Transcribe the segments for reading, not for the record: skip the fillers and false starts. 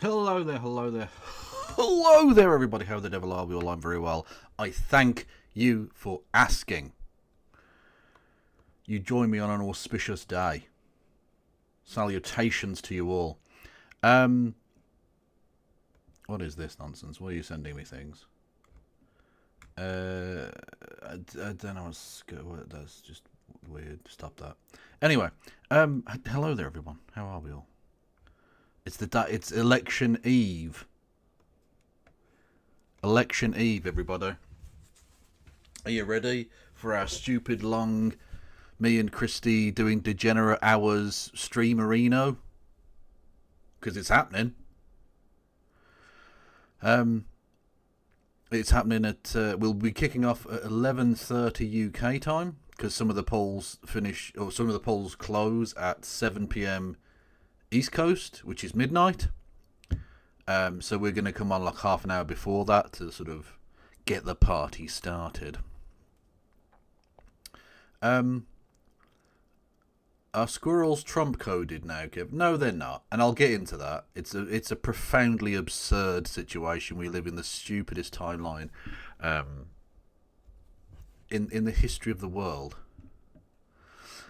Hello there, hello there. Hello there, everybody. How the devil are we all? I'm very well. I thank you for asking. You join me on an auspicious day. Salutations to you all. What is this nonsense? Why are you sending me things? I don't know. That's just weird. Stop that. Anyway, hello there, everyone. How are we all? It's election eve. Election eve, everybody. Are you ready for our stupid long, me and Christy doing degenerate hours streamerino? Because it's happening. It's happening at. We'll be kicking off at 11:30 UK time because some of the polls finish, or some of the polls close at 7 PM East Coast, which is midnight. So we're going to come on like half an hour before that to sort of get the party started. Are squirrels Trump coded now, Kev? No, they're not, and I'll get into that. It's a profoundly absurd situation. We live in the stupidest timeline in the history of the world.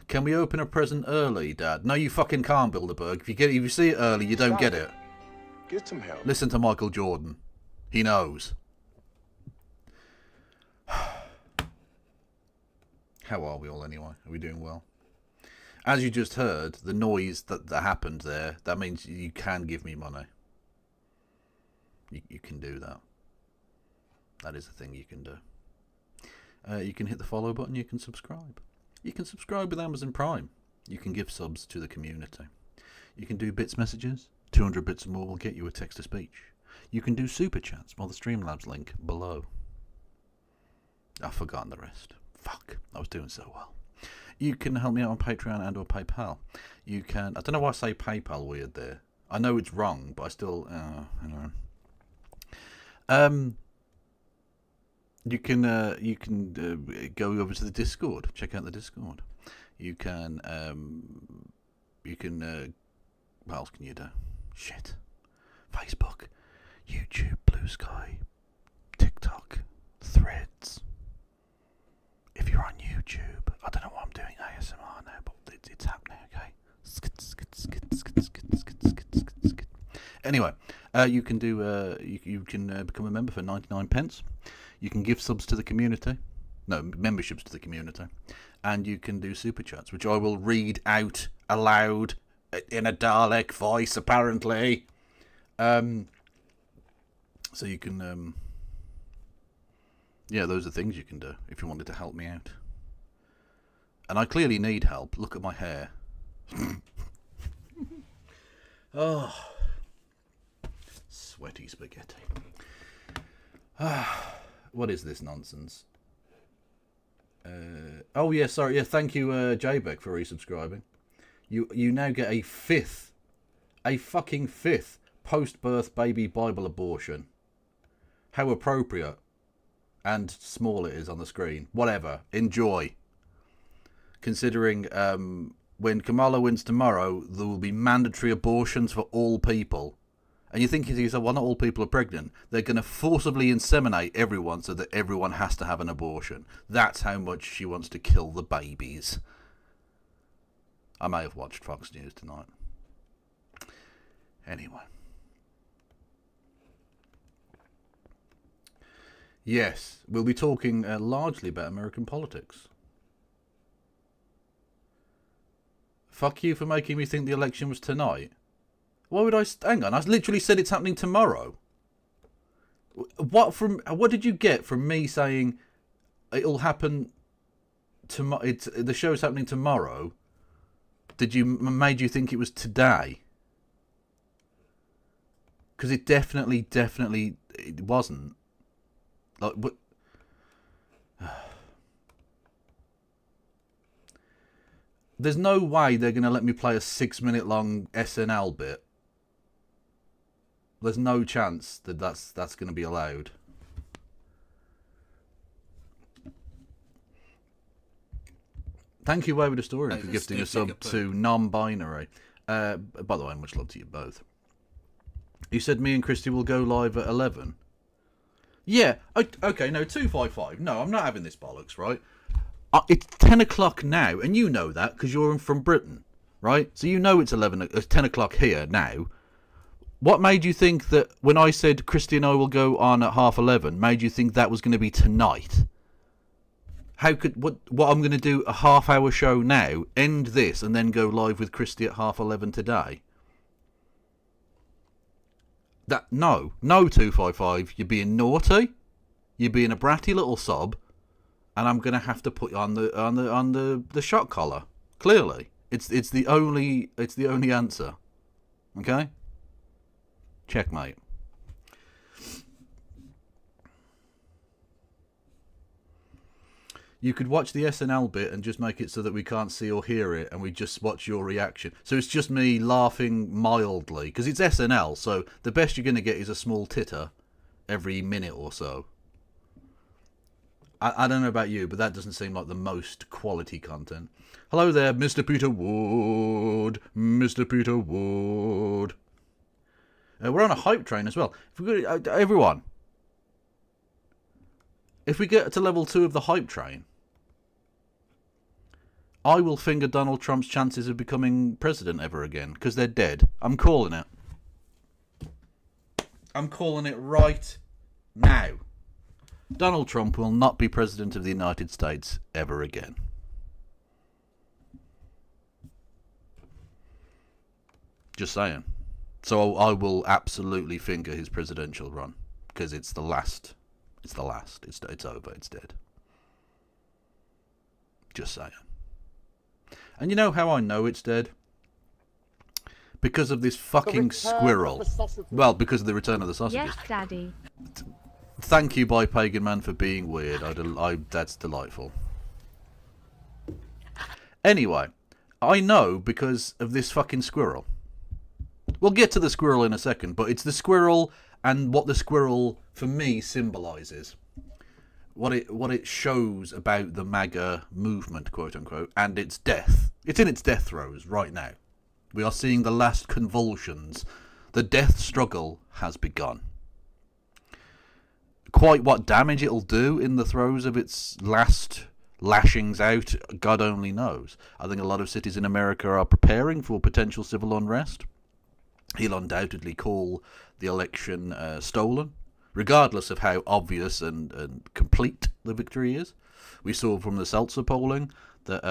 Can we open a present early, Dad? No, you fucking can't, Bilderberg. If you see it early, you don't get it. Get some help. Listen to Michael Jordan. He knows. How are we all anyway? Are we doing well? As you just heard, the noise that happened there, that means you can give me money. You can do that. That is a thing you can do. You can hit the follow button, you can subscribe. You can subscribe with Amazon Prime. You can give subs to the community. You can do bits messages. 200 bits or more will get you a text-to-speech. You can do super chats by the Streamlabs link below. I've forgotten the rest. Fuck, I was doing so well. You can help me out on Patreon and or PayPal. You can... I don't know why I say PayPal weird there. I know it's wrong, but I still... You can go over to the Discord. Check out the Discord. You can... what else can you do? Shit. Facebook, YouTube, Blue Sky, TikTok, Threads. If you're on YouTube, I don't know why I'm doing ASMR now, but it's happening, okay? Anyway, you can do you can become a member for 99 pence. You can give subs to the community. No, memberships to the community. And you can do super chats, which I will read out aloud in a Dalek voice, apparently. So you can... yeah, those are things you can do if you wanted to help me out. And I clearly need help. Look at my hair. Oh. Sweaty spaghetti. What is this nonsense? Oh, yeah, sorry. Yeah, thank you, JBEC, for resubscribing. You now get a fucking fifth post-birth baby Bible abortion. How appropriate. And small it is on the screen. Whatever. Enjoy. Considering when Kamala wins tomorrow, there will be mandatory abortions for all people. And you're thinking to yourself, well, not all people are pregnant. They're going to forcibly inseminate everyone so that everyone has to have an abortion. That's how much she wants to kill the babies. I may have watched Fox News tonight. Anyway. Yes, we'll be talking largely about American politics. Fuck you for making me think the election was tonight. Why would I... Hang on, I literally said it's happening tomorrow. What did you get from me saying it'll happen tomorrow? The show's happening tomorrow. Made you think it was today? Because it definitely it wasn't. Like, what? There's no way they're going to let me play a 6-minute long SNL bit. There's no chance that that's going to be allowed. Thank you, Wayward Historian, for gifting a sub to non-binary. By the way, much love to you both. You said me and Christy will go live at 11. Yeah, okay, no, 255. No, I'm not having this bollocks, right? It's 10 o'clock now, and you know that because you're from Britain, right? So you know it's 10 o'clock here now. What made you think that when I said Christy and I will go on at 11:30, made you think that was going to be tonight? How could what I'm going to do a half-hour show now, end this, and then go live with Christy at 11:30 today? No 255. You're being naughty. You're being a bratty little sob, and I'm going to have to put you on the shot collar. Clearly, it's the only answer. Okay. Checkmate. You could watch the SNL bit and just make it so that we can't see or hear it, and we just watch your reaction. So it's just me laughing mildly, because it's SNL, so the best you're going to get is a small titter every minute or so. I don't know about you, but that doesn't seem like the most quality content. Hello there, Mr. Peter Wood. Mr. Peter Wood. We're on a hype train as well. Everyone, if we get to level 2 of the hype train, I will finger Donald Trump's chances of becoming president ever again, because they're dead. I'm calling it. I'm calling it right now. Donald Trump will not be president of the United States ever again. Just saying. So I will absolutely finger his presidential run, because it's the last. It's the last. It's over. It's dead. Just saying. And you know how I know it's dead? Because of this fucking squirrel. Well, because of the return of the sausages. Yes, Daddy. Thank you, By Pagan Man, for being weird. That's delightful. Anyway, I know because of this fucking squirrel. We'll get to the squirrel in a second, but it's the squirrel and what the squirrel, for me, symbolises. What it shows about the Maga movement, quote unquote, and its death. It's in its death throes right now. We are seeing the last convulsions. The death struggle has begun. Quite what damage it'll do in the throes of its last lashings out, God only knows. I think a lot of cities in America are preparing for potential civil unrest. He'll undoubtedly call the election stolen, regardless of how obvious and complete the victory is. We saw from the Seltzer polling that,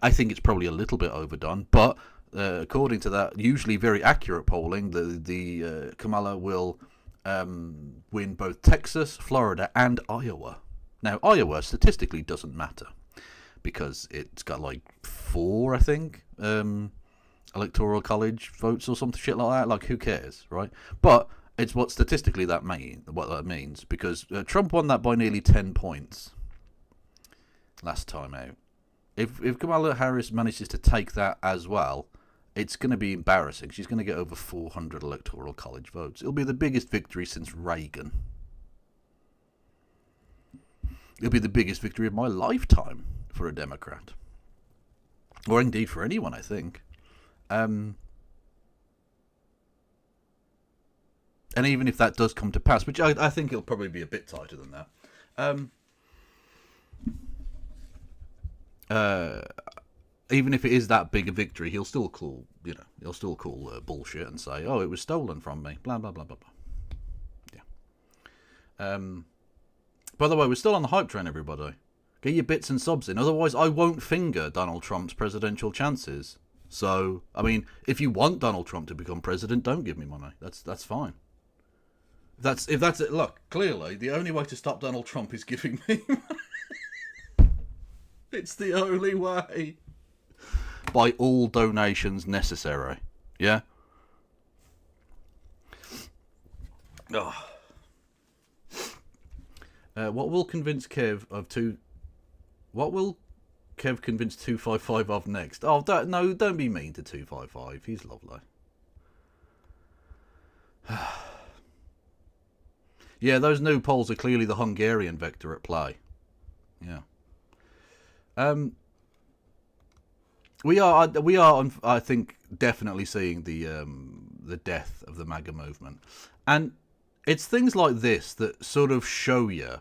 I think it's probably a little bit overdone, but according to that usually very accurate polling, the Kamala will win both Texas, Florida, and Iowa. Now, Iowa statistically doesn't matter because it's got like 4, I think, electoral college votes or something shit like that. Like, who cares, right? But it's what statistically what that means, because Trump won that by nearly 10 points last time out. If Kamala Harris manages to take that as well, it's going to be embarrassing. She's going to get over 400 electoral college votes. It'll be the biggest victory since Reagan. It'll be the biggest victory of my lifetime for a Democrat. Or indeed for anyone, I think. And even if that does come to pass, which I think it'll probably be a bit tighter than that. Even if it is that big a victory, he'll still call bullshit and say, "Oh, it was stolen from me." Blah blah blah blah blah. Yeah. By the way, we're still on the hype train, everybody. Get your bits and subs in, otherwise I won't finger Donald Trump's presidential chances. So, I mean, if you want Donald Trump to become president, don't give me money. That's fine. If that's it. Look, clearly the only way to stop Donald Trump is giving me money. It's the only way. By all donations necessary. Yeah? Oh. What will convince Kev convince 255 of next? Oh, don't be mean to 255. He's lovely. Yeah, those new polls are clearly the Hungarian vector at play. Yeah. We are, I think, definitely seeing the the death of the MAGA movement. And it's things like this that sort of show you,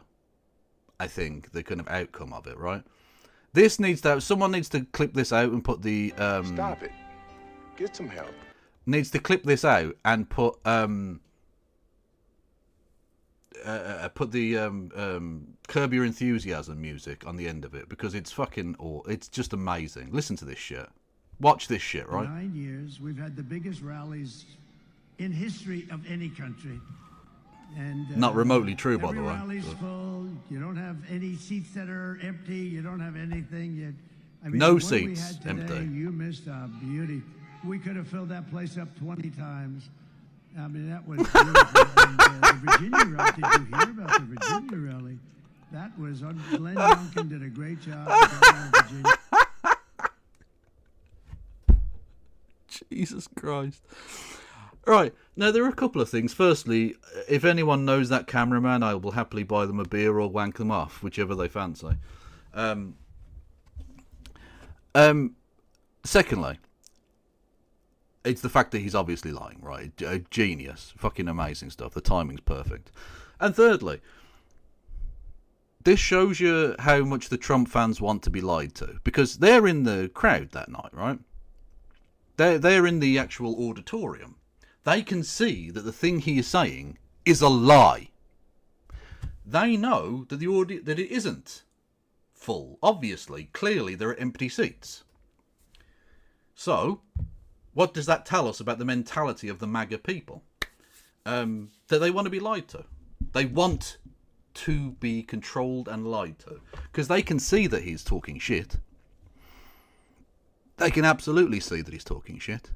I think, the kind of outcome of it, right? This needs to, someone needs to clip this out and put the... Stop it. Get some help. Needs to clip this out and put the Curb Your Enthusiasm music on the end of it, because it's fucking, it's just amazing. Listen to this shit. Watch this shit, right? For 9 years, we've had the biggest rallies in history of any country. And not remotely true, by the way. Every rally's full. You don't have any seats that are empty. You don't have anything. I mean, no seats empty. You missed a beauty. We could have filled that place up 20 times. I mean, that was beautiful. And the Virginia rally, did you hear about the Virginia rally? That was, Glenn Youngkin did a great job in Virginia. Jesus Christ. Right, now there are a couple of things. Firstly, if anyone knows that cameraman, I will happily buy them a beer or wank them off, whichever they fancy. Secondly, it's the fact that he's obviously lying, right? A genius. Fucking amazing stuff. The timing's perfect. And thirdly, this shows you how much the Trump fans want to be lied to, because they're in the crowd that night, right? They're in the actual auditorium. They can see that the thing he is saying is a lie. They know that that it isn't full. Obviously, clearly there are empty seats. So, what does that tell us about the mentality of the MAGA people? That they want to be lied to. They want to be controlled and lied to, because they can see that he's talking shit. They can absolutely see that he's talking shit.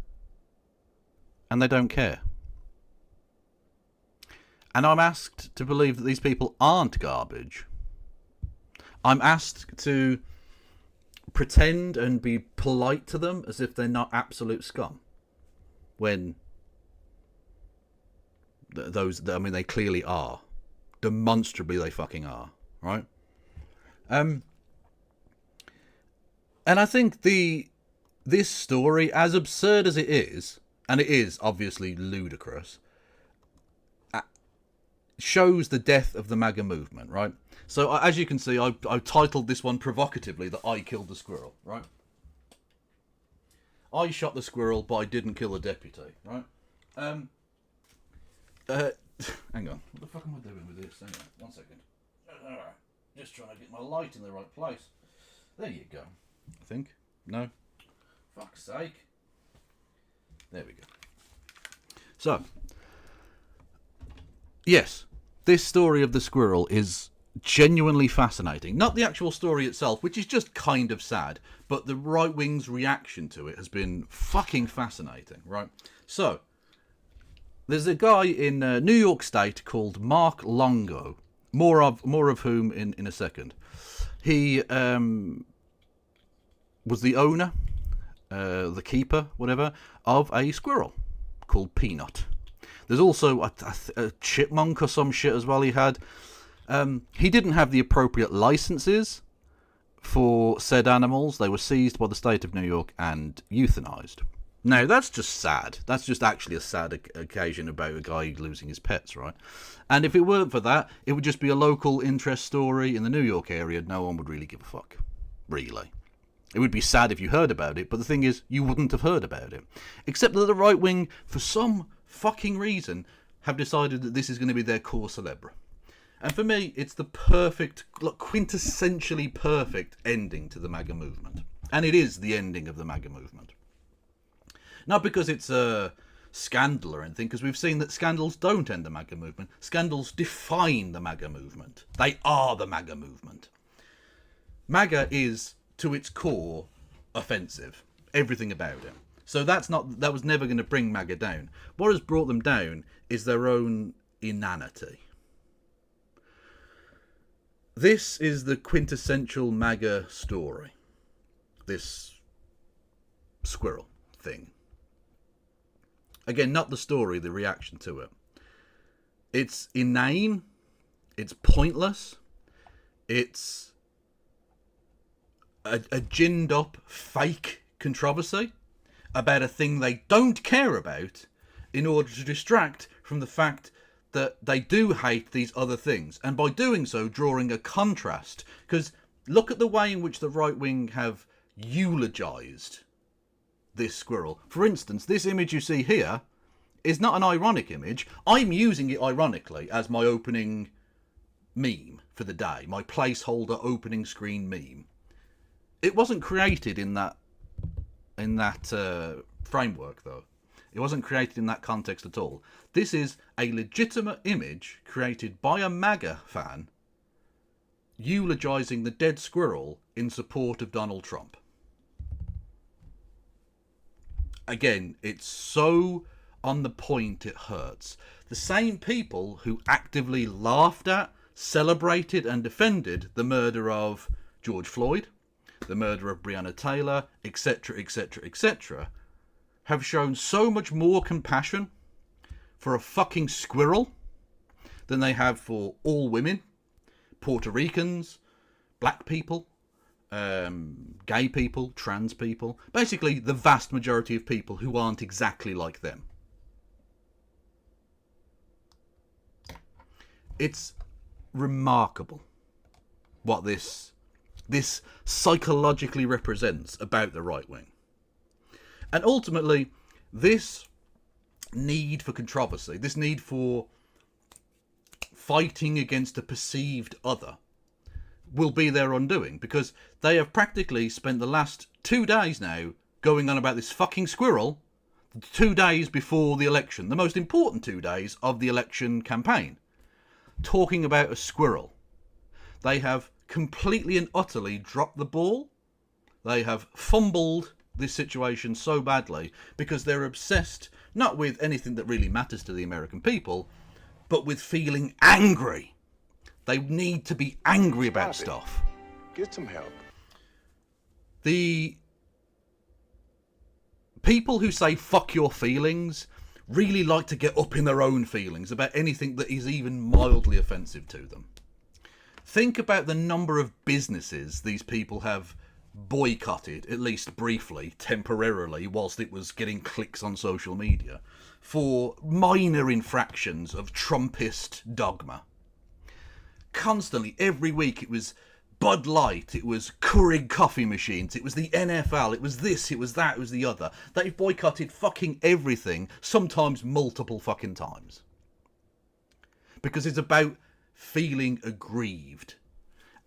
And they don't care. And I'm asked to believe that these people aren't garbage. I'm asked to pretend and be polite to them as if they're not absolute scum. When they clearly are. Demonstrably they fucking are. Right? And I think this story, as absurd as it is, and it is obviously ludicrous, shows the death of the MAGA movement, right? So as you can see, I titled this one provocatively that I killed the squirrel, right? I shot the squirrel, but I didn't kill the deputy, right? Hang on. What the fuck am I doing with this? Hang on, 1 second. Just trying to get my light in the right place. There you go. I think. No? Fuck's sake. There we go. So, yes, this story of the squirrel is genuinely fascinating. Not the actual story itself, which is just kind of sad, but the right wing's reaction to it has been fucking fascinating, right? So, there's a guy in New York State called Mark Longo, more of whom in a second. He was the owner, the keeper, whatever, of a squirrel called Peanut. There's also a chipmunk or some shit as well he had. He didn't have the appropriate licenses for said animals. They were seized by the state of New York and euthanized. Now, that's just sad. That's just actually a sad occasion about a guy losing his pets, right? And if it weren't for that, it would just be a local interest story in the New York area. No one would really give a fuck. Really. It would be sad if you heard about it, but the thing is, you wouldn't have heard about it. Except that the right wing, for some fucking reason, have decided that this is going to be their core celebre. And for me, it's the perfect, quintessentially perfect ending to the MAGA movement. And it is the ending of the MAGA movement. Not because it's a scandal or anything, because we've seen that scandals don't end the MAGA movement. Scandals define the MAGA movement. They are the MAGA movement. MAGA is, to its core, offensive. Everything about it. So that was never going to bring MAGA down. What has brought them down is their own inanity. This is the quintessential MAGA story. This squirrel thing. Again, not the story, the reaction to it. It's inane. It's pointless. It's a ginned up fake controversy about a thing they don't care about, in order to distract from the fact that they do hate these other things, and by doing so drawing a contrast. Because look at the way in which the right wing have eulogized this squirrel. For instance, this image you see here is not an ironic image. I'm using it ironically as my opening meme for the day, my placeholder opening screen meme. It wasn't created in that framework, though. It wasn't created in that context at all. This is a legitimate image created by a Maga fan eulogizing the dead squirrel in support of Donald Trump. Again, it's so on the point it hurts. The same people who actively laughed at, celebrated and defended the murder of George Floyd, the murder of Breonna Taylor, etc., etc., etc., have shown so much more compassion for a fucking squirrel than they have for all women, Puerto Ricans, black people, gay people, trans people, basically the vast majority of people who aren't exactly like them. It's remarkable what this psychologically represents about the right wing. And ultimately, this need for controversy, this need for fighting against a perceived other, will be their undoing, because they have practically spent the last 2 days now going on about this fucking squirrel, 2 days before the election, the most important 2 days of the election campaign, talking about a squirrel. They have completely and utterly dropped the ball. They have fumbled this situation so badly because they're obsessed not with anything that really matters to the American people, but with feeling angry. They need to be angry about stuff. Get some help. The people who say fuck your feelings really like to get up in their own feelings about anything that is even mildly offensive to them. Think about the number of businesses these people have boycotted, at least briefly, temporarily, whilst it was getting clicks on social media, for minor infractions of Trumpist dogma. Constantly, every week, it was Bud Light, it was Keurig coffee machines, it was the NFL, it was this, it was that, it was the other. They've boycotted fucking everything, sometimes multiple fucking times. Because it's about feeling aggrieved.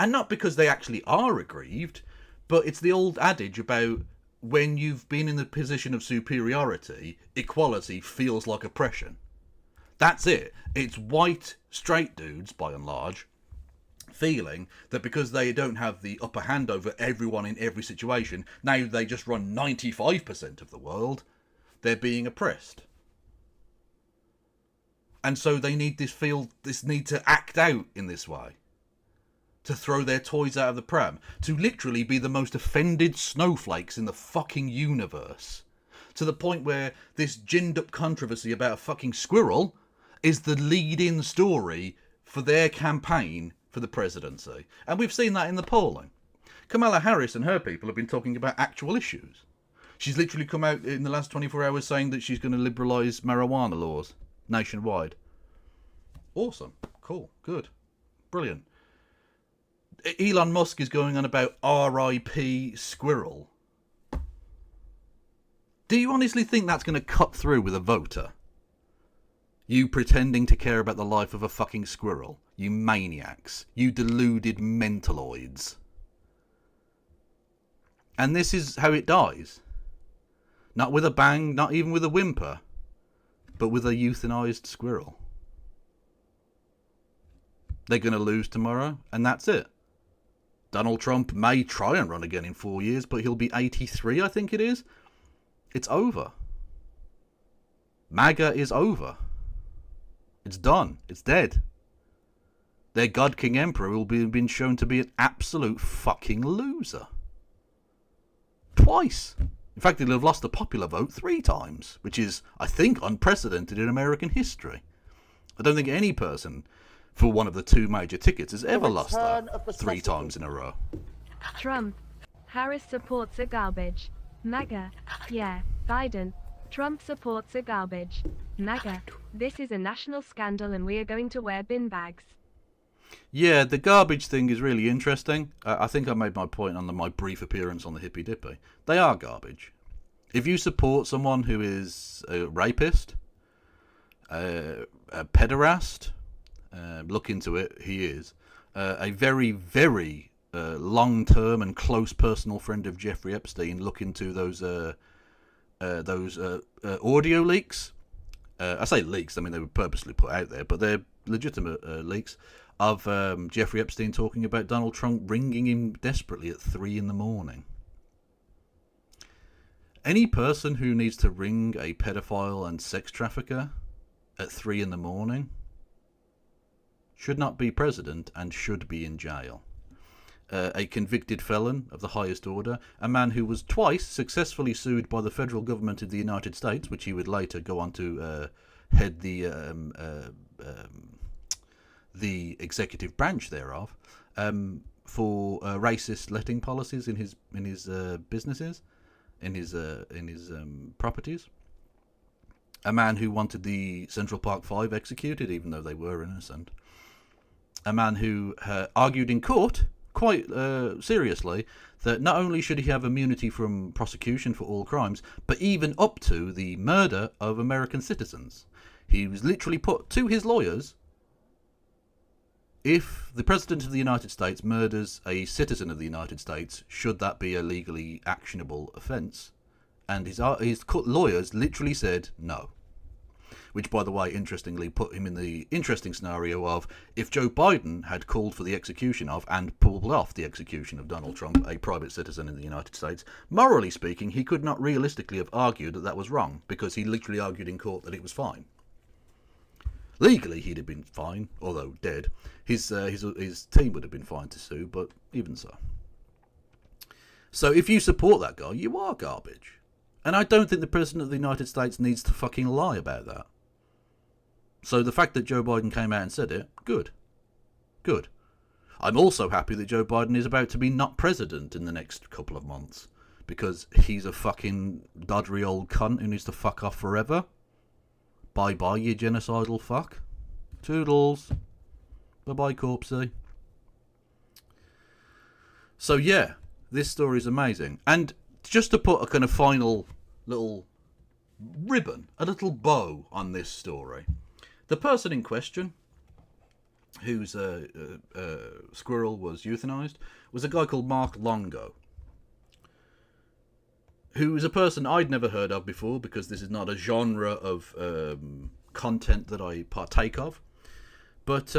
And not because they actually are aggrieved, but it's the old adage about when you've been in the position of superiority, equality feels like oppression. That's it. It's white, straight dudes, by and large, feeling that because they don't have the upper hand over everyone in every situation, now they just run 95% of the world, they're being oppressed. And so they need this need to act out in this way. To throw their toys out of the pram. To literally be the most offended snowflakes in the fucking universe. To the point where this ginned up controversy about a fucking squirrel is the lead-in story for their campaign for the presidency. And we've seen that in the polling. Kamala Harris and her people have been talking about actual issues. She's literally come out in the last 24 hours saying that she's going to liberalise marijuana laws nationwide. Awesome. Cool. Good. Brilliant. Elon Musk is going on about RIP Squirrel. Do you honestly think that's going to cut through with a voter? You pretending to care about the life of a fucking squirrel. You maniacs. You deluded mentaloids. And this is how it dies. Not with a bang, not even with a whimper, but with a euthanized squirrel. They're going to lose tomorrow, and that's it. Donald Trump may try and run again in 4 years, but he'll be 83, I think it is. It's over. Maga is over. It's done. It's dead. Their God King Emperor will be been shown to be an absolute fucking loser. Twice. In fact, he'll have lost the popular vote 3 times, which is, I think, unprecedented in American history. I don't think any person for one of the 2 major tickets has ever lost that 3 times in a row. Trump. Harris supports are garbage. Maga. Yeah. Biden. Trump supports are garbage. Maga, this is a national scandal and we are going to wear bin bags. Yeah, the garbage thing is really interesting. I think I made my point on my brief appearance on the Hippy Dippy. They are garbage. If you support someone who is a rapist, a pederast, look into it, he is, a very, very long-term and close personal friend of Jeffrey Epstein, look into those audio leaks. I say leaks, I mean they were purposely put out there, but they're legitimate leaks of Jeffrey Epstein talking about Donald Trump ringing him desperately at 3 a.m. Any person who needs to ring a pedophile and sex trafficker at 3 a.m. should not be president and should be in jail. A convicted felon of the highest order, a man who was twice successfully sued by the federal government of the United States, which he would later go on to head the executive branch thereof, for racist letting policies in his businesses, in his properties. A man who wanted the Central Park Five executed, even though they were innocent. A man who argued in court, quite seriously, that not only should he have immunity from prosecution for all crimes, but even up to the murder of American citizens. He was literally put to his lawyers, if the President of the United States murders a citizen of the United States, should that be a legally actionable offence? And his lawyers literally said no. Which, by the way, interestingly put him in the interesting scenario of, if Joe Biden had called for the execution of and pulled off the execution of Donald Trump, a private citizen in the United States, morally speaking, he could not realistically have argued that that was wrong, because he literally argued in court that it was fine. Legally, he'd have been fine, although dead. His team would have been fine to sue, but even so. So if you support that guy, you are garbage. And I don't think the President of the United States needs to fucking lie about that. So the fact that Joe Biden came out and said it, good. Good. I'm also happy that Joe Biden is about to be not president in the next couple of months, because he's a fucking doddery old cunt who needs to fuck off forever. Bye-bye, you genocidal fuck. Toodles. Bye-bye, corpsey. So yeah, this story is amazing. And just to put a kind of final little ribbon, a little bow on this story, the person in question, whose squirrel was euthanized, was a guy called Mark Longo, who is a person I'd never heard of before, because this is not a genre of content that I partake of. But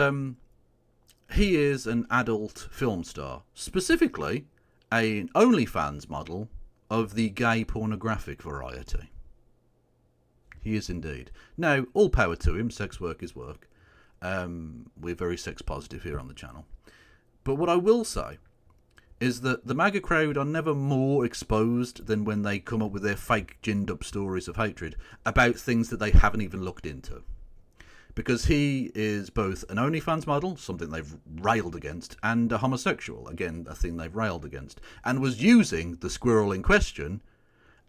he is an adult film star, specifically an OnlyFans model of the gay pornographic variety. He is indeed. Now, all power to him. Sex work is work. We're very sex positive here on the channel. But what I will say is that the MAGA crowd are never more exposed than when they come up with their fake ginned up stories of hatred about things that they haven't even looked into. Because he is both an OnlyFans model, something they've railed against, and a homosexual, again, a thing they've railed against, and was using the squirrel in question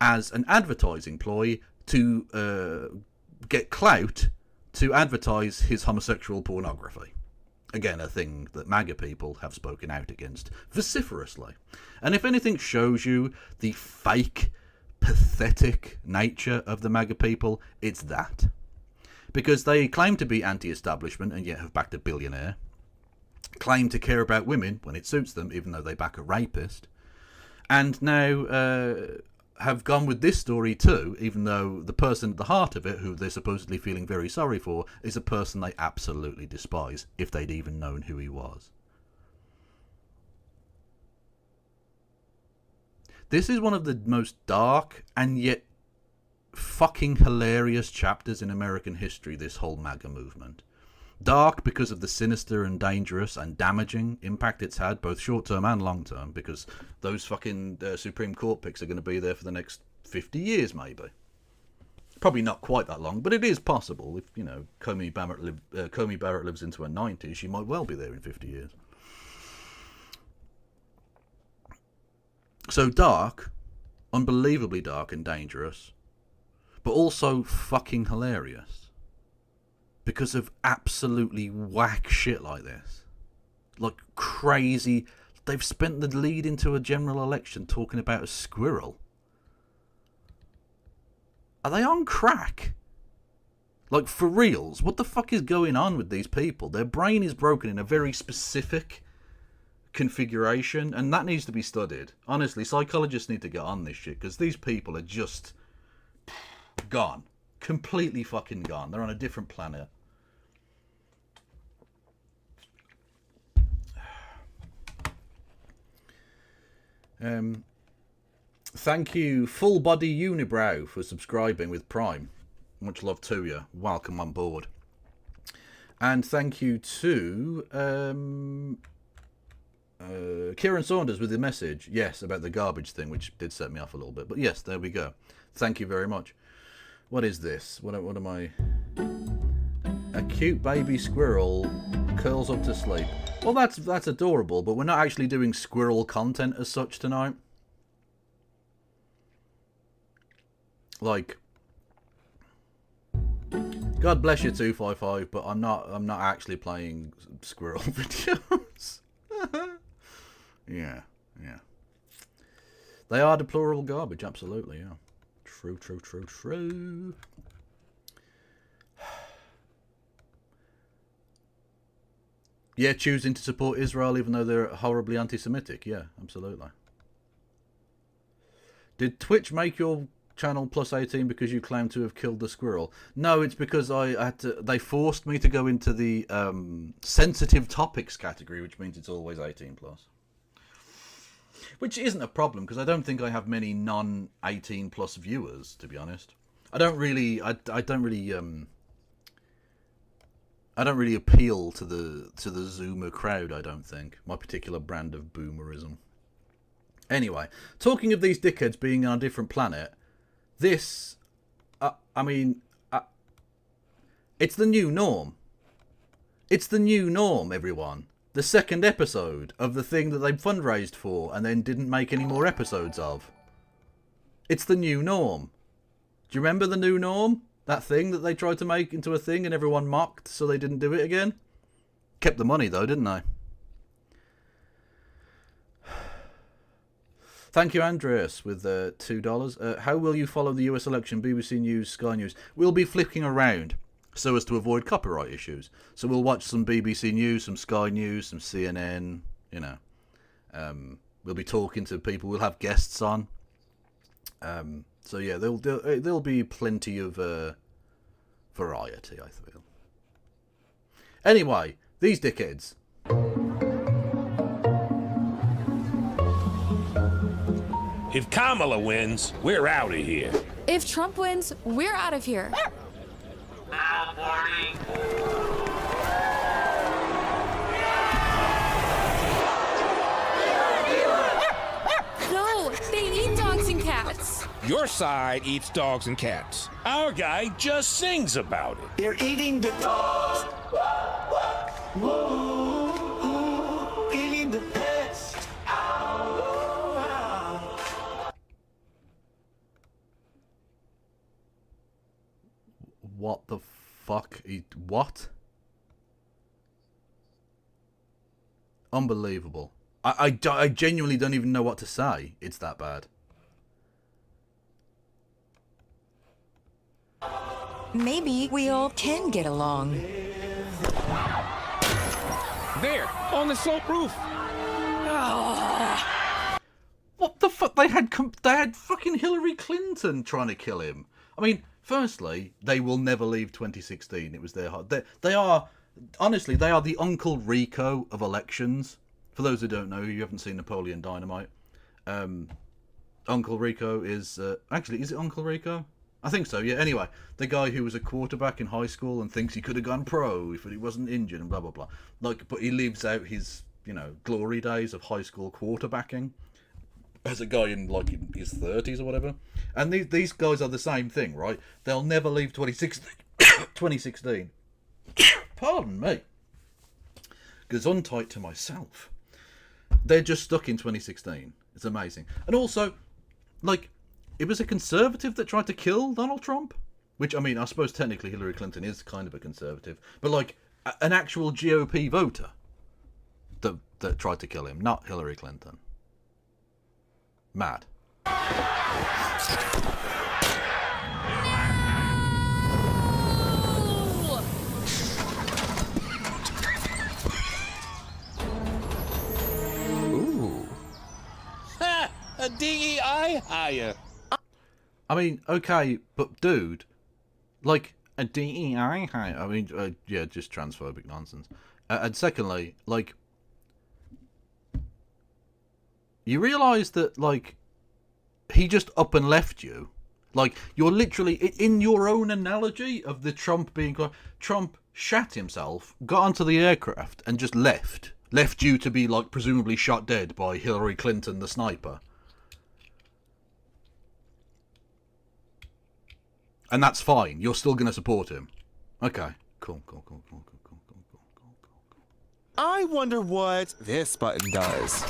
as an advertising ploy to get clout to advertise his homosexual pornography. Again, a thing that MAGA people have spoken out against vociferously. And if anything shows you the fake, pathetic nature of the MAGA people, it's that. Because they claim to be anti-establishment and yet have backed a billionaire. Claim to care about women when it suits them, even though they back a rapist. And now have gone with this story too, even though the person at the heart of it, who they're supposedly feeling very sorry for, is a person they absolutely despise, if they'd even known who he was. This is one of the most dark and yet fucking hilarious chapters in American history, this whole MAGA movement. Dark because of the sinister and dangerous and damaging impact it's had, both short-term and long-term, because those fucking Supreme Court picks are going to be there for the next 50 years, maybe. Probably not quite that long, but it is possible. If, you know, Comey Barrett lives into her 90s, she might well be there in 50 years. So dark, unbelievably dark and dangerous, but also fucking hilarious because of absolutely whack shit like this. Like crazy. They've spent the lead into a general election talking about a squirrel. Are they on crack? Like, for reals, what the fuck is going on with these people? Their brain is broken in a very specific configuration, and that needs to be studied. Honestly, psychologists need to get on this shit, because these people are just gone. Completely fucking gone. They're on a different planet. Thank you, Full Body Unibrow, for subscribing with Prime. Much love to you. Welcome on board. And thank you to Kieran Saunders with the message. Yes, about the garbage thing, which did set me off a little bit. But yes, there we go. Thank you very much. What is this? What am I... A cute baby squirrel curls up to sleep. Well, that's adorable, but we're not actually doing squirrel content as such tonight. Like, God bless you 255, but I'm not actually playing squirrel videos. Yeah. They are deplorable garbage, absolutely, yeah. True. Yeah, choosing to support Israel even though they're horribly anti-Semitic. Yeah, absolutely. Did Twitch make your channel plus 18 because you claim to have killed the squirrel? No, it's because I had to. They forced me to go into the sensitive topics category, which means it's always 18 plus. Which isn't a problem because I don't think I have many non-18 plus viewers, to be honest. I don't really appeal to the Zoomer crowd, I don't think. My particular brand of boomerism. Anyway, talking of these dickheads being on a different planet, this, it's the new norm. It's the new norm, everyone. The second episode of the thing that they fundraised for and then didn't make any more episodes of. It's the new norm. Do you remember the new norm? That thing that they tried to make into a thing and everyone mocked, so they didn't do it again? Kept the money, though, didn't they? Thank you, Andreas, with $2. How will you follow the US election? BBC News, Sky News. We'll be flicking around so as to avoid copyright issues. So we'll watch some BBC News, some Sky News, some CNN, you know. We'll be talking to people. We'll have guests on. So yeah, there'll be plenty of variety, I feel. Anyway, these dickheads. If Kamala wins, we're out of here. If Trump wins, we're out of here. No, they eat dogs and cats. Your side eats dogs and cats. Our guy just sings about it. They're eating the dog. Eating the pets. What the fuck? What? Unbelievable. I genuinely don't even know what to say. It's that bad. Maybe we all can get along. There, on the sloped roof. What the fuck? They had fucking Hillary Clinton trying to kill him. I mean, firstly, they will never leave 2016. It was their heart. They are, honestly, they are the Uncle Rico of elections. For those who don't know, you haven't seen Napoleon Dynamite. Uncle Rico is actually, is it Uncle Rico? I think so. Yeah. Anyway, the guy who was a quarterback in high school and thinks he could have gone pro if he wasn't injured and blah blah blah. Like, but he lives out his glory days of high school quarterbacking as a guy in like in his 30s or whatever. And these guys are the same thing, right? They'll never leave 2016. Pardon me. Gesundheit to myself. They're just stuck in 2016. It's amazing. And also, like, it was a conservative that tried to kill Donald Trump. Which, I mean, I suppose technically Hillary Clinton is kind of a conservative. But, like, an actual GOP voter that tried to kill him, not Hillary Clinton. Mad. Ooh. Ha! A DEI hire. I mean, okay, but dude, like a DEI, I mean, yeah, just transphobic nonsense. And secondly, like, you realise that, like, he just up and left you. Like, you're literally, in your own analogy of the Trump being, Trump shat himself, got onto the aircraft, and just left. Left you to be, like, presumably shot dead by Hillary Clinton, the sniper. And that's fine. You're still going to support him. Okay. Cool. I wonder what this button does.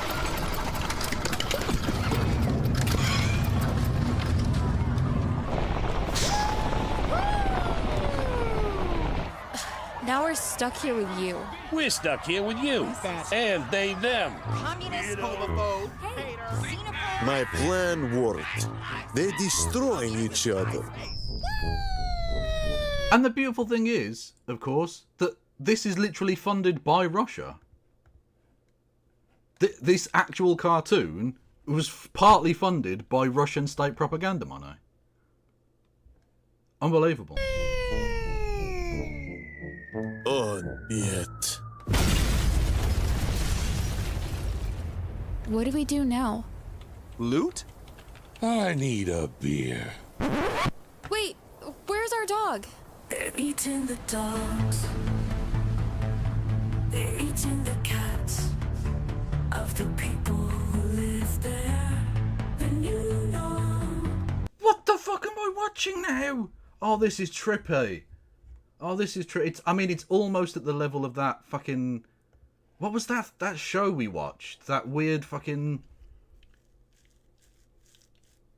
Now we're stuck here with you. We're stuck here with you. And they, them. Communist, homophobe, My plan worked. They're destroying each other. And the beautiful thing is, of course, that this is literally funded by Russia. This actual cartoon was partly funded by Russian state propaganda money. Unbelievable. Yet. What do we do now? Loot? I need a beer. Wait, where's our dog? They're eating the dogs. They're eating the cats of the people who live there. And you know. What the fuck am I watching now? Oh, this is trippy. Oh, this is trippy. I mean, it's almost at the level of that fucking... What was that show we watched? That weird fucking...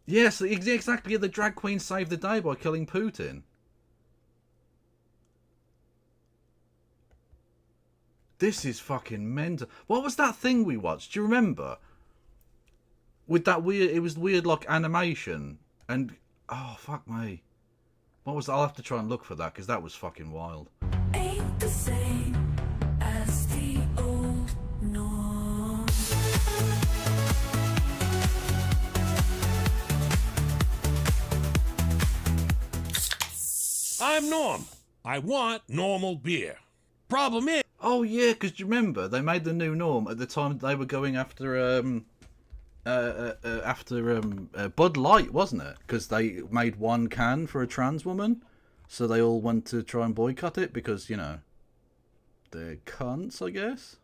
Yes, exactly. The drag queen saved the day by killing Putin. This is fucking mental. What was that thing we watched? Do you remember? With that weird... It was weird, like, animation. And... Oh, fuck me. What was that? I'll have to try and look for that, because that was fucking wild. Ain't the same as the old norm. I'm Norm. I want normal beer. Problem is... Oh, yeah, because do you remember? They made the new norm at the time they were going after Bud Light, wasn't it? Because they made one can for a trans woman, so they all went to try and boycott it because, you know, they're cunts, I guess.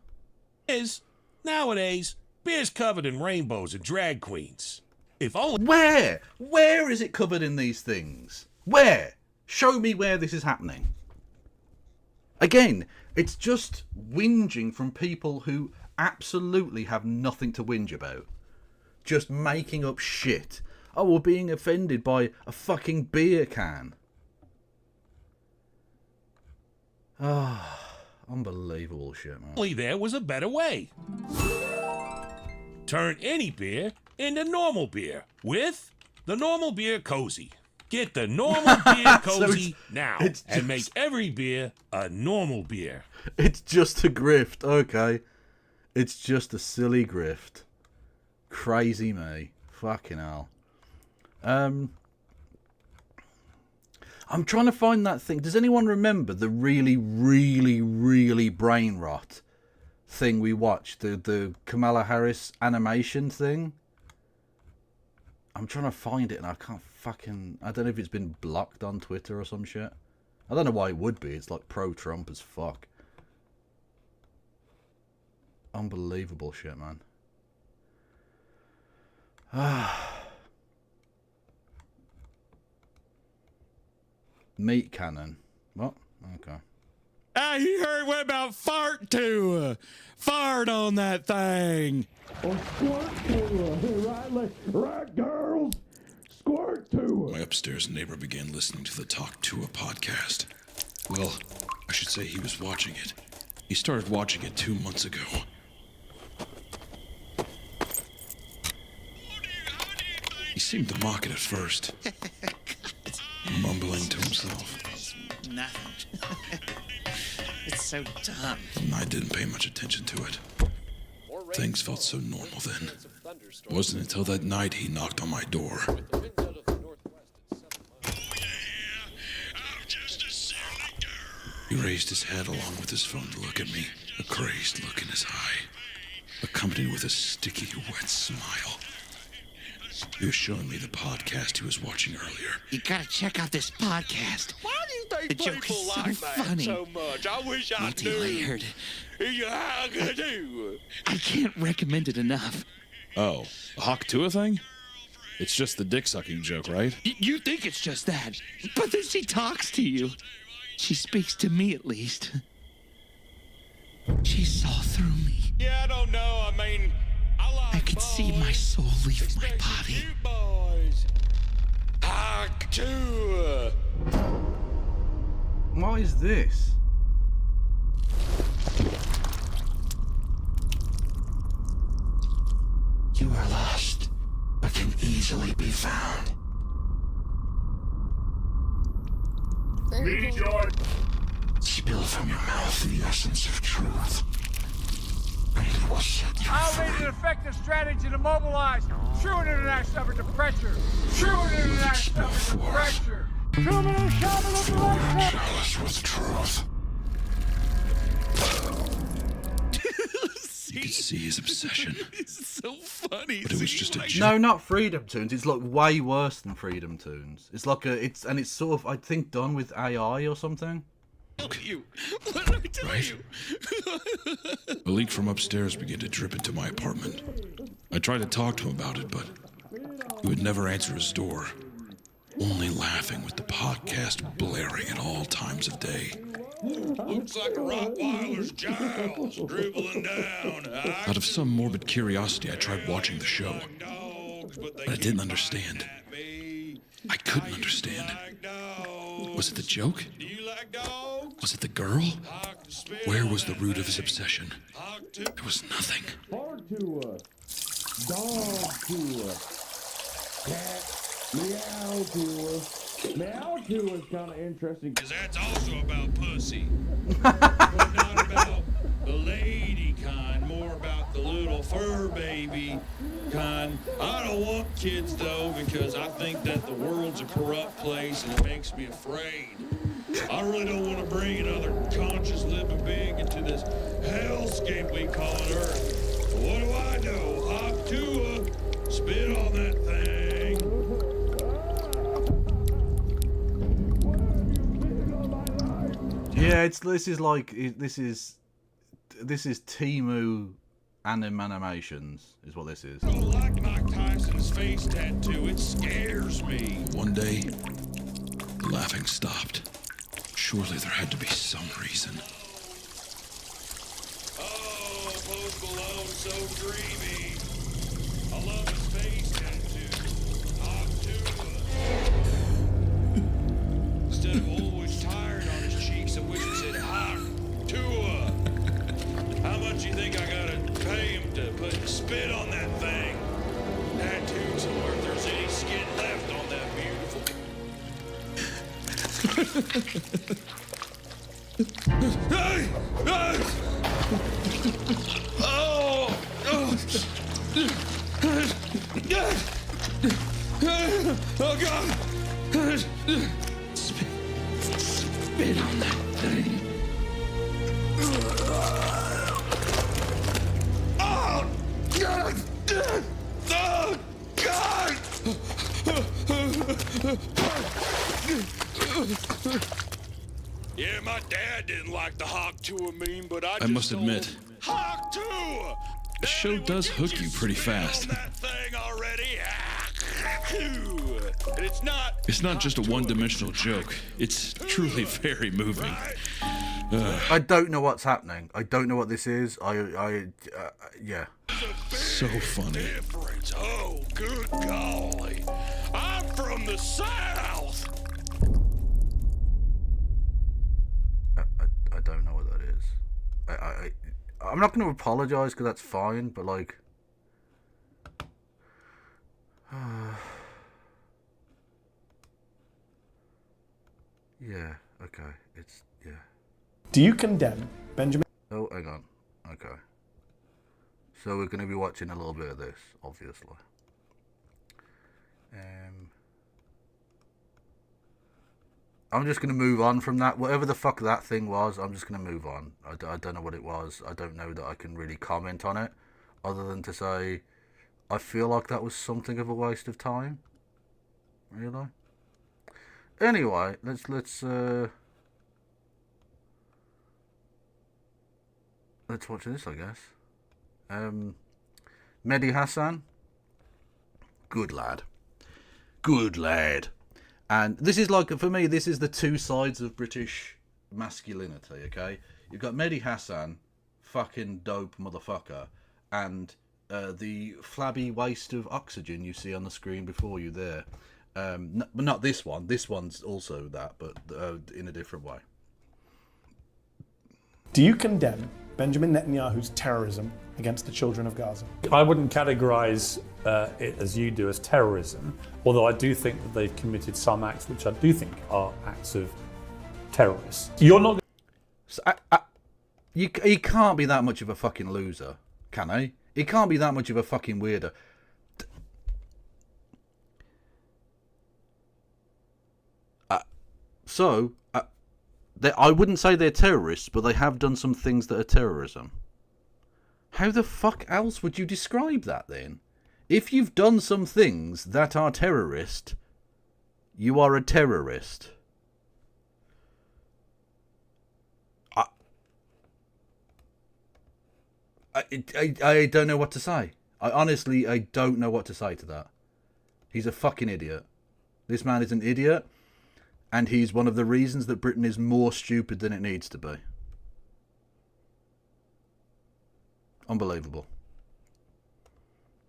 Nowadays, beer's covered in rainbows and drag queens. If only... Where is it covered in these things? Where? Show me where this is happening. Again, it's just whinging from people who absolutely have nothing to whinge about. Just making up shit. Oh, we're being offended by a fucking beer can. Ah, unbelievable shit, man. Only there was a better way. Turn any beer into normal beer with the Normal Beer Cozy. Get the Normal Beer Cozy now and make every beer a normal beer. It's just a grift, okay. It's just a silly grift. Crazy me. Fucking hell. I'm trying to find that thing. Does anyone remember the really, really, really brain rot thing we watched? The Kamala Harris animation thing? I'm trying to find it and I can't fucking... I don't know if it's been blocked on Twitter or some shit. I don't know why it would be. It's like pro-Trump as fuck. Unbelievable shit, man. Meat cannon. What? Okay. You heard what about fart too? Fart on that thing. Or squirt to right, girls? Squirt My upstairs neighbor began listening to the Talk to a podcast. Well, I should say he was watching it. He started watching it 2 months ago. He seemed to mock it at first, mumbling to himself. Nothing. It's so dumb. I didn't pay much attention to it. Things felt so normal then. It wasn't until that night he knocked on my door. He raised his head along with his phone to look at me, a crazed look in his eye, accompanied with a sticky, wet smile. He was showing me the podcast he was watching earlier. You gotta check out this podcast. Why do you think The joke people is so like that funny. so much? I wish I knew. Multi-layered. How could I do? I can't recommend it enough. Oh, the Hawk Tua thing? It's just the dick-sucking joke, right? You think it's just that, but then she talks to you. She speaks to me, at least. She saw through me. Yeah, I don't know. I mean, I could see my soul leave my body. you boys. Hawk Tua. What is this? You are lost, but can easily be found. Spill from your mouth the essence of truth, and it will set you I'll free. lead an effective strategy to mobilize true international effort to pressure. True international effort to pressure. You are jealous with truth. You could see his obsession. It's so funny. But it was just a joke. No, not Freedom Tunes. It's like way worse than Freedom Tunes. It's like it's sort of, I think, done with AI or something. You. What did I tell Right? you? A leak from upstairs began to drip into my apartment. I tried to talk to him about it, but he would never answer his door, only laughing with the podcast blaring at all times of day. Looks like a Rottweiler's jowls dribbling down. Out of some morbid curiosity, I tried watching the show, but I didn't understand. I couldn't understand. Was it the joke? Was it the girl? Where was the root of his obsession? There was nothing. Hard to us. Dog to us. Cat. Meow to us. Meow to us kind of interesting. Because that's also about pussy. But not about the lady kind, more about the little fur baby kind. I don't want kids, though, because I think that the world's a corrupt place and it makes me afraid. I really don't want to bring another conscious living being into this hellscape we call it Earth. But what do I know? Hawk Tua, spit on that thing. Yeah, this is Temu animations is what this is. I don't like Mike Tyson's face tattoo. It scares me. One day, the laughing stopped. Surely there had to be some reason. Oh, Post Malone, so dreamy. I love his face tattoo. Hawk Tua. Instead of always tired on his cheeks, I wish it said Hawk Tua. How much you think I gotta pay him to put spit on that thing? Tattoos are if there's any skin left on that beautiful. Hey! Hey! Oh! Oh God! Spit on that thing. Oh! God! Oh! God! Yeah, my dad didn't like the Hawk Tua meme, but I must admit, Hawk Tua! the show does hook you pretty fast. That thing already. And it's not just a one-dimensional joke. It's truly very moving. I don't know what's happening. I don't know what this is. Yeah. So funny. Oh, good golly. I'm from the South. I don't know what that is. I'm not going to apologise because that's fine, but like... yeah, okay, it's... yeah. Do you condemn Benjamin... Oh, hang on. Okay. So we're going to be watching a little bit of this, obviously. I'm just going to move on from that. Whatever the fuck that thing was, I'm just going to move on. I don't know what it was. I don't know that I can really comment on it, other than to say, I feel like that was something of a waste of time. Really? Anyway, let's watch this, I guess. Mehdi Hassan, good lad. Good lad. And this is like, for me, this is the two sides of British masculinity, okay? You've got Mehdi Hassan, fucking dope motherfucker, and the flabby waste of oxygen you see on the screen before you there. But not this one. This one's also that, but in a different way. Do you condemn Benjamin Netanyahu's terrorism against the children of Gaza? I wouldn't categorise it as you do as terrorism, although I do think that they've committed some acts which I do think are acts of terrorists. You're not... So, he can't be that much of a fucking loser, can he? He can't be that much of a fucking weirdo. I wouldn't say they're terrorists, but they have done some things that are terrorism. How the fuck else would you describe that then? If you've done some things that are terrorist, you are a terrorist. I don't know what to say. I don't know what to say to that. He's a fucking idiot. This man is an idiot, and he's one of the reasons that Britain is more stupid than it needs to be. Unbelievable.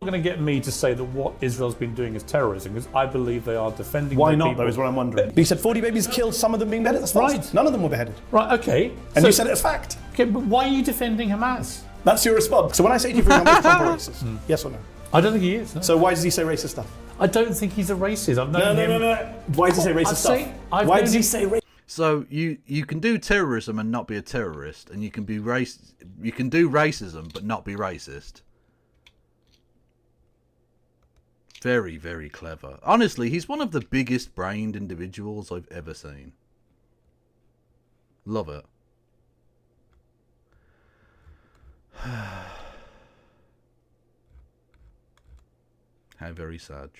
You're going to get me to say that what Israel's been doing is terrorism, because I believe they are defending Why their not, people. though, is what I'm wondering. He said 40 babies killed, some of them being beheaded. That's false. Right. None of them were beheaded. Right, okay. And you said it as fact. Okay, but why are you defending Hamas? That's your response. So when I say to you, for example, is Trump a racist? Yes or no? I don't think he is. No. So why does he say racist stuff? I don't think he's a racist. I've known him... No. Why does he say racist stuff? Why does he say racist? So you can do terrorism and not be a terrorist, and you can be you can do racism but not be racist. Very, very clever. Honestly, he's one of the biggest brained individuals I've ever seen. Love it. How very sad.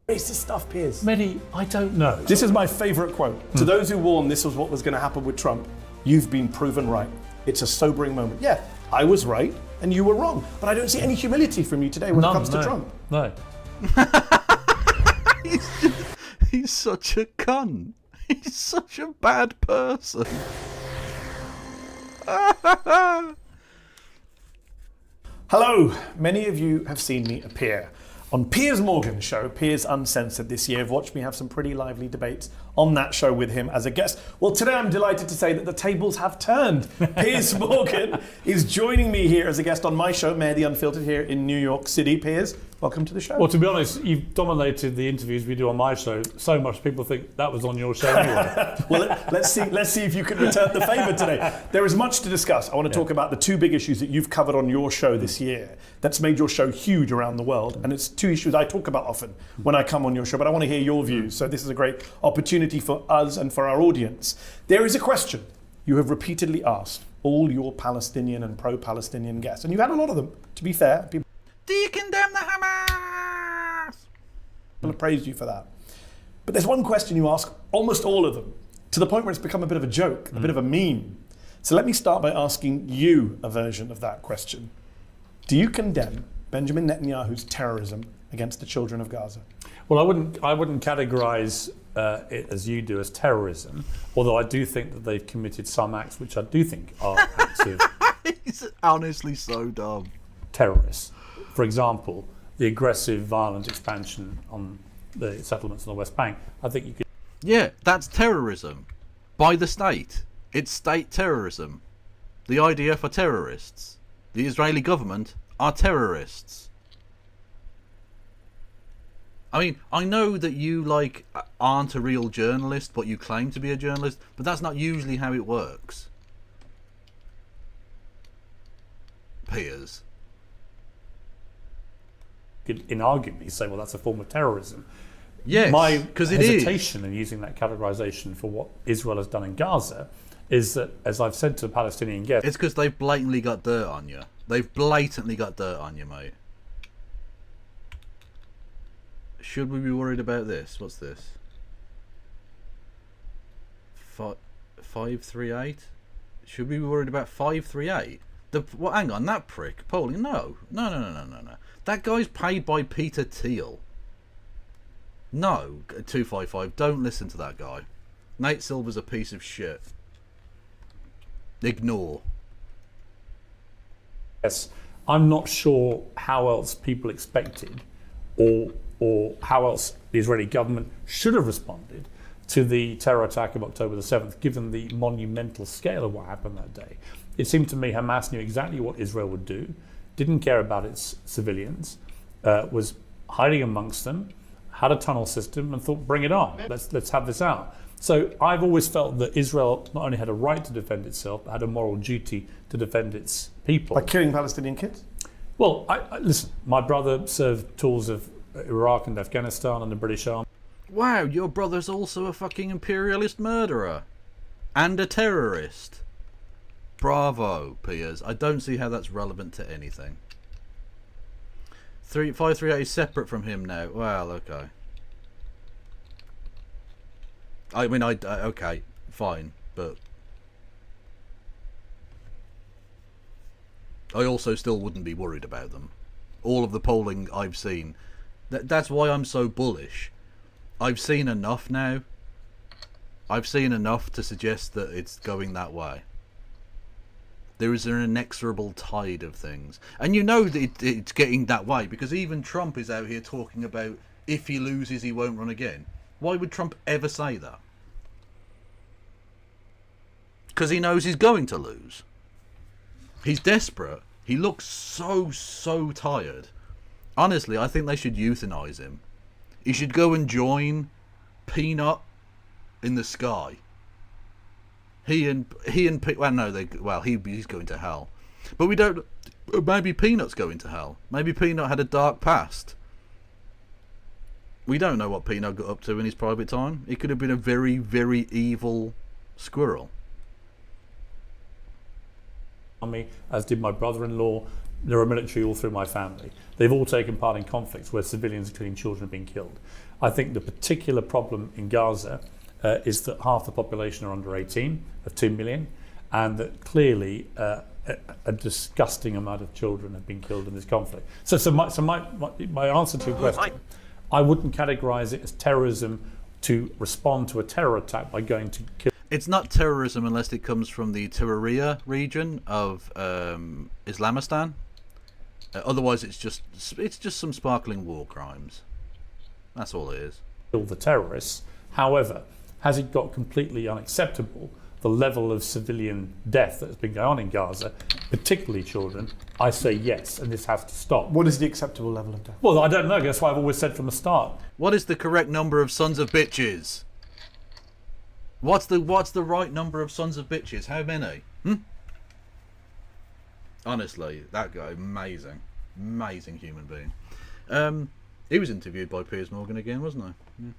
Racist stuff, Piers. Mehdi, I don't know. This is my favourite quote. To those who warned this was what was going to happen with Trump, you've been proven right. It's a sobering moment. Yeah, I was right and you were wrong. But I don't see any humility from you today when it comes to Trump. No. He's such a cunt. He's such a bad person. Hello. Many of you have seen me appear on Piers Morgan's show, Piers Uncensored, this year. I've watched me have some pretty lively debates on that show with him as a guest. Well, today I'm delighted to say that the tables have turned. Piers Morgan is joining me here as a guest on my show, Mayor the Unfiltered, here in New York City. Piers, welcome to the show. Well, to be honest, you've dominated the interviews we do on my show so much people think that was on your show anyway. Well, let's see if you can return the favour today. There is much to discuss. I want to talk about the two big issues that you've covered on your show this year that's made your show huge around the world, and it's two issues I talk about often when I come on your show, but I want to hear your views. So this is a great opportunity for us and for our audience. There is a question you have repeatedly asked all your Palestinian and pro-Palestinian guests, and you've had a lot of them, to be fair. People Do you condemn the Hamas? have praised you for that. But there's one question you ask almost all of them, to the point where it's become a bit of a joke, a bit of a meme. So let me start by asking you a version of that question. Do you condemn Benjamin Netanyahu's terrorism against the children of Gaza? Well, I wouldn't categorise it as you do as terrorism, although I do think that they've committed some acts which I do think are acts of It's honestly so dumb. Terrorists. For example, the aggressive, violent expansion on the settlements on the West Bank. I think you could. Yeah, that's terrorism by the state. It's state terrorism. The IDF are terrorists. The Israeli government are terrorists. I mean, I know that you aren't a real journalist, but you claim to be a journalist, but that's not usually how it works. Piers. Could inarguably say, well, that's a form of terrorism. Yes, my 'cause it is. hesitation in using that categorization for what Israel has done in Gaza is that, as I've said to Palestinian guests, It's because they've blatantly got dirt on you. They've blatantly got dirt on you, mate. Should we be worried about this? What's this? 538? Should we be worried about 538? Well, hang on, that prick. Paulie, no. No. That guy's paid by Peter Thiel. No, 255, don't listen to that guy. Nate Silver's a piece of shit. Ignore. yes, I'm not sure how else people expected or how else the Israeli government should have responded to the terror attack of October the 7th, given the monumental scale of what happened that day. It seemed to me Hamas knew exactly what Israel would do, didn't care about its civilians, was hiding amongst them, had a tunnel system and thought, bring it on, let's have this out. So I've always felt that Israel not only had a right to defend itself, but had a moral duty to defend its people. By killing Palestinian kids? Well, listen, my brother served tours of Iraq and Afghanistan and the British Army. Wow, your brother's also a fucking imperialist murderer. And a terrorist. Bravo, Piers. I don't see how that's relevant to anything. 538 is separate from him now. Well, okay. I mean, okay, fine, but I also still wouldn't be worried about them. All of the polling I've seen, that's why I'm so bullish. I've seen enough now. I've seen enough to suggest that it's going that way. There is an inexorable tide of things. And you know that it's getting that way because even Trump is out here talking about if he loses, he won't run again. Why would Trump ever say that? Because he knows he's going to lose. He's desperate. He looks so tired. Honestly, I think they should euthanize him. He should go and join Peanut in the sky. He's going to hell. But we don't. Maybe Peanut's going to hell. Maybe Peanut had a dark past. We don't know what Peanut got up to in his private time. He could have been a very, very evil squirrel. As did my brother-in-law. There are military all through my family. They've all taken part in conflicts where civilians, including children, have been killed. I think the particular problem in Gaza is that half the population are under 18, of 2 million, and that clearly a disgusting amount of children have been killed in this conflict. So my answer to your question, I wouldn't categorise it as terrorism to respond to a terror attack by going to kill. It's not terrorism unless it comes from the Tahrir region of Islamistan. Otherwise, it's just some sparkling war crimes. That's all it is. Kill the terrorists. However, has it got completely unacceptable, the level of civilian death that's been going on in Gaza, particularly children? I say yes, and this has to stop. What is the acceptable level of death? Well, I don't know. That's why I've always said from the start. What is the correct number of sons of bitches? What's the right number of sons of bitches? How many? Honestly, that guy, amazing human being. He was interviewed by Piers Morgan again, wasn't he?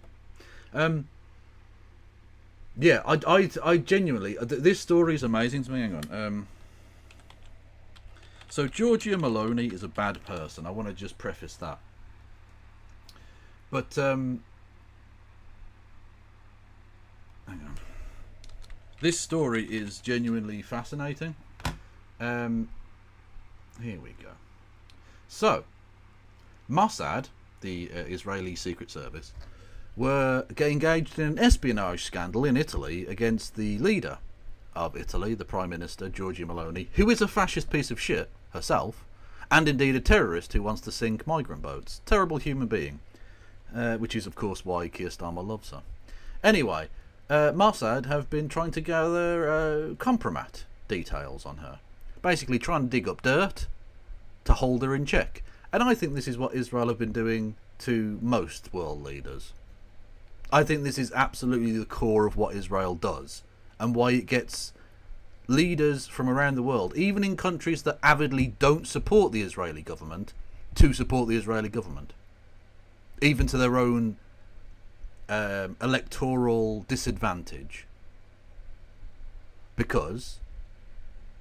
Yeah, I genuinely, this story is amazing to me. Hang on. So Giorgia Maloney is a bad person. I want to just preface that. But hang on. This story is genuinely fascinating. Here we go. So, Mossad, the Israeli Secret Service, were engaged in an espionage scandal in Italy against the leader of Italy, the Prime Minister, Giorgia Meloni, who is a fascist piece of shit herself, and indeed a terrorist who wants to sink migrant boats. Terrible human being, which is, of course, why Keir Starmer loves her. Anyway, Mossad have been trying to gather compromat details on her. Basically trying to dig up dirt to hold her in check. And I think this is what Israel have been doing to most world leaders. I think this is absolutely the core of what Israel does, and why it gets leaders from around the world, even in countries that avidly don't support the Israeli government, to support the Israeli government. Even to their own electoral disadvantage. Because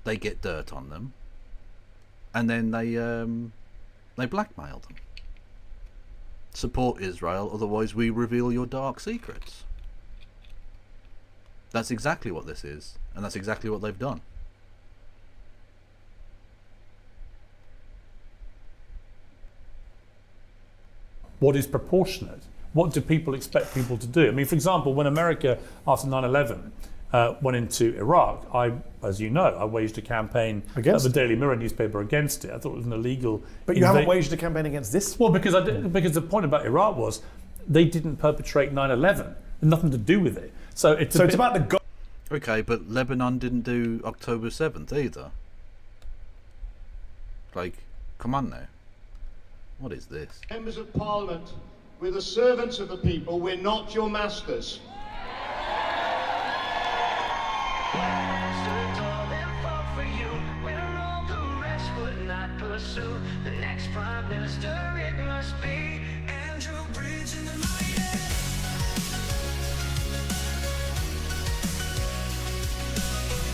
they get dirt on them, and then they blackmail them. Support Israel, otherwise we reveal your dark secrets. That's exactly what this is, and that's exactly what they've done. What is proportionate? What do people expect people to do? I mean, for example, when America, after 9/11, went into Iraq, as you know, I waged a campaign against the Daily Mirror newspaper against it. I thought it was an illegal. But you haven't waged a campaign against this? Well, because the point about Iraq was they didn't perpetrate 9/11. Nothing to do with it. So it's about the. Okay, but Lebanon didn't do October 7th either. Like, come on now. What is this? Members of Parliament, we're the servants of the people. We're not your masters. The next Prime Minister, it must be Andrew Bridgen.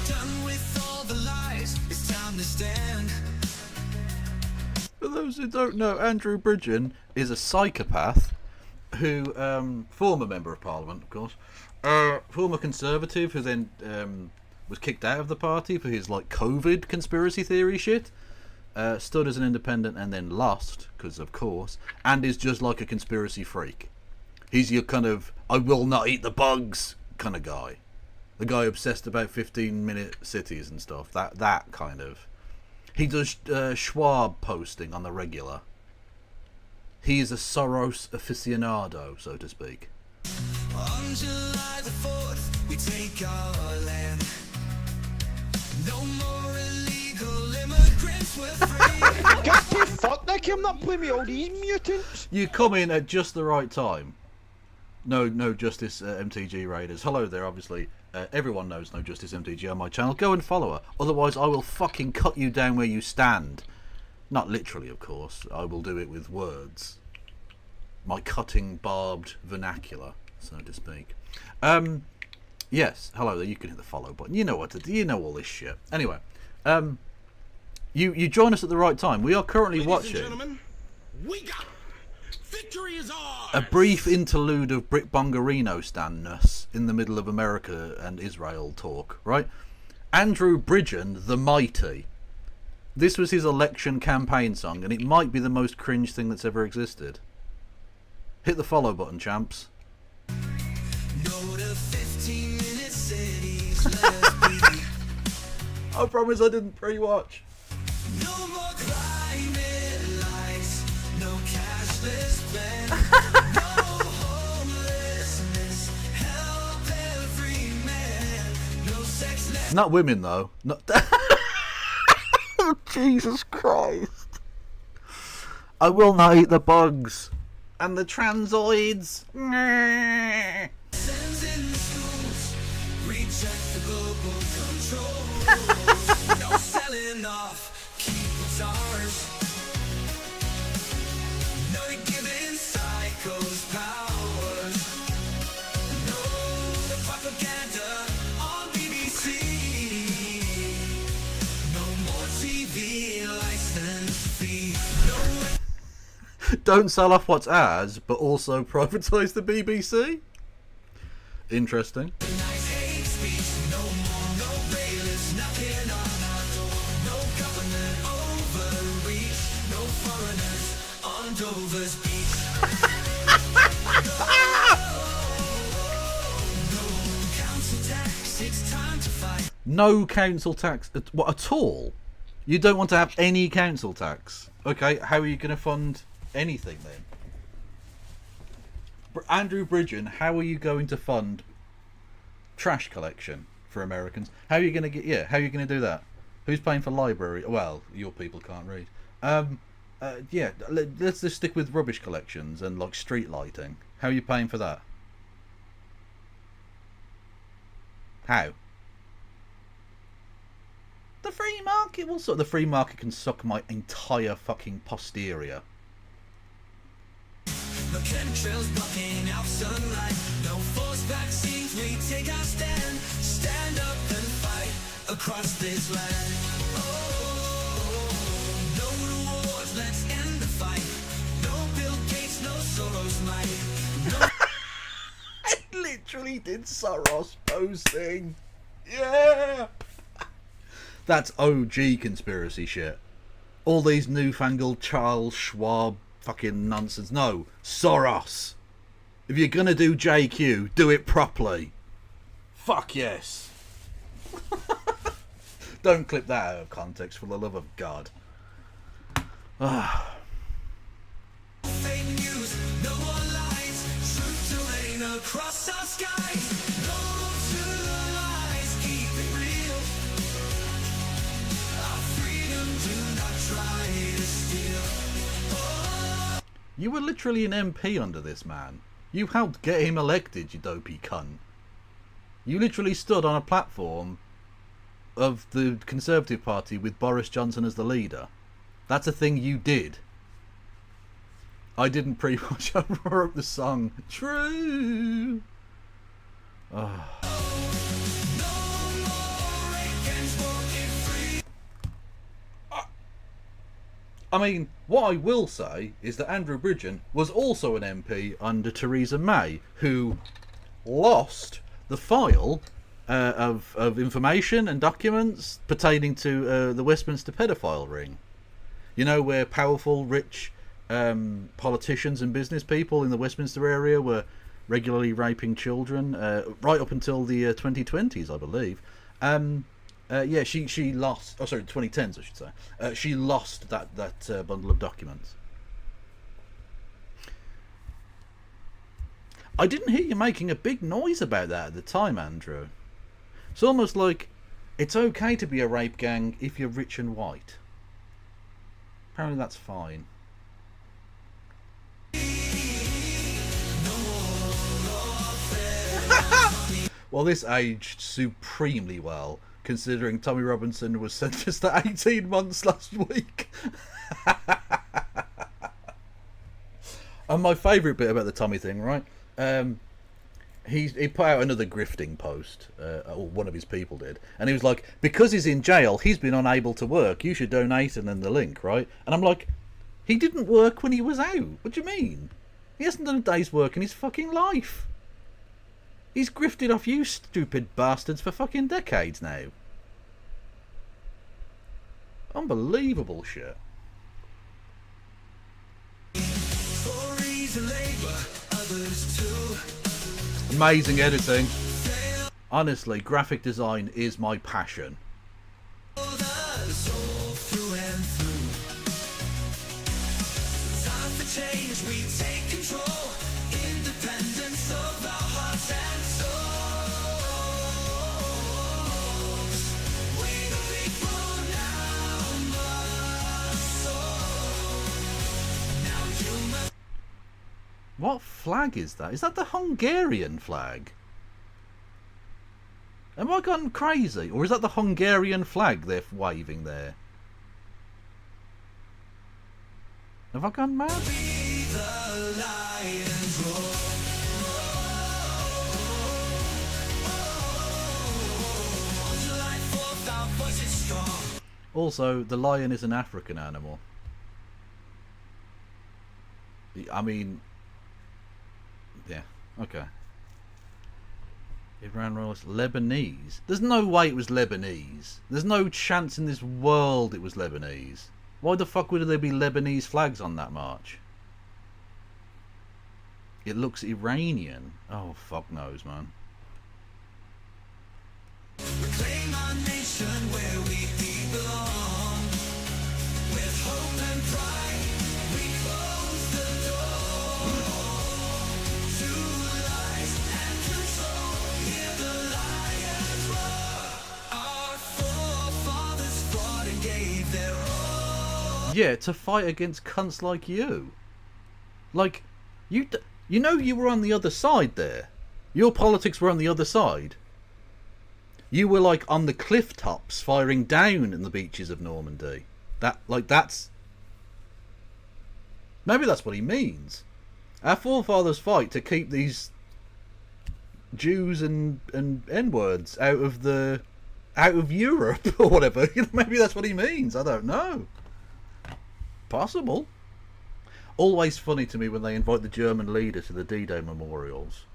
Done with all the lies, it's time to stand. For those who don't know, Andrew Bridgen is a psychopath who, former Member of Parliament, of course, former Conservative who then was kicked out of the party for his like COVID conspiracy theory shit. Stood as an independent and then lost, because of course, and is just like a conspiracy freak. He's your kind of, I will not eat the bugs kind of guy. The guy obsessed about 15-minute cities and stuff. That kind of. He does Schwab posting on the regular. He is a Soros aficionado, so to speak. On July the 4th, we take our land. No more illegal immigrants, we're free. Get the fuck, they came not play me all these mutants. You come in at just the right time. No Justice MTG Raiders. Hello there, obviously. Everyone knows No Justice MTG on my channel. Go and follow her. Otherwise, I will fucking cut you down where you stand. Not literally, of course. I will do it with words. My cutting, barbed vernacular, so to speak. Yes, hello there. You can hit the follow button. You know what to do. You know all this shit. Anyway, you join us at the right time. We are currently watching We got victory is ours. a brief interlude of Brit Bongarino standness in the middle of America and Israel talk. Right, Andrew Bridgen, the Mighty. This was his election campaign song, and it might be the most cringe thing that's ever existed. Hit the follow button, champs. I promise I didn't pre-watch. No more climate lights, no cashless bank, no homelessness, help every man, no sex left. Not women though. Not oh, Jesus Christ. I will not eat the bugs. And the transoids. Sends in the schools, recheck the global control. No selling off, keep it's ours. No giving psychos powers. No propaganda on BBC. No more TV license fee. No. Don't sell off what's ours, but also privatise the BBC? Interesting. No council tax at all. You don't want to have any council tax. Okay, how are you going to fund anything then? Andrew Bridgen, how are you going to fund trash collection for Americans? How are you going to get? Yeah, how are you going to do that? Who's paying for library? Well, your people can't read. Yeah, let's just stick with rubbish collections and like street lighting. How are you paying for that? How? The free market will suck. The free market can suck my entire fucking posterior. No chemtrails blocking out sunlight. No forced vaccines. We take our stand. Stand up and fight across this land. Oh, no rewards. Let's end the fight. No Bill Gates. No Soros might. No. I literally did Soros posting. Yeah. That's OG conspiracy shit. All these newfangled Charles Schwab fucking nonsense. No, Soros. If you're gonna do JQ, do it properly. Fuck yes. Don't clip that out of context, for the love of God. Fake news, no more lies. Truth to reign across our skies. No to the lies, keep it real. Our freedom, do not try to steal. You were literally an MP under this man. You helped get him elected, you dopey cunt. You literally stood on a platform of the Conservative Party with Boris Johnson as the leader. That's a thing you did. I didn't pre-watch. I wrote the song. True. I mean, what I will say is that Andrew Bridgen was also an MP under Theresa May, who lost the file of information and documents pertaining to the Westminster paedophile ring. You know, where powerful, rich politicians and business people in the Westminster area were regularly raping children, right up until the 2020s, I believe. Yeah, she lost. Oh, sorry, 2010s, I should say. She lost that bundle of documents. I didn't hear you making a big noise about that at the time, Andrew. It's almost like it's okay to be a rape gang if you're rich and white. Apparently, that's fine. Well, this aged supremely well, considering Tommy Robinson was sentenced to 18 months last week. And my favourite bit about the Tommy thing, right? He put out another grifting post, or one of his people did, and he was like, because he's in jail, he's been unable to work, you should donate, and then the link, right? And I'm like, he didn't work when he was out. What do you mean? He hasn't done a day's work in his fucking life. He's grifted off you stupid bastards for fucking decades now. Unbelievable shit. Amazing editing. Honestly, graphic design is my passion. What flag is that? Is that the Hungarian flag? Am I gone crazy? Or is that the Hungarian flag they're waving there? Have I gone mad? Also, the lion is an African animal. I mean... yeah, okay. Iran royalist Lebanese. There's no way it was Lebanese. There's no chance in this world it was Lebanese. Why the fuck would there be Lebanese flags on that march? It looks Iranian. Oh, fuck knows, man. Yeah, to fight against cunts like you. Like, you know you were on the other side there. Your politics were on the other side. You were like on the cliff tops firing down in the beaches of Normandy. That's... Maybe that's what he means. Our forefathers fight to keep these Jews and N-words out of Europe or whatever. Maybe that's what he means. I don't know. Possible. Always funny to me when they invite the German leader to the D-Day memorials.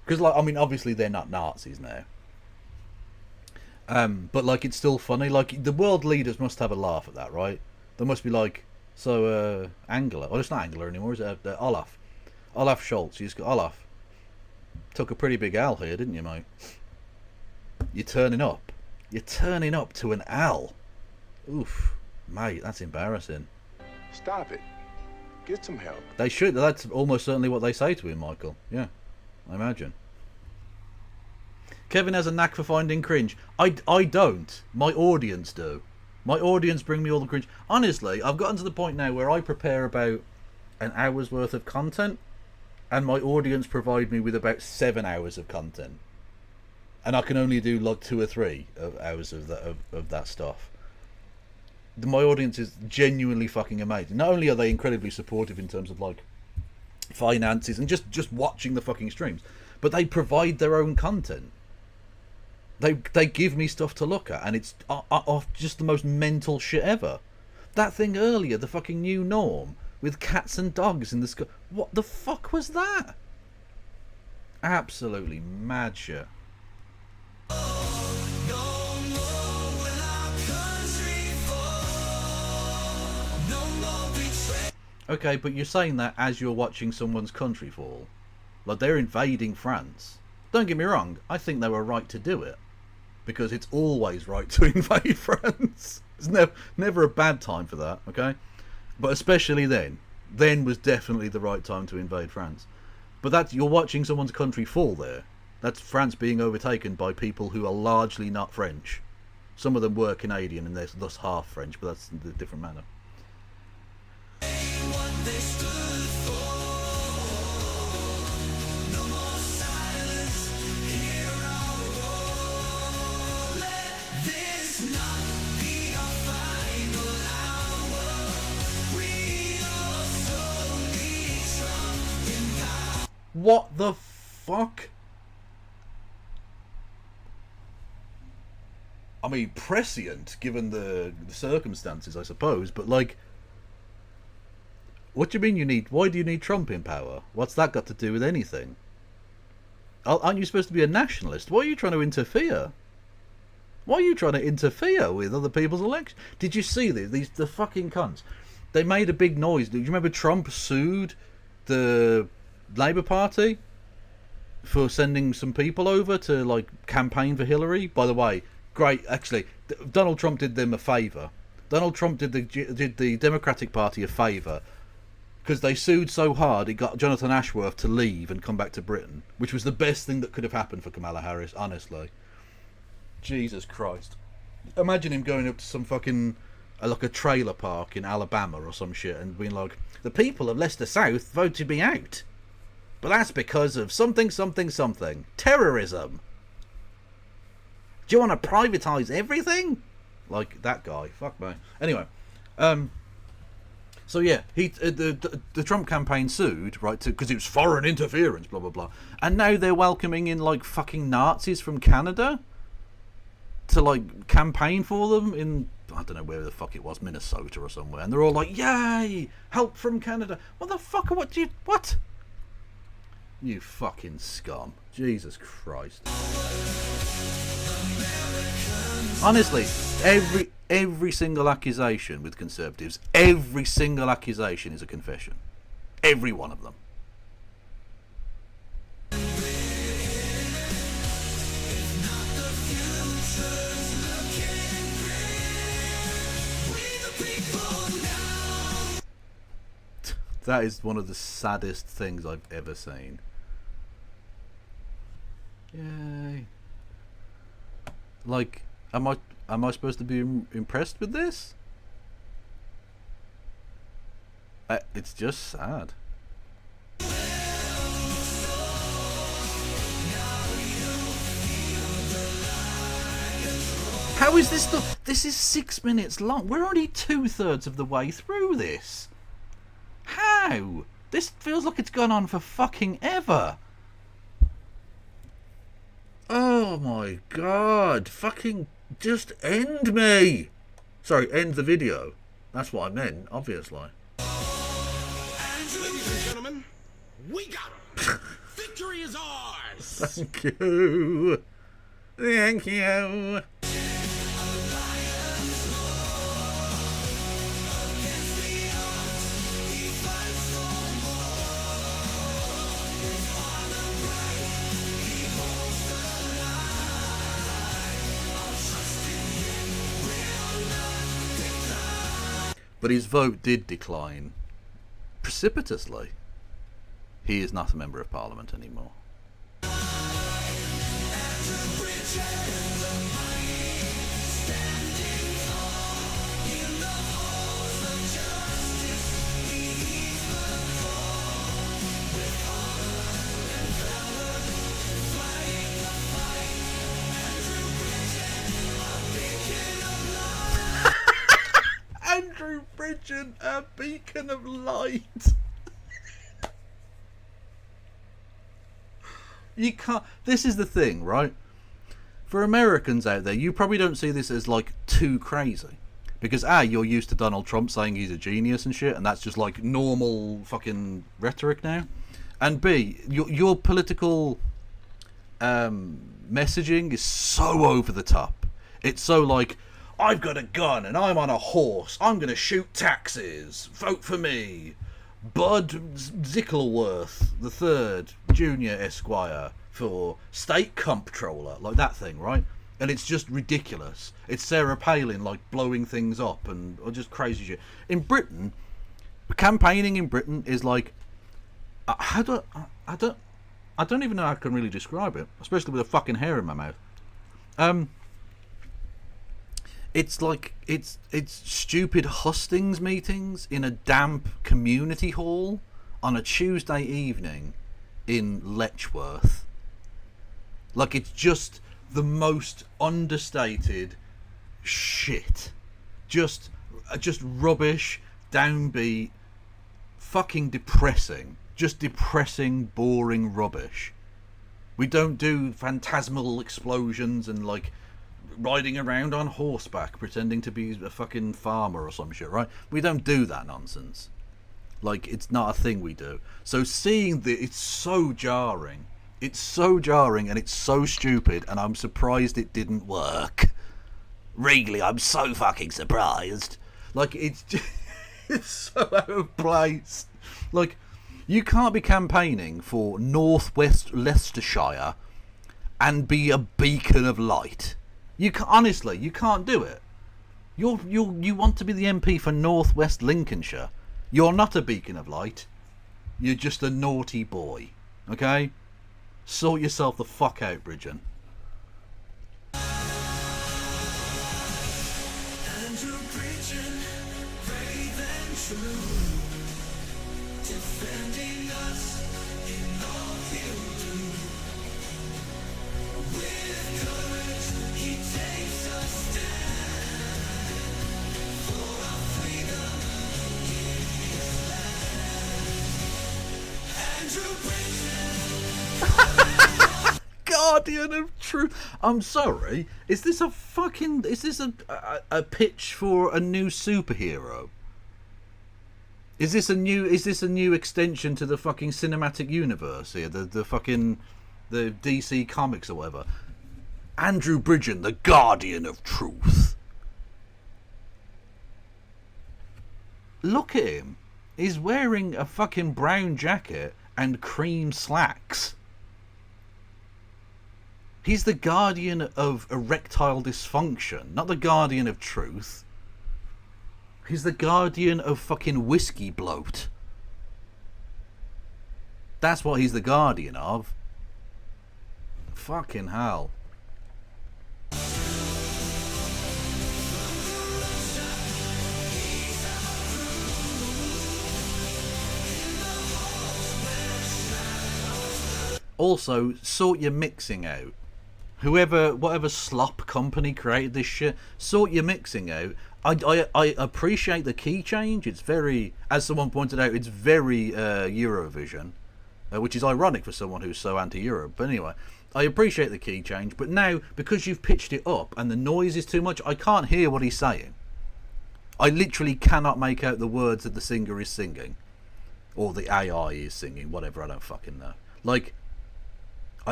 Because, like, I mean, obviously they're not Nazis now. But, like, it's still funny. Like, the world leaders must have a laugh at that, right? They must be like, so, Angela. Oh, it's not Angela anymore, is it? Olaf. Olaf Scholz. You just got Olaf. Took a pretty big L here, didn't you, mate? You're turning up. You're turning up to an L. Oof. Mate, that's embarrassing. Stop it. Get some help. They should. That's almost certainly what they say to him, Michael. Yeah, I imagine. Kevin has a knack for finding cringe. I don't. My audience do. My audience bring me all the cringe. Honestly, I've gotten to the point now where I prepare about an hour's worth of content, and my audience provide me with about 7 hours of content. And I can only do like 2 or 3 hours of that stuff. My audience is genuinely fucking amazing. Not only are they incredibly supportive in terms of like finances and just watching the fucking streams, but they provide their own content. They give me stuff to look at, and it's off just the most mental shit ever. That thing earlier, the fucking new norm with cats and dogs in the sky. What the fuck was that? Absolutely mad shit. Okay, but you're saying that as you're watching someone's country fall. Like, they're invading France. Don't get me wrong, I think they were right to do it. Because it's always right to invade France. It's never a bad time for that, okay? But especially then. Then was definitely the right time to invade France. But you're watching someone's country fall there. That's France being overtaken by people who are largely not French. Some of them were Canadian and they're thus half French, but that's in a different manner. What the fuck? I mean, prescient, given the circumstances, I suppose, but like... What do you mean why do you need Trump in power? What's that got to do with anything? Aren't you supposed to be a nationalist? Why are you trying to interfere? Why are you trying to interfere with other people's elections? Did you see the fucking cunts? They made a big noise. Do you remember Trump sued the Labour Party for sending some people over to like campaign for Hillary? By the way, great. Actually, Donald Trump did them a favour. Donald Trump did the Democratic Party a favour because they sued so hard it got Jonathan Ashworth to leave and come back to Britain, which was the best thing that could have happened for Kamala Harris, honestly. Jesus Christ. Imagine him going up to some fucking like a trailer park in Alabama or some shit and being like, the people of Leicester South voted me out. But that's because of something, something, something. Terrorism. Do you want to privatise everything? Like that guy. Fuck me. Anyway. So yeah, the Trump campaign sued, right, because it was foreign interference, blah, blah, blah. And now they're welcoming in, like, fucking Nazis from Canada to, like, campaign for them in, I don't know where the fuck it was, Minnesota or somewhere. And they're all like, yay, help from Canada. What the fuck, what? You fucking scum. Jesus Christ. Honestly, every single accusation with Conservatives, every single accusation is a confession. Every one of them. That is one of the saddest things I've ever seen. Yay. Like, am I supposed to be impressed with this? It's just sad. How is this? This is 6 minutes long. We're only 2/3 of the way through this. How? This feels like it's gone on for fucking ever. Oh my god. Fucking just end me. Sorry, end the video. That's what I meant, obviously. Ladies and gentlemen, we got him. Victory is ours. Thank you. Thank you. But his vote did decline precipitously. He is not a member of parliament anymore. Andrew Bridgen, a beacon of light. You can't. This is the thing, right? For Americans out there, you probably don't see this as like too crazy, because A, you're used to Donald Trump saying he's a genius and shit, and that's just like normal fucking rhetoric now. And B, your political messaging is so over the top. It's so like, I've got a gun and I'm on a horse. I'm going to shoot taxes. Vote for me. Bud Zickleworth III, Junior Esquire, for State Comptroller. Like that thing, right? And it's just ridiculous. It's Sarah Palin, like, blowing things up and or just crazy shit. In Britain, campaigning in Britain is like... I don't even know how I can really describe it. Especially with a fucking hair in my mouth. It's like it's stupid hustings meetings in a damp community hall on a Tuesday evening in Letchworth. Like, it's just the most understated shit. Just rubbish, downbeat, fucking depressing. Just depressing, boring rubbish. We don't do phantasmal explosions and like riding around on horseback pretending to be a fucking farmer or some shit, right? We don't do that nonsense. Like, it's not a thing we do. So seeing it's so jarring. It's so jarring and it's so stupid, and I'm surprised it didn't work. Really, I'm so fucking surprised. Like, it's just, it's so out of place. Like, you can't be campaigning for Northwest Leicestershire and be a beacon of light. Honestly, you can't do it. You want to be the MP for Northwest Lincolnshire. You're not a beacon of light. You're just a naughty boy. Okay? Sort yourself the fuck out, Bridgen. Andrew Bridgen, brave and true, defending us in all he'll do. With courage, he takes a stand for our freedom in his land. Andrew Bridgen. Guardian of Truth. I'm sorry. Is this a pitch for a new superhero? Is this a new extension to the fucking cinematic universe here? The DC Comics or whatever. Andrew Bridgen, the Guardian of Truth. Look at him. He's wearing a fucking brown jacket and cream slacks. He's the guardian of erectile dysfunction, not the guardian of truth. He's the guardian of fucking whiskey bloat. That's what he's the guardian of. Fucking hell. Also, sort your mixing out. Whatever slop company created this shit, sort your mixing out. I appreciate the key change. It's very, as someone pointed out, it's very Eurovision, which is ironic for someone who's so anti-Europe. But anyway, I appreciate the key change. But now, because you've pitched it up and the noise is too much, I can't hear what he's saying. I literally cannot make out the words that the singer is singing. Or the AI is singing, whatever, I don't fucking know. Like,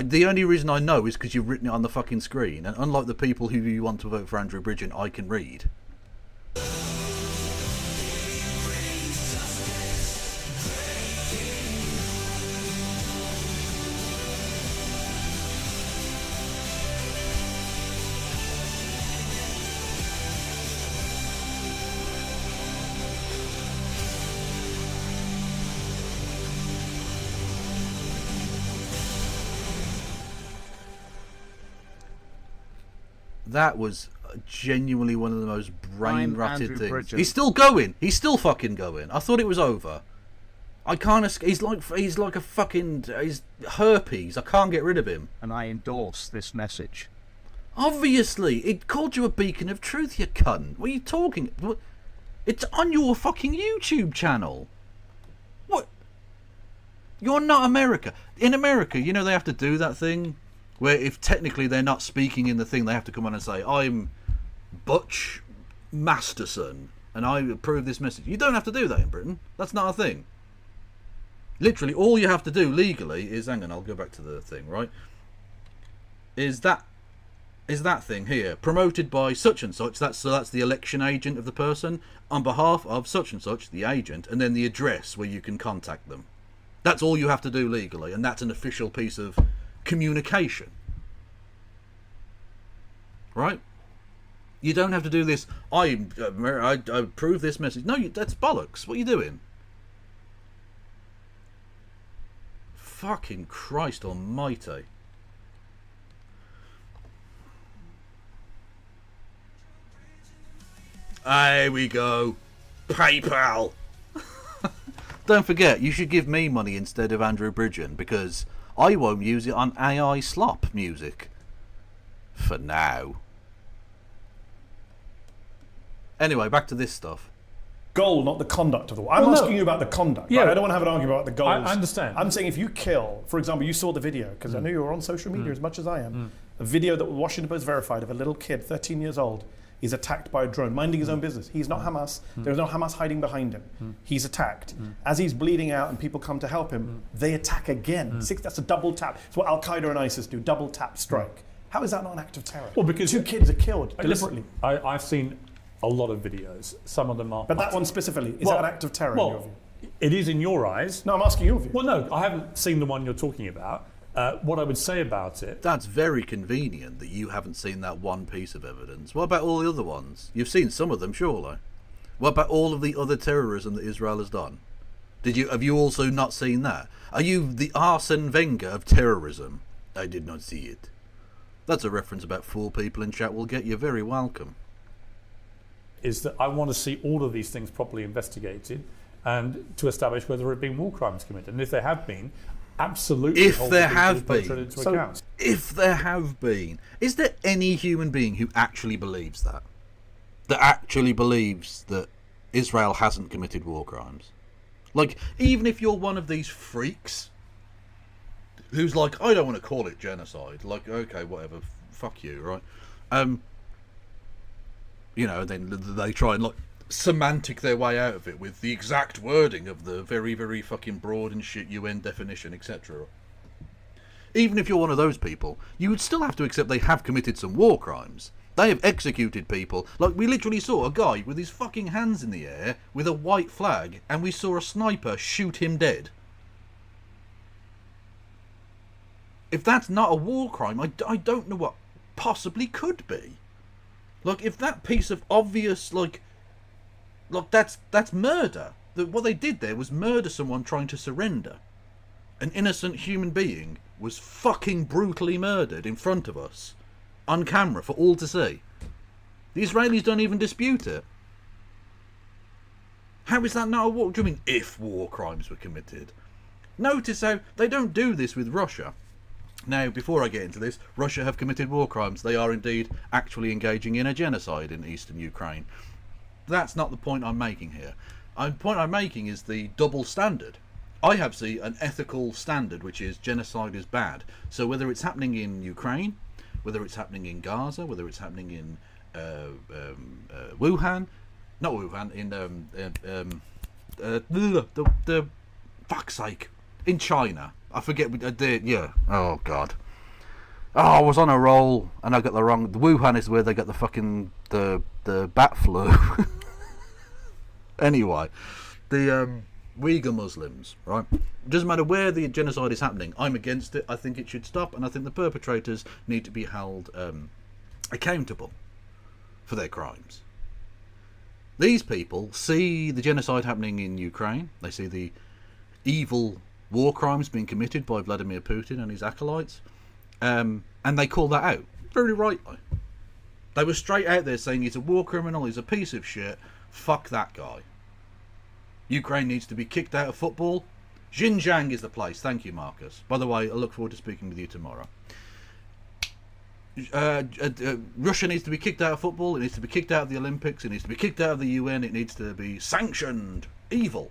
the only reason I know is because you've written it on the fucking screen. And unlike the people who you want to vote for Andrew Bridgen, I can read. That was genuinely one of the most brain-rotted things. Bridgen. He's still going. He's still fucking going. I thought it was over. I can't. He's like a fucking. He's herpes. I can't get rid of him. And I endorse this message. Obviously, it called you a beacon of truth, you cunt. What are you talking? It's on your fucking YouTube channel. What? You're not America. In America, you know they have to do that thing where if technically they're not speaking in the thing, they have to come on and say, I'm Butch Masterson, and I approve this message. You don't have to do that in Britain. That's not a thing. Literally, all you have to do legally is, hang on, I'll go back to the thing, right? Is that thing here, promoted by such and such, that's the election agent of the person, on behalf of such and such, the agent, and then the address where you can contact them. That's all you have to do legally, and that's an official piece of communication, right? You don't have to do this. I approve this message. No, that's bollocks. What are you doing? Fucking Christ Almighty! Here we go. PayPal. Don't forget, you should give me money instead of Andrew Bridgen, because I won't use it on AI slop music. For now. Anyway, back to this stuff. Goal, not the conduct of the war. I'm asking you about the conduct. Yeah. Right? I don't want to have an argument about the goals. I understand. I'm saying if you kill, for example, you saw the video, because I know you're on social media as much as I am, a video that Washington Post verified of a little kid, 13 years old, is attacked by a drone, minding his own business. He's not Hamas. There's no Hamas hiding behind him. He's attacked. As he's bleeding out and people come to help him, they attack again. That's a double tap. It's what Al-Qaeda and ISIS do, double tap strike. How is that not an act of terror? Well, because 2 kids are killed deliberately. I've seen a lot of videos. Some of them are... But that one specifically, is that an act of terror in your view? It is in your eyes. No, I'm asking your view. Well, no, I haven't seen the one you're talking about. What I would say about it... That's very convenient that you haven't seen that one piece of evidence. What about all the other ones? You've seen some of them, surely. What about all of the other terrorism that Israel has done? Have you also not seen that? Are you the Arsene Wenger of terrorism? I did not see it. That's a reference about 4 people in chat will get. You're very welcome. Is that I want to see all of these things properly investigated and to establish whether there have been war crimes committed. And if there have been, absolutely. If there have been. If there have been. Is there any human being who actually believes that? That actually believes that Israel hasn't committed war crimes? Like, even if you're one of these freaks who's like, I don't want to call it genocide. Like, okay, whatever. Fuck you, right? You know, then they try and, like, semantic their way out of it with the exact wording of the very, very fucking broad and shit UN definition, etc. Even if you're one of those people, you would still have to accept they have committed some war crimes. They have executed people. Like, we literally saw a guy with his fucking hands in the air with a white flag, and we saw a sniper shoot him dead. If that's not a war crime, I don't know what possibly could be. Like, if that piece of obvious, like that's murder. What they did there was murder someone trying to surrender. An innocent human being was fucking brutally murdered in front of us, on camera for all to see. The Israelis don't even dispute it. How is that not a war? What do you mean, if war crimes were committed? Notice how they don't do this with Russia. Now, before I get into this, Russia have committed war crimes. They are indeed actually engaging in a genocide in eastern Ukraine. That's not the point I'm making here. The point I'm making is the double standard. I have an ethical standard, which is genocide is bad. So whether it's happening in Ukraine, whether it's happening in Gaza, whether it's happening in Wuhan, not Wuhan, in the fuck's sake, in China. I forget. Yeah. Oh God. Oh, I was on a roll and I got the wrong. The Wuhan is where they got the fucking the bat flu. Anyway, the Uyghur Muslims, right? It doesn't matter where the genocide is happening. I'm against it. I think it should stop, and I think the perpetrators need to be held accountable for their crimes. These people see the genocide happening in Ukraine. They see the evil war crimes being committed by Vladimir Putin and his acolytes, and they call that out very rightly. They were straight out there saying he's a war criminal, he's a piece of shit, fuck that guy. Ukraine needs to be kicked out of football. Xinjiang is the place. Thank you, Marcus. By the way, I look forward to speaking with you tomorrow. Russia needs to be kicked out of football. It needs to be kicked out of the Olympics. It needs to be kicked out of the UN. It needs to be sanctioned. Evil.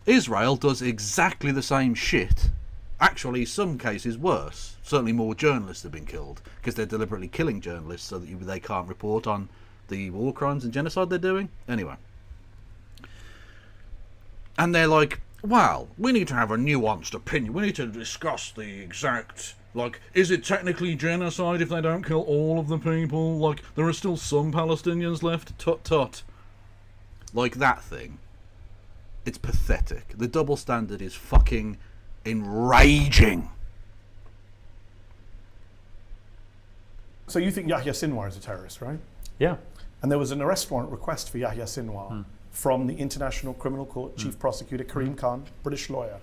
Israel does exactly the same shit. Actually, some cases worse. Certainly more journalists have been killed because they're deliberately killing journalists so that they can't report on the war crimes and genocide they're doing. Anyway. And they're like, well, we need to have a nuanced opinion. We need to discuss the exact, like, is it technically genocide if they don't kill all of the people? Like, there are still some Palestinians left? Tut tut. Like that thing. It's pathetic. The double standard is fucking enraging. So you think Yahya Sinwar is a terrorist, right? Yeah. And there was an arrest warrant request for Yahya Sinwar from the International Criminal Court Chief Prosecutor Karim Khan, British lawyer.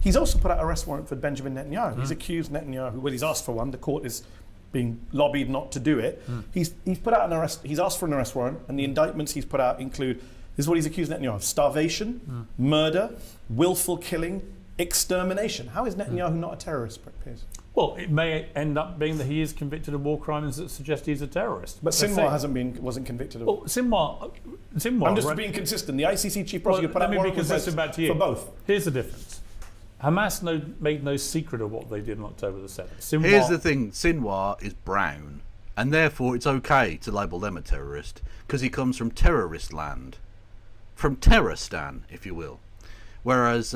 He's also put out an arrest warrant for Benjamin Netanyahu. He's accused Netanyahu, well, he's asked for one. The court is being lobbied not to do it. He's put out an arrest. He's asked for an arrest warrant, and the indictments he's put out include, this is what he's accused Netanyahu of: starvation, murder, willful killing, extermination. How is Netanyahu not a terrorist, Piers? Well, it may end up being that he is convicted of war crimes that suggest he's a terrorist. But Sinwar wasn't convicted of. Well, Sinwar. I'm just being consistent. The ICC chief prosecutor put out warrant for both. Here's the difference. Hamas made no secret of what they did on October the 7th. Here's the thing: Sinwar is brown, and therefore it's okay to label them a terrorist because he comes from terrorist land, from Terroristan, if you will. Whereas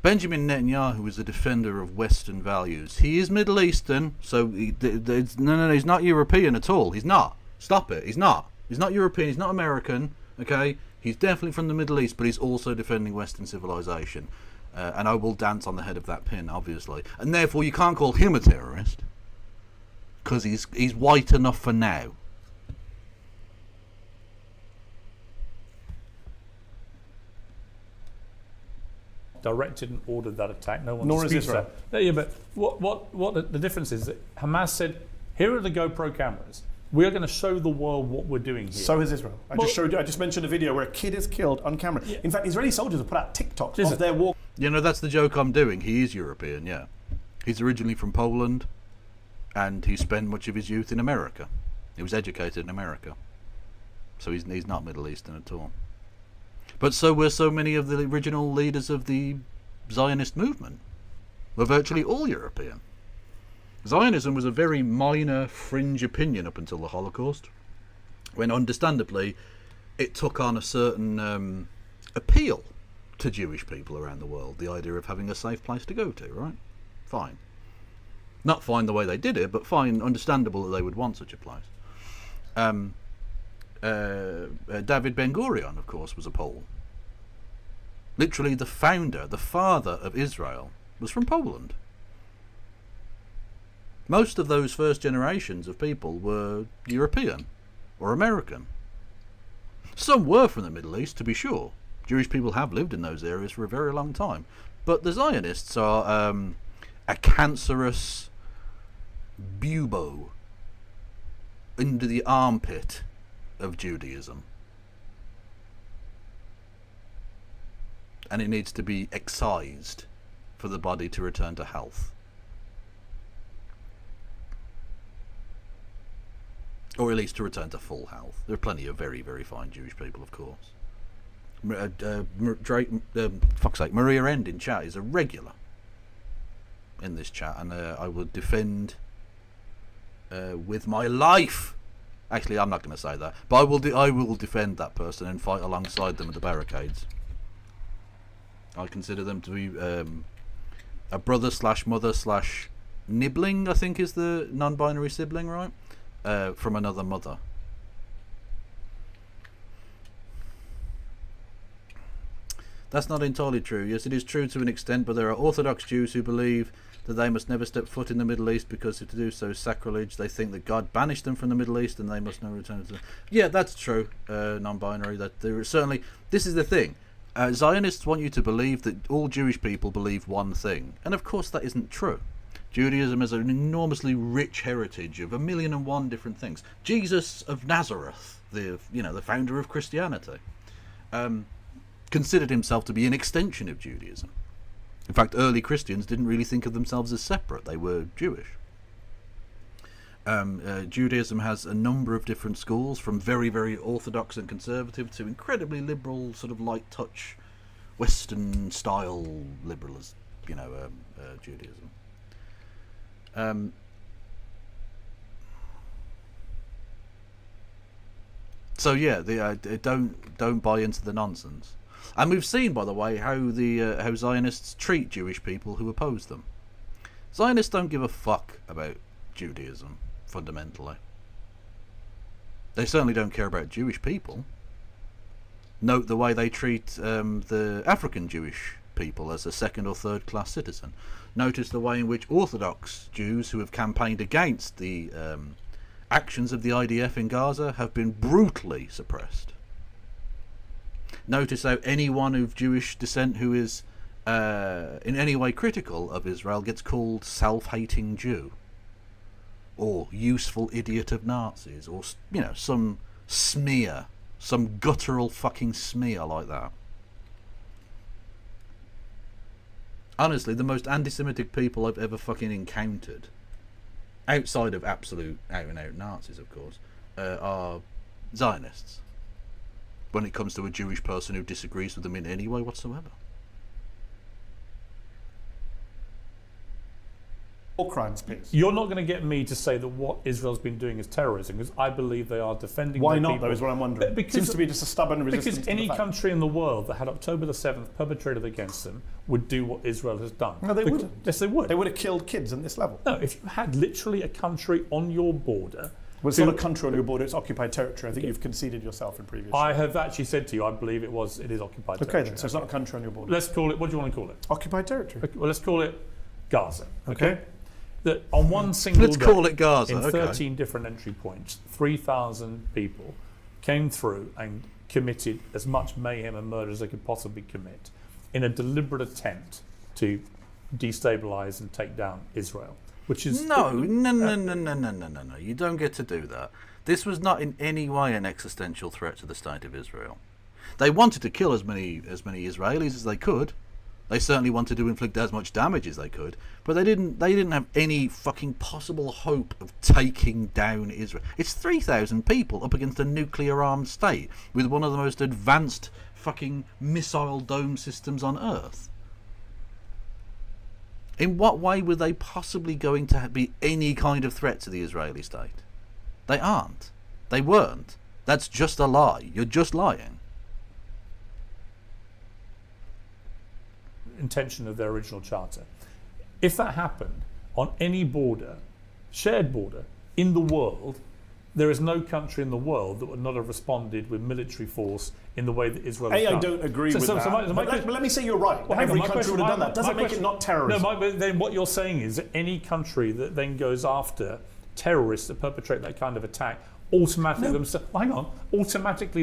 Benjamin Netanyahu is a defender of Western values. He is Middle Eastern, so no, he's not European at all. He's not. Stop it. He's not. He's not European. He's not American. Okay, he's definitely from the Middle East, but he's also defending Western civilization. And I will dance on the head of that pin, obviously. And therefore, you can't call him a terrorist because he's white enough for now. Directed and ordered that attack. No one Nor is disputes Israel. that. Yeah, but what the difference is that Hamas said, here are the GoPro cameras. We are going to show the world what we're doing here. So is Israel. I just mentioned a video where a kid is killed on camera. Yeah. In fact, Israeli soldiers have put out TikToks of their war. You know, that's the joke I'm doing. He is European, yeah. He's originally from Poland, and he spent much of his youth in America. He was educated in America. So he's not Middle Eastern at all. But so were so many of the original leaders of the Zionist movement. Were virtually all European. Zionism was a very minor fringe opinion up until the Holocaust, when understandably it took on a certain appeal to Jewish people around the world, the idea of having a safe place to go to, right? Fine. Not fine the way they did it, but fine, understandable that they would want such a place. David Ben-Gurion, of course, was a Pole. Literally the founder, the father of Israel, was from Poland. Most of those first generations of people were European or American. Some were from the Middle East, to be sure. Jewish people have lived in those areas for a very long time. But the Zionists are a cancerous bubo under the armpit of Judaism. And it needs to be excised for the body to return to health. Or at least to return to full health. There are plenty of very, very fine Jewish people, of course. Fuck's sake, Maria End in chat is a regular in this chat, and I will defend with my life. Actually, I'm not going to say that, but I will defend that person and fight alongside them at the barricades. I consider them to be a brother / mother / nibbling, I think is the non-binary sibling, right? From another mother. That's not entirely true. Yes, it is true to an extent, but there are Orthodox Jews who believe that they must never step foot in the Middle East because to do so is sacrilege. They think that God banished them from the Middle East and they must never return to them. Yeah, that's true, non-binary. That there is certainly... This is the thing. Zionists want you to believe that all Jewish people believe one thing. And of course that isn't true. Judaism has an enormously rich heritage of 1,000,001 different things. Jesus of Nazareth, the founder of Christianity, considered himself to be an extension of Judaism. In fact, early Christians didn't really think of themselves as separate. They were Jewish. Judaism has a number of different schools, from very, very orthodox and conservative to incredibly liberal, sort of light touch, Western style liberalism, Judaism. So yeah, don't buy into the nonsense. And we've seen, by the way, how Zionists treat Jewish people who oppose them. Zionists don't give a fuck about Judaism, fundamentally. They certainly don't care about Jewish people. Note the way they treat the African Jewish people as a second or third class citizen. Notice the way in which Orthodox Jews who have campaigned against the actions of the IDF in Gaza have been brutally suppressed. Notice how anyone of Jewish descent who is in any way critical of Israel gets called self-hating Jew, or useful idiot of Nazis, or some smear, some guttural fucking smear like that. Honestly, the most anti-Semitic people I've ever fucking encountered, outside of absolute out-and-out Nazis, of course, are Zionists. When it comes to a Jewish person who disagrees with them in any way whatsoever. War crimes, Piers. You're not going to get me to say that what Israel's been doing is terrorism, because I believe they are defending Why their not, people. though, is what I'm wondering. It seems to be just a stubborn resistance Because to any the fact. country in the world that had October the 7th perpetrated against them would do what Israel has done. No, they wouldn't. Yes, they would. They would have killed kids at this level. No, if you had literally a country on your border... Well, it's not a country on your border, it's occupied territory. I think you've conceded yourself in previous I shows. have actually said to you, I believe it is occupied territory. Okay then, so it's not a country on your border. Let's call it, what do you want to call it? Occupied territory. Okay, well, let's call it Gaza. Okay. That on one single Let's day, call it Gaza, in okay. 13 different entry points, 3,000 people came through and committed as much mayhem and murder as they could possibly commit in a deliberate attempt to destabilise and take down Israel. Which is No. You don't get to do that. This was not in any way an existential threat to the state of Israel. They wanted to kill as many Israelis as they could. They certainly wanted to inflict as much damage as they could, but they didn't have any fucking possible hope of taking down Israel. It's 3,000 people up against a nuclear-armed state with one of the most advanced fucking missile dome systems on Earth. In what way were they possibly going to be any kind of threat to the Israeli state? They aren't. They weren't. That's just a lie. You're just lying. Intention of their original charter. If that happened on any border, shared border in the world, there is no country in the world that would not have responded with military force in the way that Israel has done. I don't agree with that. But let me say you're right. Well, Every country would have done that. Doesn't make it not terrorism. No, but then what you're saying is that any country that then goes after terrorists that perpetrate that kind of attack automatically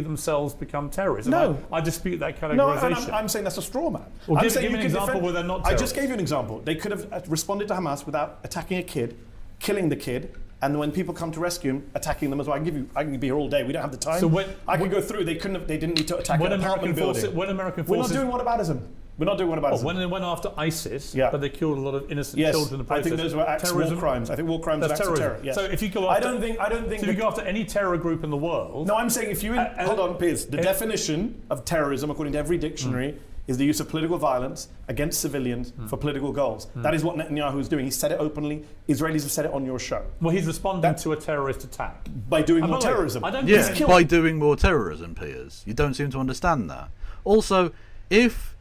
themselves become terrorists. No. I dispute that categorization. No, I'm saying that's a straw man. Well, I'm give me an example where they're not I terrorists. just gave you an example. They could have responded to Hamas without attacking a kid, killing the kid, and when people come to rescue him, attacking them as well. I can be here all day. We don't have the time. So I can go through. They didn't need to attack an apartment building. When American We're not forces, doing whataboutism. We're not doing whataboutism. When they went after ISIS, Yeah. but they killed a lot of innocent Yes, children in the process. I think those were acts of war crimes. I think war crimes are acts of terror. Yes. So if you go after, I don't think. so if you go after any terror group in the world. No, I'm saying if you hold on, Piers. The definition of terrorism, according to every dictionary, is the use of political violence against civilians for political goals. That is what Netanyahu is doing. He said it openly. Israelis have said it on your show. Well, he's responding to a terrorist attack by doing more terrorism. By doing more terrorism, Piers. You don't seem to understand that. Also, if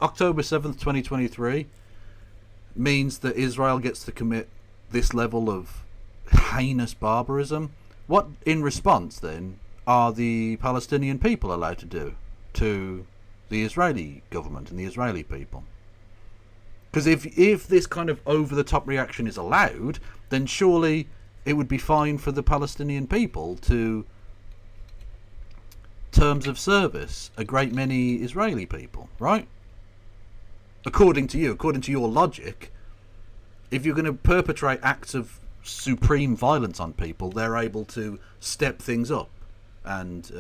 October 7th, 2023 means that Israel gets to commit this level of heinous barbarism, what in response then are the Palestinian people allowed to do to the Israeli government and the Israeli people? Because if this kind of over-the-top reaction is allowed, then surely it would be fine for the Palestinian people to terms of service a great many Israeli people, right? According to you, according to your logic, if you're going to perpetrate acts of supreme violence on people, they're able to step things up and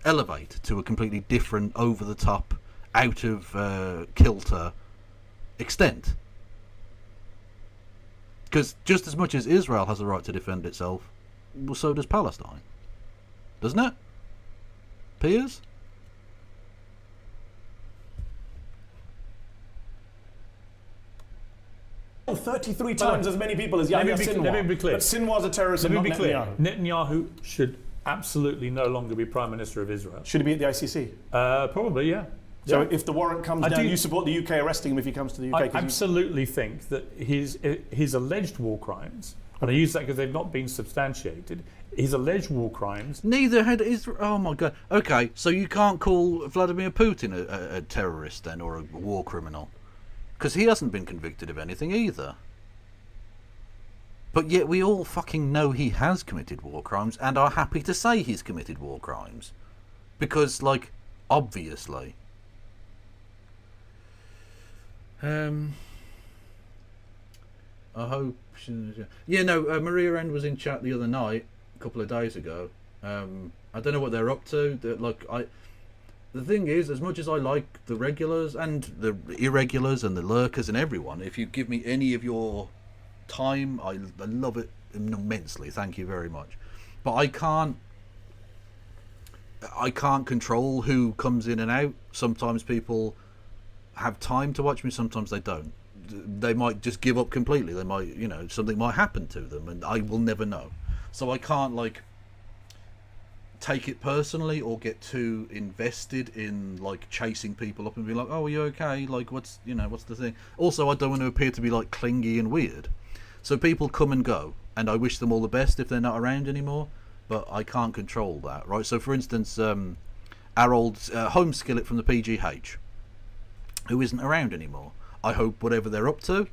elevate to a completely different, over-the-top, out of kilter extent. Because just as much as Israel has a right to defend itself, well, so does Palestine. Doesn't it? Piers? 33 times as many people as Yahya Sinwar. Let me be clear. But Sinwar's a terrorist and Let not me be clear. Netanyahu. Netanyahu should absolutely no longer be Prime Minister of Israel. Should he be at the ICC? Probably, yeah. So Yeah. if the warrant comes down, you support the UK arresting him if he comes to the UK? I absolutely think that his alleged war crimes, and I use that because they've not been substantiated, his alleged war crimes... Neither had Israel... Oh my God. Okay, so you can't call Vladimir Putin a terrorist then, or a war criminal? Because he hasn't been convicted of anything either. But yet we all fucking know he has committed war crimes and are happy to say he's committed war crimes. Because, like, obviously. I hope... Yeah, no, Maria End was in chat the other night, a couple of days ago. I don't know what they're up to. The thing is, as much as I like the regulars and the irregulars and the lurkers and everyone, if you give me any of your time, I love it immensely. Thank you very much. But I can't control who comes in and out. Sometimes people have time to watch me, sometimes they don't. They might just give up completely. They might, something might happen to them and I will never know. So I can't, take it personally or get too invested in chasing people up and be like, oh, are you okay? What's the thing? Also, I don't want to appear to be clingy and weird. So people come and go, and I wish them all the best if they're not around anymore, but I can't control that, right? So for instance, our old home skillet from the PGH, who isn't around anymore. I hope whatever they're up to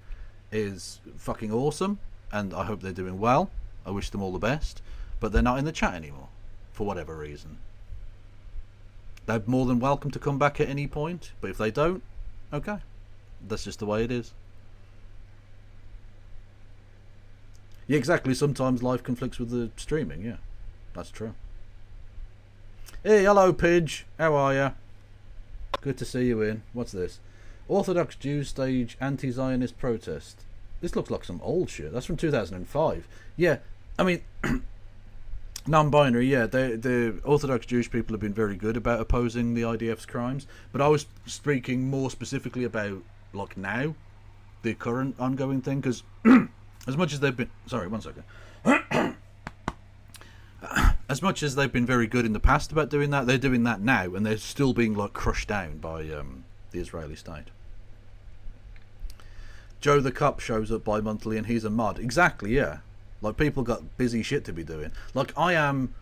is fucking awesome, and I hope they're doing well. I wish them all the best, but they're not in the chat anymore. For whatever reason. They're more than welcome to come back at any point, but if they don't, okay. That's just the way it is. Yeah, exactly. Sometimes life conflicts with the streaming, yeah. That's true. Hey, hello, Pidge. How are you? Good to see you in. What's this? Orthodox Jews stage anti-Zionist protest. This looks like some old shit. That's from 2005. Yeah, I mean... Non-binary, yeah. The Orthodox Jewish people have been very good about opposing the IDF's crimes, but I was speaking more specifically about now, the current ongoing thing, because as much as they've been... Sorry, one second. As much as they've been very good in the past about doing that, they're doing that now, and they're still being crushed down by the Israeli state. Joe the Cop shows up bi-monthly and he's a mod. Exactly, yeah. People got busy shit to be doing. I am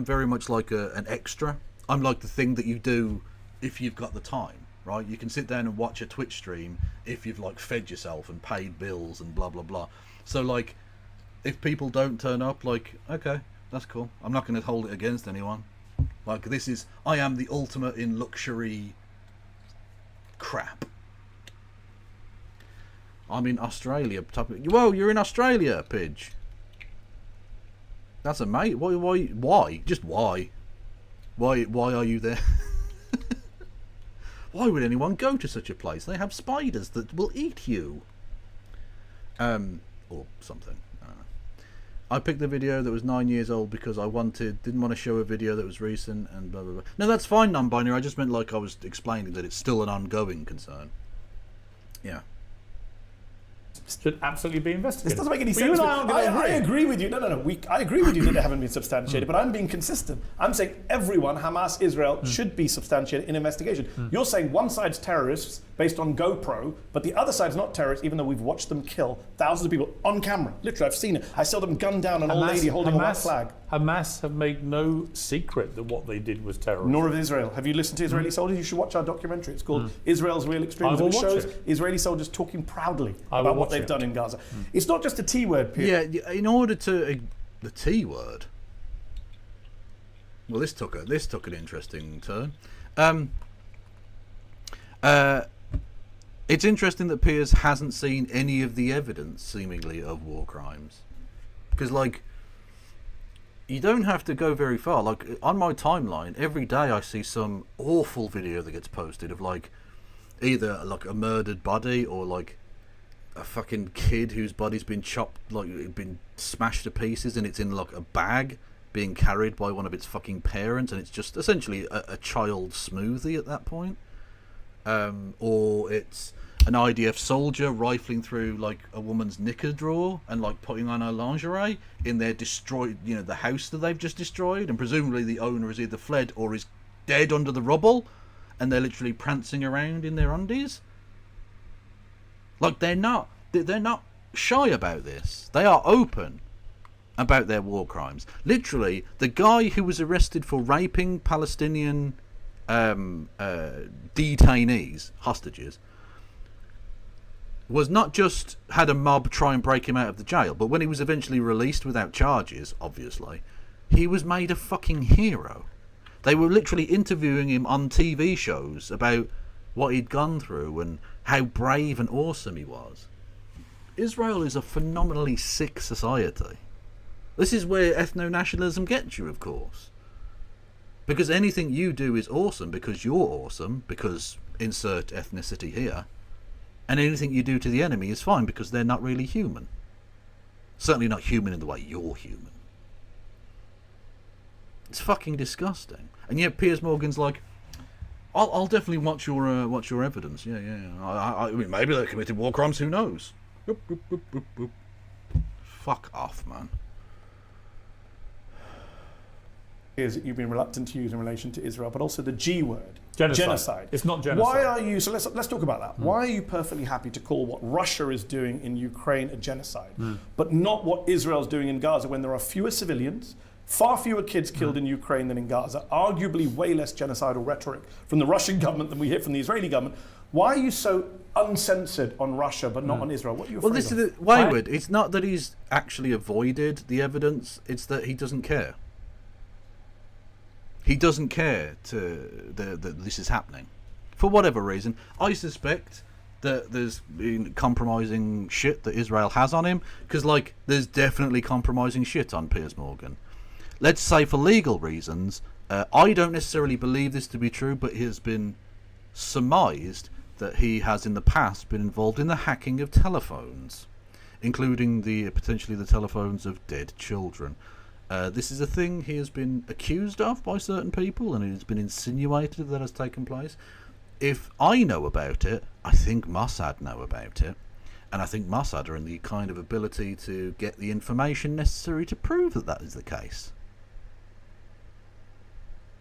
very much like an extra. I'm like the thing that you do if you've got the time, right? You can sit down and watch a Twitch stream if you've fed yourself and paid bills and blah blah blah. So if people don't turn up, okay, that's cool. I'm not going to hold it against anyone. I am the ultimate in luxury crap. I'm in Australia. Whoa, you're in Australia, Pidge. That's amazing. Why? Just why? Why are you there? Why would anyone go to such a place? They have spiders that will eat you. Or something. I don't know. I picked the video that was 9 years old because I didn't want to show a video that was recent and blah blah blah. No, that's fine, non-binary. I just meant like I was explaining that it's still an ongoing concern. Yeah. Should absolutely be investigated. This doesn't make any sense. I agree with you. No. I agree with you that they haven't been substantiated, but I'm being consistent. I'm saying everyone, Hamas, Israel, should be substantiated in investigation. You're saying one side's terrorists based on GoPro, but the other side's not terrorists, even though we've watched them kill thousands of people on camera. Literally, I've seen it. I saw them gun down an old lady holding a white flag. Hamas have made no secret that what they did was terrorism. Nor of Israel. Have you listened to Israeli soldiers? You should watch our documentary. It's called Israel's Real Extremism. It shows Israeli soldiers talking proudly about what they've done in Gaza. It's not just a T word, Piers. Yeah, in order to the T word. Well, this took an interesting turn. It's interesting that Piers hasn't seen any of the evidence, seemingly, of war crimes, because like. You don't have to go very far. Like on my timeline, every day I see some awful video that gets posted of like either like a murdered body or like a fucking kid whose body's been chopped, like been smashed to pieces, and it's in like a bag being carried by one of its fucking parents, and it's just essentially a child smoothie at that point. Or it's an IDF soldier rifling through like a woman's knicker drawer and like putting on her lingerie in their destroyed, the house that they've just destroyed, and presumably the owner is either fled or is dead under the rubble, and they're literally prancing around in their undies. Like they're not shy about this. They are open about their war crimes. Literally, the guy who was arrested for raping Palestinian detainees, hostages, was not just had a mob try and break him out of the jail, but when he was eventually released without charges, obviously, he was made a fucking hero. They were literally interviewing him on TV shows about what he'd gone through and how brave and awesome he was. Israel is a phenomenally sick society. This is where ethno-nationalism gets you, of course. Because anything you do is awesome because you're awesome, because insert ethnicity here. And anything you do to the enemy is fine because they're not really human. Certainly not human in the way you're human. It's fucking disgusting. And yet Piers Morgan's like, I'll definitely watch your evidence. Yeah. I mean, maybe they committed war crimes. Who knows? Boop, boop, boop, boop, boop. Fuck off, man. Is that you've been reluctant to use in relation to Israel, but also the G word, genocide. It's not genocide. Why are you? So let's talk about that. Why are you perfectly happy to call what Russia is doing in Ukraine a genocide, but not what Israel's doing in Gaza, when there are fewer civilians, far fewer kids killed in Ukraine than in Gaza, arguably way less genocidal rhetoric from the Russian government than we hear from the Israeli government? Why are you so uncensored on Russia but not on Israel? What are you afraid this of? is wayward. It's not that he's actually avoided the evidence; it's that he doesn't care. He doesn't care that this is happening. For whatever reason, I suspect that there's been compromising shit that Israel has on him, because like there's definitely compromising shit on Piers Morgan. Let's say for legal reasons, I don't necessarily believe this to be true, but it has been surmised that he has in the past been involved in the hacking of telephones, including potentially the telephones of dead children. This is a thing he has been accused of by certain people, and it has been insinuated that has taken place. If I know about it, I think Mossad know about it, and I think Mossad are in the kind of ability to get the information necessary to prove that that is the case.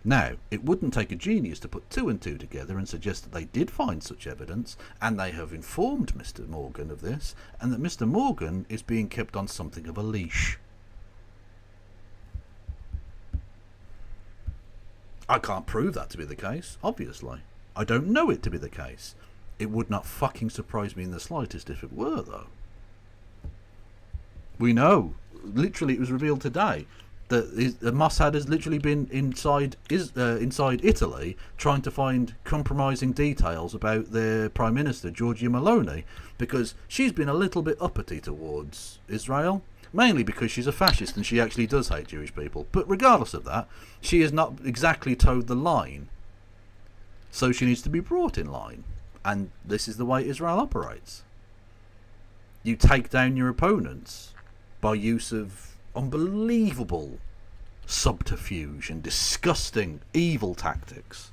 Now, it wouldn't take a genius to put two and two together and suggest that they did find such evidence, and they have informed Mr. Morgan of this, and that Mr. Morgan is being kept on something of a leash. I can't prove that to be the case, obviously. I don't know it to be the case. It would not fucking surprise me in the slightest if it were, though. We know, literally it was revealed today, that Mossad has literally been inside Italy trying to find compromising details about their Prime Minister, Giorgia Meloni, because she's been a little bit uppity towards Israel. Mainly because she's a fascist and she actually does hate Jewish people. But regardless of that, she has not exactly towed the line. So she needs to be brought in line. And this is the way Israel operates. You take down your opponents by use of unbelievable subterfuge and disgusting evil tactics.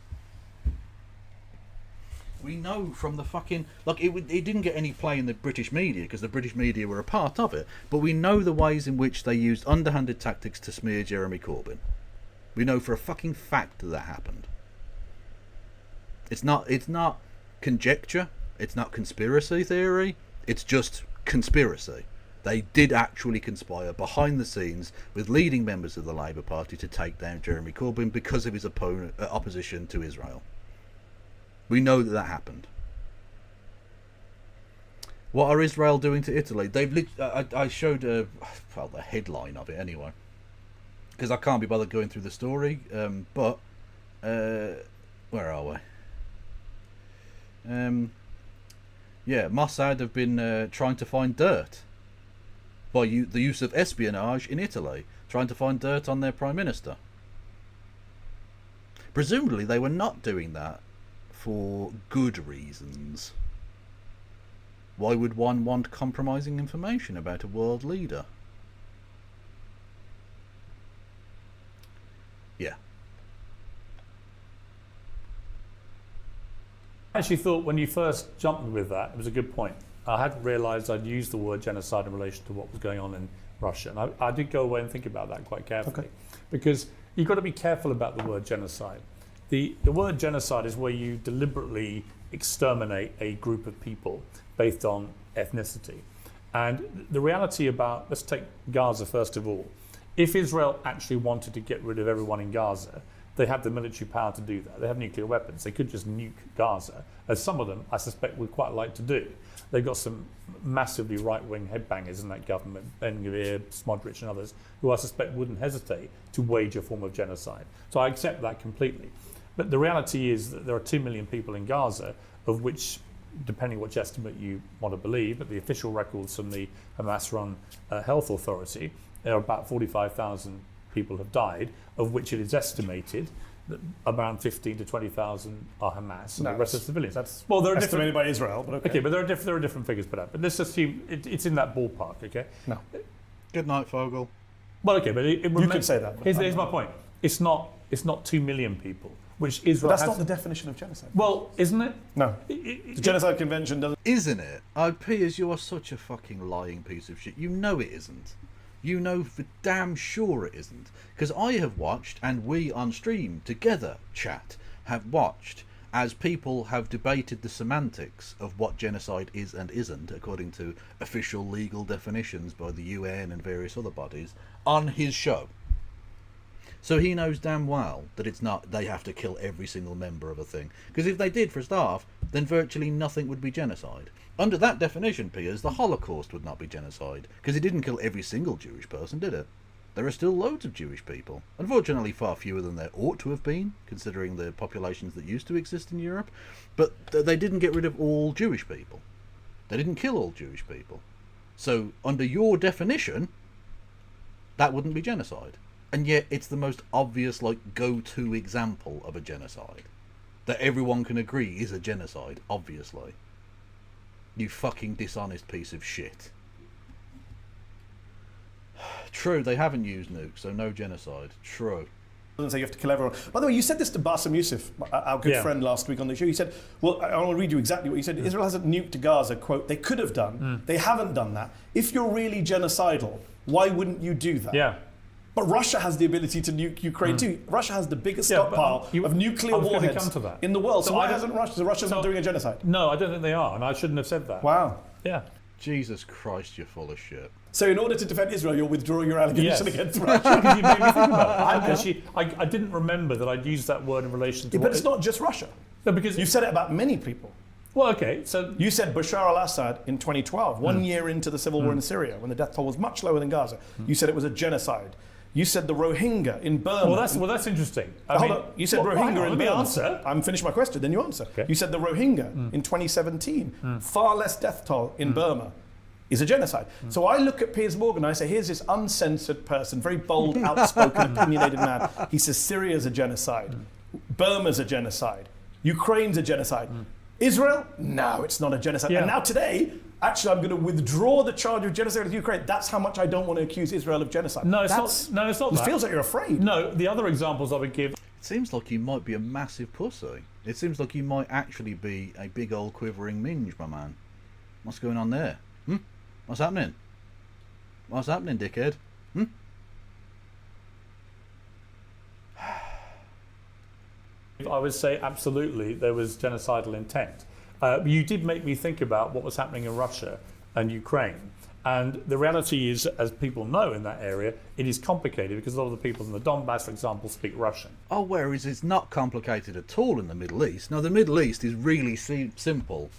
We know from the fucking... Look, it didn't get any play in the British media because the British media were a part of it, but we know the ways in which they used underhanded tactics to smear Jeremy Corbyn. We know for a fucking fact that happened. It's not conjecture, it's not conspiracy theory, it's just conspiracy. They did actually conspire behind the scenes with leading members of the Labour Party to take down Jeremy Corbyn because of his opposition to Israel. We know that happened. What are Israel doing to Italy? I showed the headline of it anyway, because I can't be bothered going through the story. But where are we? Mossad have been trying to find dirt by the use of espionage in Italy, trying to find dirt on their Prime Minister. Presumably they were not doing that for good reasons. Why would one want compromising information about a world leader? Yeah. I actually thought when you first jumped with that, it was a good point. I hadn't realised I'd used the word genocide in relation to what was going on in Russia. And I did go away and think about that quite carefully. Because you've got to be careful about the word genocide. The word genocide is where you deliberately exterminate a group of people based on ethnicity. And the reality about, let's take Gaza first of all. If Israel actually wanted to get rid of everyone in Gaza, they have the military power to do that. They have nuclear weapons. They could just nuke Gaza, as some of them, I suspect, would quite like to do. They've got some massively right-wing headbangers in that government, Ben-Gvir, Smodrich and others, who I suspect wouldn't hesitate to wage a form of genocide. So I accept that completely. But the reality is that there are 2 million people in Gaza, of which, depending which estimate you want to believe, but the official records from the Hamas-run health authority, there are about 45,000 people have died, of which it is estimated that around 15 to 20,000 are Hamas, and the rest are civilians. That's they're estimated by Israel, but okay. Okay, but there are different figures put out. But let's assume it's in that ballpark, okay? No. Good night, Fogel. Well, okay, but you could say that. Here's my point. It's not 2 million people, which Israel But that's not the definition of genocide. Well, isn't it? No. The Genocide Convention doesn't... Isn't it? Piers, you are such a fucking lying piece of shit. You know it isn't. You know for damn sure it isn't. Because I have watched, and we on stream together, chat, have watched as people have debated the semantics of what genocide is and isn't, according to official legal definitions by the UN and various other bodies, on his show. So he knows damn well that it's not, they have to kill every single member of a thing. Because if they did for a start, then virtually nothing would be genocide. Under that definition, Piers, the Holocaust would not be genocide. Because it didn't kill every single Jewish person, did it? There are still loads of Jewish people. Unfortunately, far fewer than there ought to have been, considering the populations that used to exist in Europe. But they didn't get rid of all Jewish people. They didn't kill all Jewish people. So, under your definition, that wouldn't be genocide. And yet, it's the most obvious, go-to example of a genocide. That everyone can agree is a genocide, obviously. You fucking dishonest piece of shit. True, they haven't used nukes, so no genocide. True. Doesn't say you have to kill everyone. By the way, you said this to Bassem Youssef, our good friend, last week on the show. You said, well, I want to read you exactly what you said. Israel hasn't nuked Gaza, quote, they could have done. They haven't done that. If you're really genocidal, why wouldn't you do that? Yeah. But Russia has the ability to nuke Ukraine too. Russia has the biggest stockpile of nuclear warheads in the world. So why hasn't Russia? So Russia's not doing a genocide? No, I don't think they are, and I shouldn't have said that. Wow. Yeah. Jesus Christ, you're full of shit. So in order to defend Israel, you're withdrawing your allegation against Russia? Because you made me think about it. Actually, I didn't remember that I'd used that word in relation to... but it's not just Russia. No, because... You've said it about many people. Well, okay, so... You said Bashar al-Assad in 2012, 1 year into the civil war in Syria, when the death toll was much lower than Gaza. You said it was a genocide. You said the Rohingya in Burma... Well, that's interesting. Hold on. You said Rohingya in Burma. Answer. I'm finished my question, then you answer. Okay. You said the Rohingya in 2017, far less death toll in Burma. is a genocide. So I look at Piers Morgan and I say, here's this uncensored person, very bold, outspoken, opinionated man. He says Syria's a genocide. Burma's a genocide. Ukraine's a genocide. Israel? No, it's not a genocide. Yeah. And now today, actually, I'm going to withdraw the charge of genocide of Ukraine. That's how much I don't want to accuse Israel of genocide. No, it's not. It that. Feels like you're afraid. No, the other examples I would give. It seems like you might be a massive pussy. It seems like you might actually be a big old quivering minge, my man. What's going on there? What's happening? What's happening, dickhead? I would say absolutely there was genocidal intent. You did make me think about what was happening in Russia and Ukraine. And the reality is, as people know in that area, it is complicated because a lot of the people in the Donbass, for example, speak Russian. Oh, whereas it's not complicated at all in the Middle East. No, the Middle East is really simple.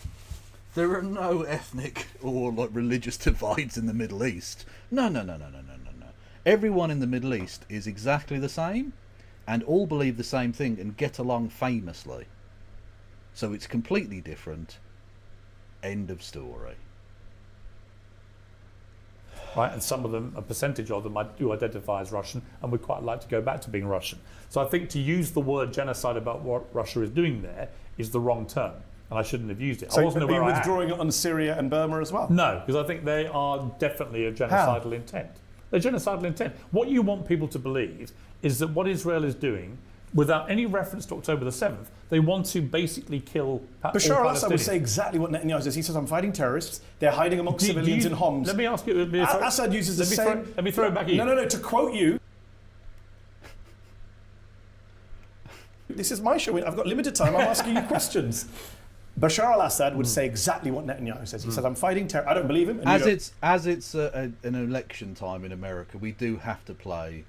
There are no ethnic or religious divides in the Middle East. No. Everyone in the Middle East is exactly the same and all believe the same thing and get along famously. So it's completely different. End of story. Right, and some of them, a percentage of them, do identify as Russian and would quite like to go back to being Russian. So I think to use the word genocide about what Russia is doing there is the wrong term, and I shouldn't have used it. So I wasn't are you aware withdrawing it on Syria and Burma as well? No, because I think they are definitely a genocidal intent. They're genocidal intent. What you want people to believe is that what Israel is doing, without any reference to October the 7th, they want to basically kill Bashar al-Assad would say exactly what Netanyahu says. He says, I'm fighting terrorists. They're hiding amongst civilians in Homs. Let me ask you. Assad uses the same... Let me throw it back at you. No. To quote you... This is my show. I've got limited time. I'm asking you questions. Bashar al-Assad would say exactly what Netanyahu says. He says, I'm fighting terror. I don't believe him. As it's an election time in America, we do have to play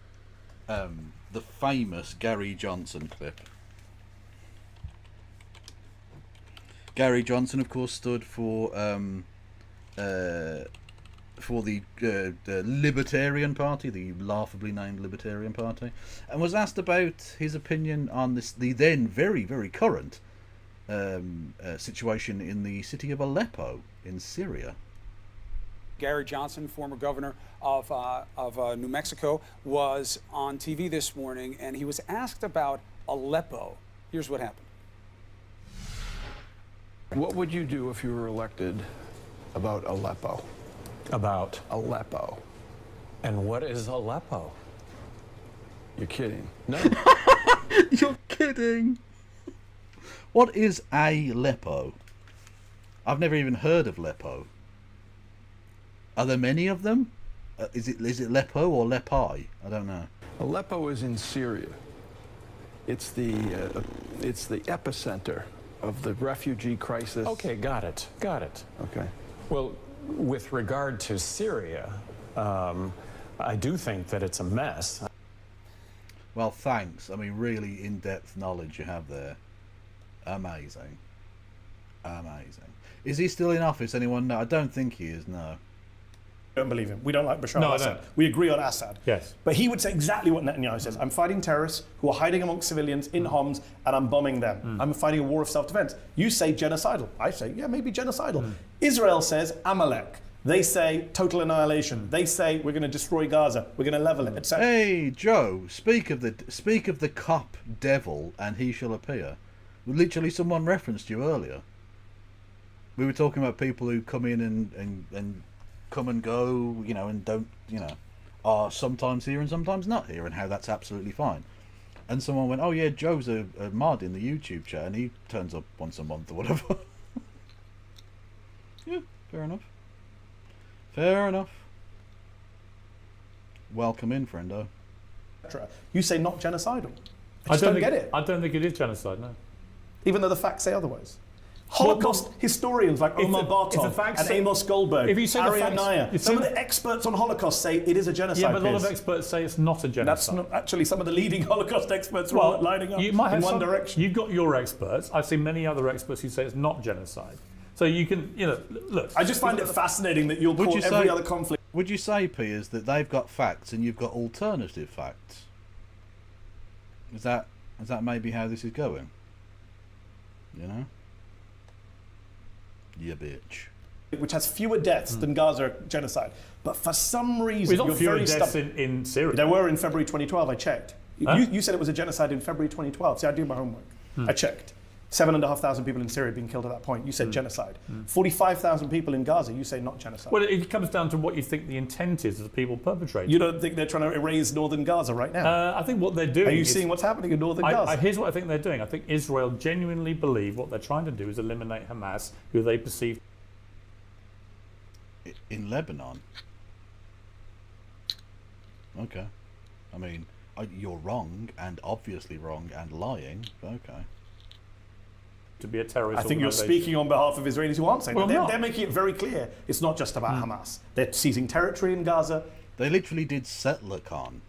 the famous Gary Johnson clip. Gary Johnson, of course, stood for the Libertarian Party, the laughably named Libertarian Party, and was asked about his opinion on the then very, very current situation in the city of Aleppo in Syria. Gary Johnson, former governor of New Mexico, was on TV this morning, and he was asked about Aleppo. Here's what happened. What would you do if you were elected about Aleppo? About Aleppo. And what is Aleppo? You're kidding. No. You're kidding. What is Aleppo? I've never even heard of Aleppo. Are there many of them? Is it Aleppo or Lepi? I don't know. Aleppo is in Syria. It's the epicenter of the refugee crisis. Okay, got it. Okay. Well, with regard to Syria, I do think that it's a mess. Well, thanks. I mean, really in-depth knowledge you have there. Amazing. Is he still in office? Anyone know? I don't think he is, no. Don't believe him. We don't like Bashar al-Assad. We agree on Assad. Yes. But he would say exactly what Netanyahu says. I'm fighting terrorists who are hiding amongst civilians in Homs, and I'm bombing them. I'm fighting a war of self-defense. You say genocidal. I say, yeah, maybe genocidal. Israel says Amalek. They say total annihilation. They say we're going to destroy Gaza. We're going to level it, etc. Hey, Joe, speak of the cop devil, and he shall appear. Literally, someone referenced you earlier. We were talking about people who come in and come and go, and don't, are sometimes here and sometimes not here, and how that's absolutely fine. And someone went, oh yeah, Joe's a mod in the YouTube chat, and he turns up once a month or whatever. Yeah, fair enough. Welcome in, friendo. You say not genocidal. I just don't get it. I don't think it is genocide, no. Even though the facts say otherwise. Holocaust historians like Omar Bartov and Amos Goldberg, Ariel Naya, some of the experts on Holocaust say it is a genocide. Yeah, but a lot of experts say it's not a genocide. That's not actually some of the leading Holocaust experts were all lining up in one direction. You've got your experts. I've seen many other experts who say it's not genocide. So you can, look. I just find it fascinating that you'll call every other conflict. Would you say, Piers, that they've got facts and you've got alternative facts? Is that maybe how this is going? You bitch. which has fewer deaths than Gaza genocide. But for some reason, We've got you're fewer very deaths stubborn. in Syria. There were in February 2012, I checked. Huh? You said it was a genocide in February 2012. See, I do my homework. I checked. 7,500 people in Syria being killed at that point. You said genocide. 45,000 people in Gaza. You say not genocide. Well, it comes down to what you think the intent is of the people perpetrating. You don't think they're trying to erase northern Gaza right now? I think what they're doing. Are you seeing what's happening in northern Gaza? Here's what I think they're doing. I think Israel genuinely believe what they're trying to do is eliminate Hamas, who they perceive. In Lebanon? Okay. I mean, you're wrong, and obviously wrong, and lying. Okay. To be a terrorist I think you're speaking on behalf of Israelis who aren't saying Well, that. They're making it very clear it's not just about Hamas. They're seizing territory in Gaza. They literally did settler con.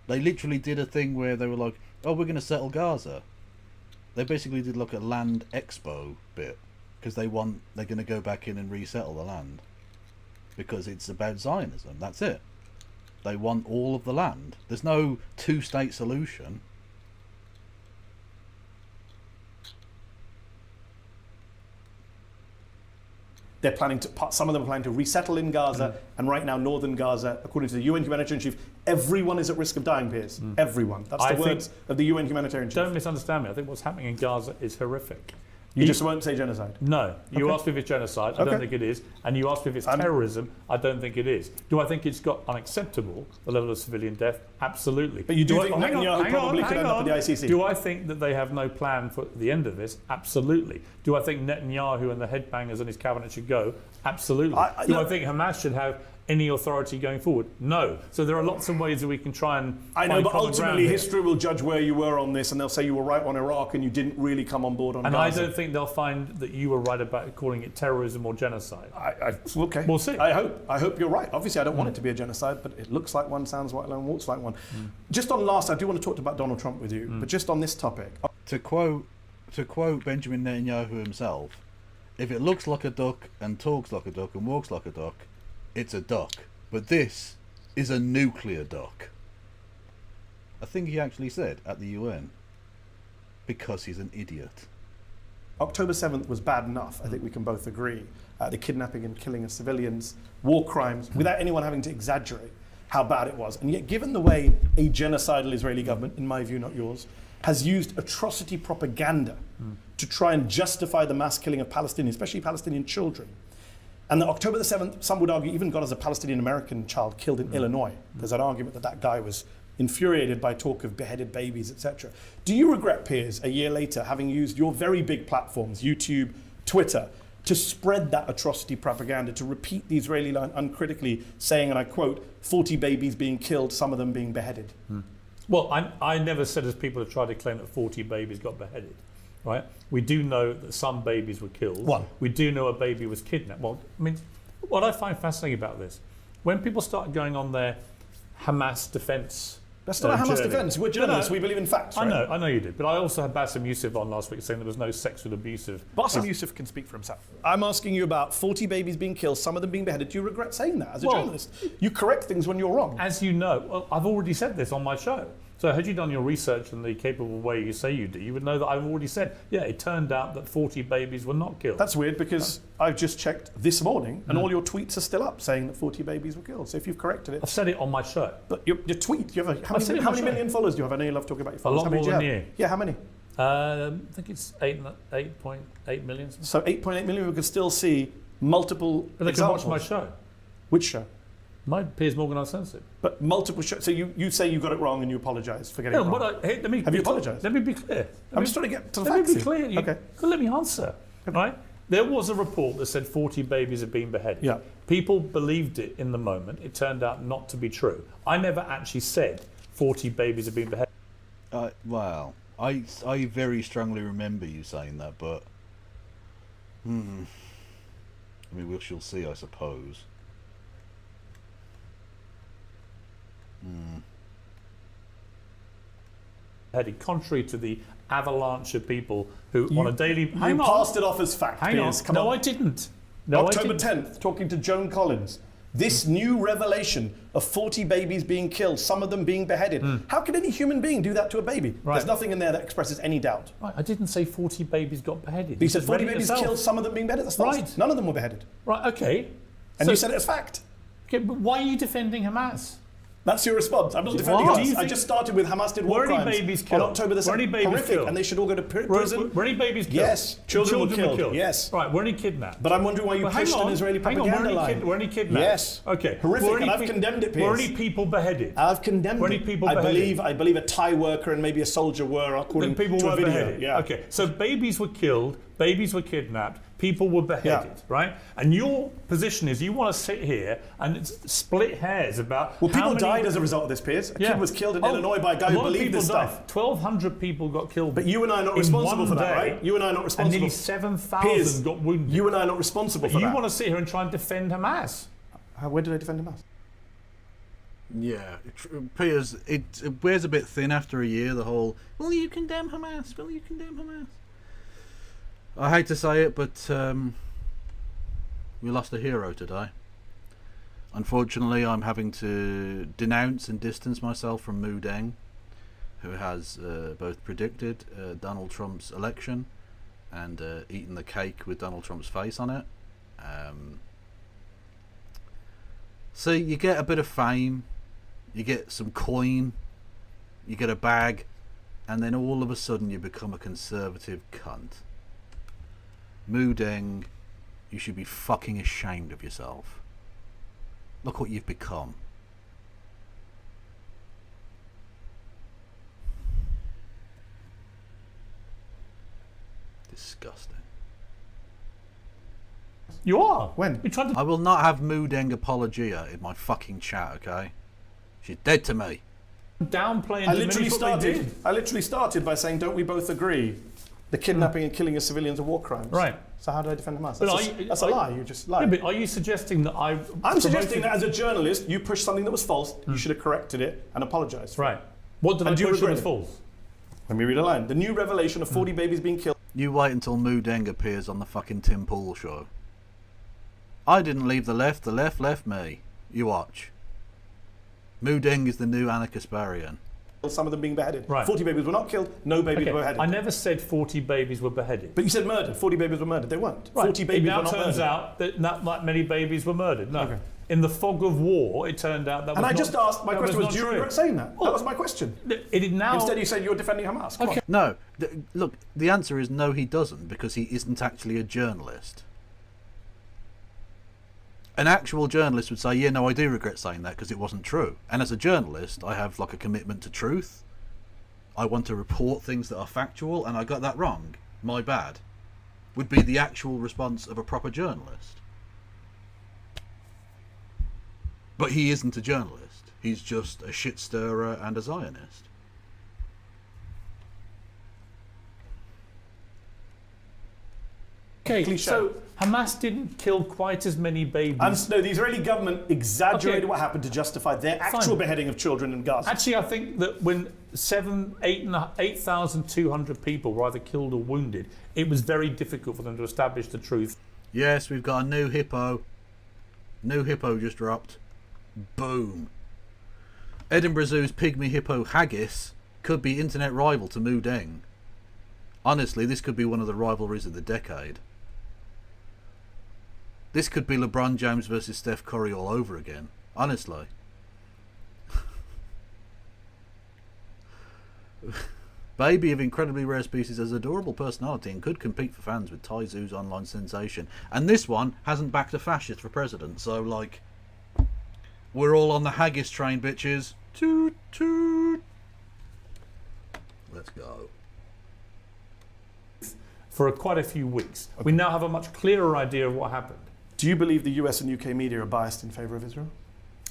They literally did a thing where they were like, oh, we're going to settle Gaza. They basically did like a land expo bit, because they're going to go back in and resettle the land. Because it's about Zionism, that's it. They want all of the land. There's no two-state solution. They're planning to. Some of them are planning to resettle in Gaza, and right now, northern Gaza, according to the UN humanitarian chief, everyone is at risk of dying. Piers, everyone. That's the words of the UN humanitarian chief. Don't misunderstand me. I think what's happening in Gaza is horrific. You just won't say genocide? No. You Okay. asked me if it's genocide. I don't think it is. And you asked me if it's terrorism. I don't think it is. Do I think it's got unacceptable, the level of civilian death? Absolutely. But you do think Netanyahu probably could end up at the ICC? Do I think that they have no plan for the end of this? Absolutely. Do I think Netanyahu and the headbangers and his cabinet should go? Absolutely. Do I think Hamas should have any authority going forward? No. So there are lots of ways that we can try and I know, find but common ultimately ground here. history will judge where you were on this, and they'll say you were right on Iraq and you didn't really come on board on Gaza. I don't think they'll find that you were right about calling it terrorism or genocide. Okay. We'll see. I hope you're right. Obviously, I don't want it to be a genocide, but it looks like one, sounds like one, walks like one. Just on last, I do want to talk about Donald Trump with you, but just on this topic. To quote Benjamin Netanyahu himself, if it looks like a duck and talks like a duck and walks like a duck, it's a duck. But this is a nuclear duck. I think he actually said at the UN. Because he's an idiot. October 7th was bad enough, I think we can both agree. The kidnapping and killing of civilians, war crimes, without anyone having to exaggerate how bad it was. And yet, given the way a genocidal Israeli government, in my view, not yours, has used atrocity propaganda to try and justify the mass killing of Palestinians, especially Palestinian children. And that October the 7th, some would argue, even got as a Palestinian-American child killed in Illinois. There's an argument that guy was infuriated by talk of beheaded babies, etc. Do you regret, Piers, a year later, having used your very big platforms, YouTube, Twitter, to spread that atrocity propaganda, to repeat the Israeli line uncritically, saying, and I quote, 40 babies being killed, some of them being beheaded? Well, I never said, as people have tried to claim, that 40 babies got beheaded. Right? We do know that some babies were killed. One. We do know a baby was kidnapped. Well, I mean, what I find fascinating about this, when people start going on their Hamas defence. That's not a Hamas defence. We're journalists. We believe in facts. Right? I know you did. But I also had Bassem Youssef on last week saying there was no sexual abusive. Bassem Youssef can speak for himself. I'm asking you about 40 babies being killed, some of them being beheaded. Do you regret saying that as a journalist? You correct things when you're wrong. As you know, well, I've already said this on my show. So had you done your research in the capable way you say you do, you would know that I've already said, yeah, it turned out that 40 babies were not killed. That's weird because I've just checked this morning and all your tweets are still up saying that 40 babies were killed. So if you've corrected it... I've said it on my show. But your tweet, you have how many million followers do you have? I know you love talking about your followers. A lot more than you. Yeah, how many? I think it's 8.8 million. So 8.8 million, we could still see multiple But they examples. can watch my show. Which show? My Piers Morgan Uncensored. But multiple shows. So you say you got it wrong and you apologise for getting it wrong. Have you apologised? Let me be clear. I'm just trying to get to the facts. facts. Let me be clear. Okay. Let me answer. Right? There was a report that said 40 babies had been beheaded. Yeah. People believed it in the moment. It turned out not to be true. I never actually said 40 babies had been beheaded. Well, I very strongly remember you saying that, but I mean, we shall see, I suppose. Headed contrary to the avalanche of people who on a daily... Passed it off as fact. Hang on. Piers. Come No, on. I didn't. October 10th, talking to Joan Collins. This new revelation of 40 babies being killed, some of them being beheaded. How can any human being do that to a baby? Right. There's nothing in there that expresses any doubt. Right, I didn't say 40 babies got beheaded. You said 40 read it babies yourself. killed, some of them being beheaded. That's false. Right. None of them were beheaded. Right, okay. And So- you said it as fact. Okay, but why are you defending Hamas? That's your response. I'm not defending Why? Hamas. I just started with Hamas did war Were any crimes babies killed? on October the 7th. Were any babies Horrific, killed? and they should all go to prison. Were any babies killed? Yes. Children were killed. Yes. Right, were any kidnapped? But I'm wondering why you Well, hang pushed an on, Israeli hang on, propaganda line. Were any kidnapped? Yes. Okay. Horrific, Were any and I've condemned it, Were Piers. any people beheaded? I've condemned Were any it. people I beheaded? believe a Thai worker and maybe a soldier were, according People to were a video. beheaded. Yeah. Okay, so babies were killed, babies were kidnapped, people were beheaded, right? And your position is you want to sit here and split hairs about. Well, how people many... died as a result of this, Piers. A kid was killed in Illinois by a guy who believed this stuff. 1,200 people got killed. But you and I are not in responsible one for that, day, right? You and I are not responsible. And nearly Piers, 7,000 got wounded. You and I are not responsible But for you that. want to sit here and try and defend Hamas. Where did I defend Hamas? Yeah, Piers, it wears a bit thin after a year, the whole, will you condemn Hamas? Will you condemn Hamas? I hate to say it, but we lost a hero today. Unfortunately, I'm having to denounce and distance myself from Mu Deng, who has both predicted Donald Trump's election and eaten the cake with Donald Trump's face on it. So you get a bit of fame, you get some coin, you get a bag, and then all of a sudden you become a conservative cunt. Mu Deng, you should be fucking ashamed of yourself. Look what you've become. Disgusting. You are. When? You tried to. I will not have Mu Deng apologia in my fucking chat, okay? She's dead to me. Downplay and I literally diminish what they did. started by saying, don't we both agree the kidnapping and killing of civilians are war crimes? Right. So how do I defend Hamas? But That's a lie. You just lied. Yeah, but are you suggesting that I'm suggesting that as a journalist, you pushed something that was false. You should have corrected it and apologised. Right. What did I push that was false? Let me read a line. The new revelation of 40 babies being killed. You wait until Mu Deng appears on the fucking Tim Pool show. I didn't leave the left left me. You watch. Mu Deng is the new Anna Kasparian. Some of them being beheaded. Right. 40 babies were not killed, no babies were beheaded. I never said 40 babies were beheaded. But you said murdered. 40 babies were murdered. They weren't. Right. 40 babies it now were not turns murdered. out that not that many babies were murdered. No. Okay. In the fog of war, it turned out that was And I not, just asked, my that question was, not do you true. regret saying that? That was my question. It now... Instead you said you're defending Hamas. Come on. No, look, the answer is no, he doesn't, because he isn't actually a journalist. An actual journalist would say, yeah, no, I do regret saying that because it wasn't true. And as a journalist, I have like a commitment to truth. I want to report things that are factual, and I got that wrong. My bad. Would be the actual response of a proper journalist. But he isn't a journalist. He's just a shit stirrer and a Zionist. Okay, so Hamas didn't kill quite as many babies. No, the Israeli government exaggerated what happened to justify their actual beheading of children in Gaza. Actually, I think that when 8,200 people were either killed or wounded, it was very difficult for them to establish the truth. Yes, we've got a new hippo. New hippo just dropped. Boom. Edinburgh Zoo's pygmy hippo Haggis could be internet rival to Mu Deng. Honestly, this could be one of the rivalries of the decade. This could be LeBron James versus Steph Curry all over again. Honestly. Baby of incredibly rare species has adorable personality and could compete for fans with Tai Zoo's online sensation. And this one hasn't backed a fascist for president, so like, we're all on the haggis train, bitches. Toot toot. Let's go. For quite a few weeks. We now have a much clearer idea of what happened. Do you believe the US and UK media are biased in favour of Israel?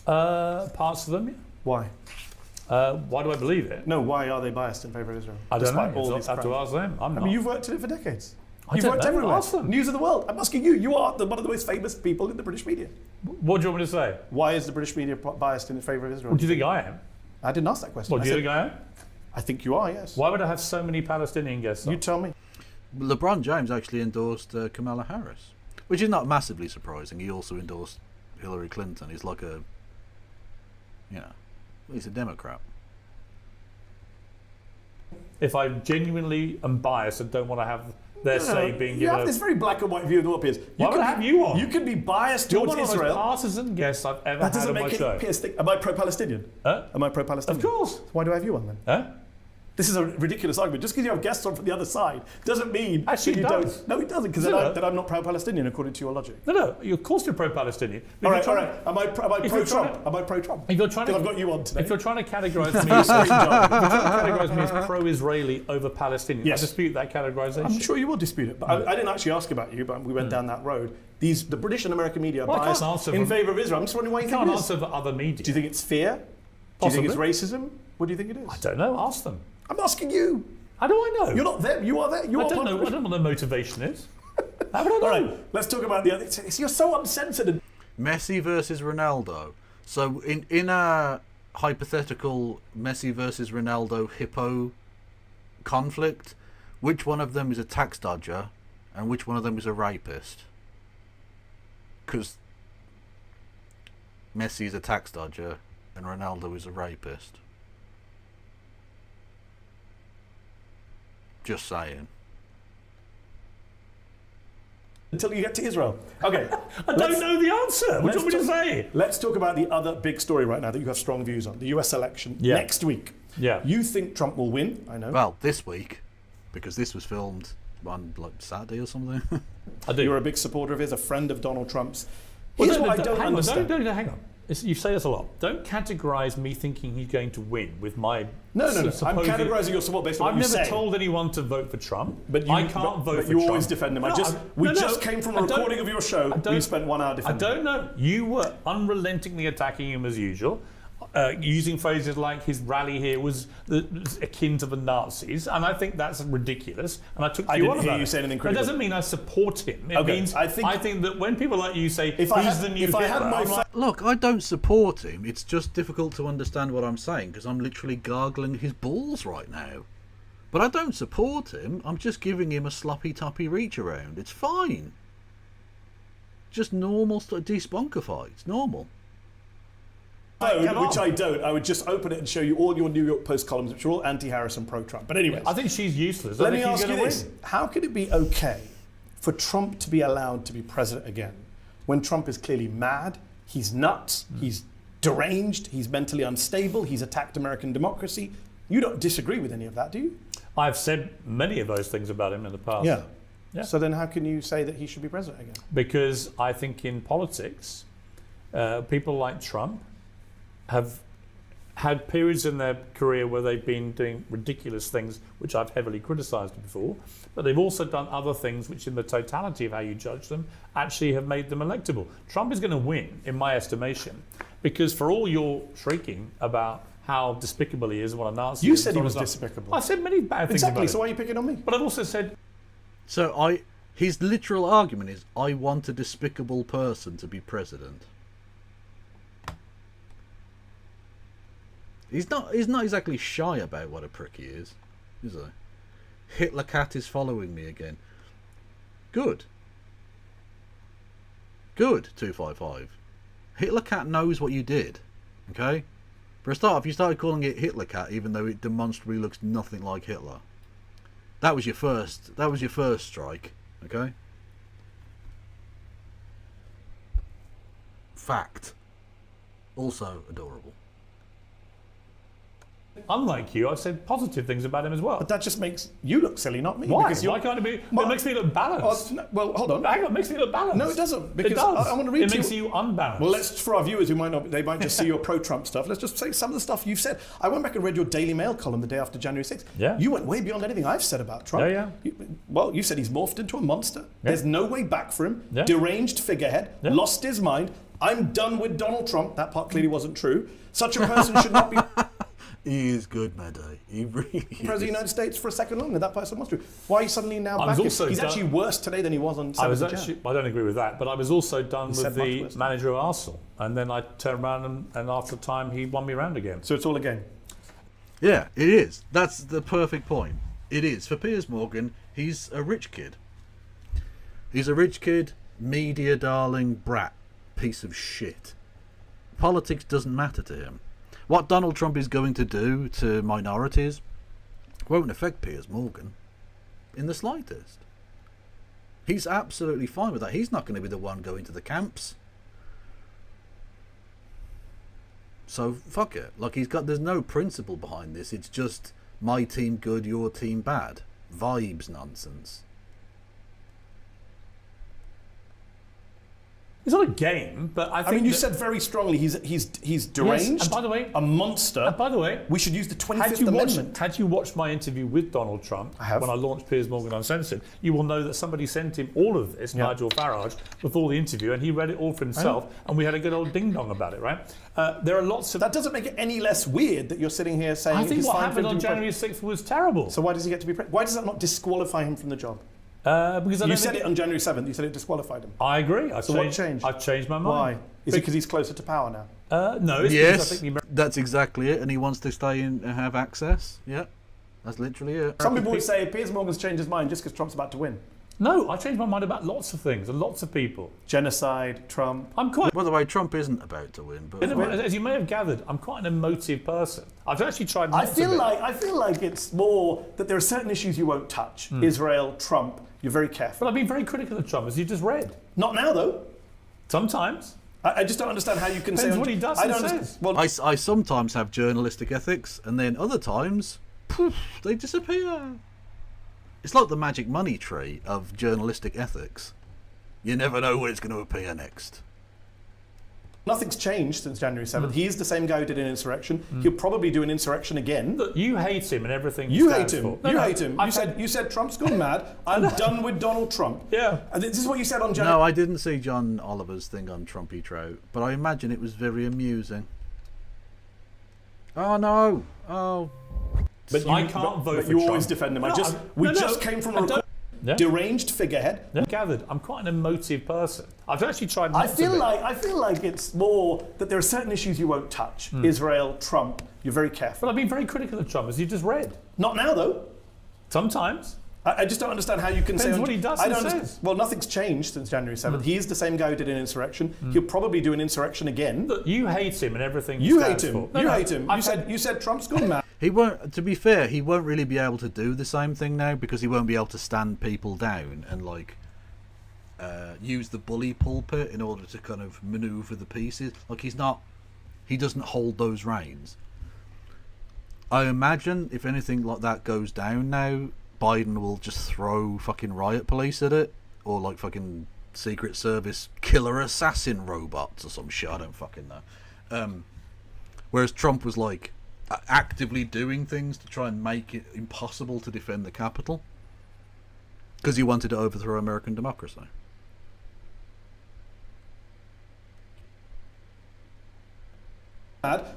Parts of them, yeah. Why? Why do I believe it? No, why are they biased in favour of Israel? I don't Despite know. all I these have to crimes? ask them. I'm I not. mean, you've worked in it for decades. I You've don't worked know. everywhere. Ask them. News of the world. I'm asking you. You are one of the most famous people in the British media. What do you want me to say? Why is the British media biased in favour of Israel? What do you think I am? I didn't ask that question. What do you think I am? I think you are, yes. Why would I have so many Palestinian guests on? You tell me. LeBron James actually endorsed Kamala Harris, which is not massively surprising. He also endorsed Hillary Clinton. He's like a, he's a Democrat. If I genuinely am biased and don't want to have their say being You given. have this very black and white view of the world, Piers. Why would I have you on? You can be biased You're towards one of the Israel. most partisan guests I've ever That had doesn't on my make show. it Piers think. Am I pro-Palestinian? Am I pro-Palestinian? Of course. Why do I have you on then? Huh? This is a ridiculous argument. Just because you have guests on from the other side doesn't mean Actually, that you it does. don't. No, it doesn't, because No. then I'm not pro-Palestinian according to your logic. No, of course you're pro-Palestinian. All right. Am I pro-Trump? Am I pro-Trump? If you're trying to, I've got you on today. If you're trying to categorise me, as pro-Israeli over Palestinian, Yes. I dispute that categorisation. I'm sure you will dispute it, but I didn't actually ask about you. But we went down that road. The British and American media are biased in favour of Israel. I'm just wondering why you think it is. Can't answer for other media. Do you think it's fear? Do you think it's racism? What do you think it is? I don't know. Ask them. I'm asking you. How do I know? You're not there. You are there. I don't know. I don't know what their motivation is. How would I know? All right, let's talk about the other. You're so uncensored. Messi versus Ronaldo. So in a hypothetical Messi versus Ronaldo hippo conflict, which one of them is a tax dodger and which one of them is a rapist? Because Messi is a tax dodger and Ronaldo is a rapist. Just saying. Until you get to Israel. Okay. I don't know the answer. What do you want me to say? Let's talk about the other big story right now that you have strong views on, the US election next week. Yeah. You think Trump will win, I know. Well, this week, because this was filmed on like Saturday or something. I do. You're a big supporter of his, a friend of Donald Trump's. Well, Here's what I don't understand. Hang on. You say this a lot. Don't categorise me thinking he's going to win with my. No. I'm categorising your support based on what you say. I've never told anyone to vote for Trump. But I can't vote for Trump. You always defend him. We just came from a recording of your show. We spent 1 hour defending him. I don't know. You were unrelentingly attacking him as usual. Using phrases like his rally here was akin to the Nazis, and I think that's ridiculous. And I took you on about it. I didn't hear you say anything critical. That doesn't mean I support him. It means I think that when people like you say he's the new Hitler, look, I don't support him. It's just difficult to understand what I'm saying because I'm literally gargling his balls right now. But I don't support him. I'm just giving him a sloppy toppy reach around. It's fine. Just normal stuff. Despunkify. It's normal. Which I don't. I would just open it and show you all your New York Post columns, which are all anti-Harris and pro-Trump. But anyway, I think she's useless. Let me ask you this: how could it be okay for Trump to be allowed to be president again when Trump is clearly mad? He's nuts. He's deranged. He's mentally unstable. He's attacked American democracy. You don't disagree with any of that, do you? I've said many of those things about him in the past. Yeah. So then, how can you say that he should be president again? Because I think in politics, people like Trump have had periods in their career where they've been doing ridiculous things, which I've heavily criticised before, but they've also done other things which, in the totality of how you judge them, actually have made them electable. Trump is going to win, in my estimation, because for all your shrieking about how despicable he is and what a Nazi is... You said he was despicable. I said many bad things about him. So why are you picking on me? But I've also said... So his literal argument is, I want a despicable person to be president. He's not exactly shy about what a prick he is he? Hitler Cat is following me again. Good, 255. Hitler Cat knows what you did, okay? For a start, if you started calling it Hitler Cat, even though it demonstrably looks nothing like Hitler, that was your first strike, okay? Fact. Also adorable. Unlike you, I've said positive things about him as well. But that just makes you look silly, not me. Why? Why can't it be? It makes me look balanced. Well, hold on. Hang on, it makes me look balanced. No, it doesn't. Because it does. I want to read it makes you unbalanced. Well, for our viewers who might not, they might just see your pro-Trump stuff. Let's just say some of the stuff you've said. I went back and read your Daily Mail column the day after January 6th. Yeah. You went way beyond anything I've said about Trump. Yeah. You said he's morphed into a monster. Yeah. There's no way back for him. Yeah. Deranged figurehead. Yeah. Lost his mind. I'm done with Donald Trump. That part clearly wasn't true. Such a person should not be... He is good, Maddie. He really is. President of the United States for a second longer. That person was true. Why are you suddenly now back? He's actually worse today than he was on 7th of January. I don't agree with that, but I was also done with the manager of Arsenal. And then I turned around and after time he won me around again. So it's all a game. Yeah, it is. That's the perfect point. It is. For Piers Morgan, he's a rich kid. He's a rich kid, media darling brat. piece of shit. Politics doesn't matter to him. What Donald Trump is going to do to minorities won't affect Piers Morgan in the slightest. He's absolutely fine with that. He's not going to be the one going to the camps. So fuck it. Like, there's no principle behind this. It's just my team good, your team bad. Vibes nonsense. It's not a game, but I think. I mean, you said very strongly he's deranged. Yes, and by the way, a monster. And by the way, we should use the 25th Amendment. Had you watched my interview with Donald Trump when I launched Piers Morgan Uncensored, you will know that somebody sent him all of this, Nigel Farage, before the interview, and he read it all for himself, and we had a good old ding dong about it, right? There are lots of. That doesn't make it any less weird that you're sitting here saying. I think what happened on January 6th was terrible. So why does he get to be? Why does that not disqualify him from the job? Because you said it on January 7th. You said it disqualified him. I agree. What changed? I've changed my mind. Why? Is it because he's closer to power now? No. It's yes, I think that's exactly it. And he wants to stay in and have access. Yeah, that's literally it. Some people would say Piers Morgan's changed his mind just because Trump's about to win. No, I changed my mind about lots of things and lots of people. Genocide, Trump. I'm quite. By the way, Trump isn't about to win. But as you may have gathered, I'm quite an emotive person. I've actually tried. I feel like it's more that there are certain issues you won't touch. Israel, Trump. You're very careful. But I've been very critical of Trump, as you just read. Not now, though. Sometimes. I just don't understand how you can say. Depends what he does and says. Well, I sometimes have journalistic ethics, and then other times, poof, they disappear. It's like the magic money tree of journalistic ethics. You never know where it's going to appear next. Nothing's changed since January 7th. He's the same guy who did an insurrection. He'll probably do an insurrection again. Look, you hate him and everything he You stands hate him. for. You hate him. You said Trump's gone mad. I'm done with Donald Trump. Yeah. And this is what you said on January. No, I didn't see John Oliver's thing on Trumpy Trout, but I imagine it was very amusing. Oh no! Oh. But I can't vote for you Trump. always defend him. No, we just came from a deranged figurehead. Gathered, I'm quite an emotive person. I've actually tried. I feel like it's more that there are certain issues you won't touch. Israel, Trump. You're very careful. But I've been very critical of Trump, as you just read. Not now, though. Sometimes. I just don't understand how you can say. Depends what he does and says. Well, nothing's changed since January 7th. He's the same guy who did an insurrection. He'll probably do an insurrection again. Look, you hate him and everything he You stands hate him. for. You hate him. You said Trump's gone mad. He won't. To be fair, he won't really be able to do the same thing now because he won't be able to stand people down and use the bully pulpit in order to kind of manoeuvre the pieces. Like he doesn't hold those reins. I imagine if anything like that goes down now, Biden will just throw fucking riot police at it, or like fucking Secret Service killer assassin robots or some shit. I don't fucking know. Whereas Trump was like actively doing things to try and make it impossible to defend the Capitol because he wanted to overthrow American democracy.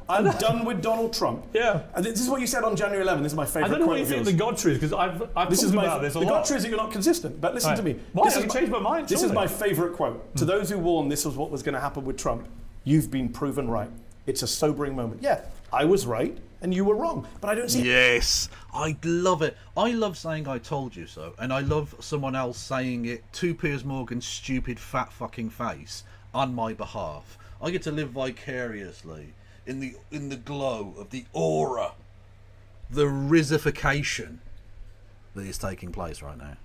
I'm done with Donald Trump. Yeah. And this is what you said on January 11th. This is my favourite quote. I don't know what you think of the God truth, because I've talked about this a lot. The God truth is that you're not consistent. But listen to me. Why? Have you changed my mind? This is my favourite quote. To those who warned this was what was going to happen with Trump, you've been proven right. It's a sobering moment. Yeah, I was right and you were wrong. But I don't see... Yes, I love it. I love saying I told you so. And I love someone else saying it to Piers Morgan's stupid fat fucking face on my behalf. I get to live vicariously in the glow of the aura, the risification that is taking place right now.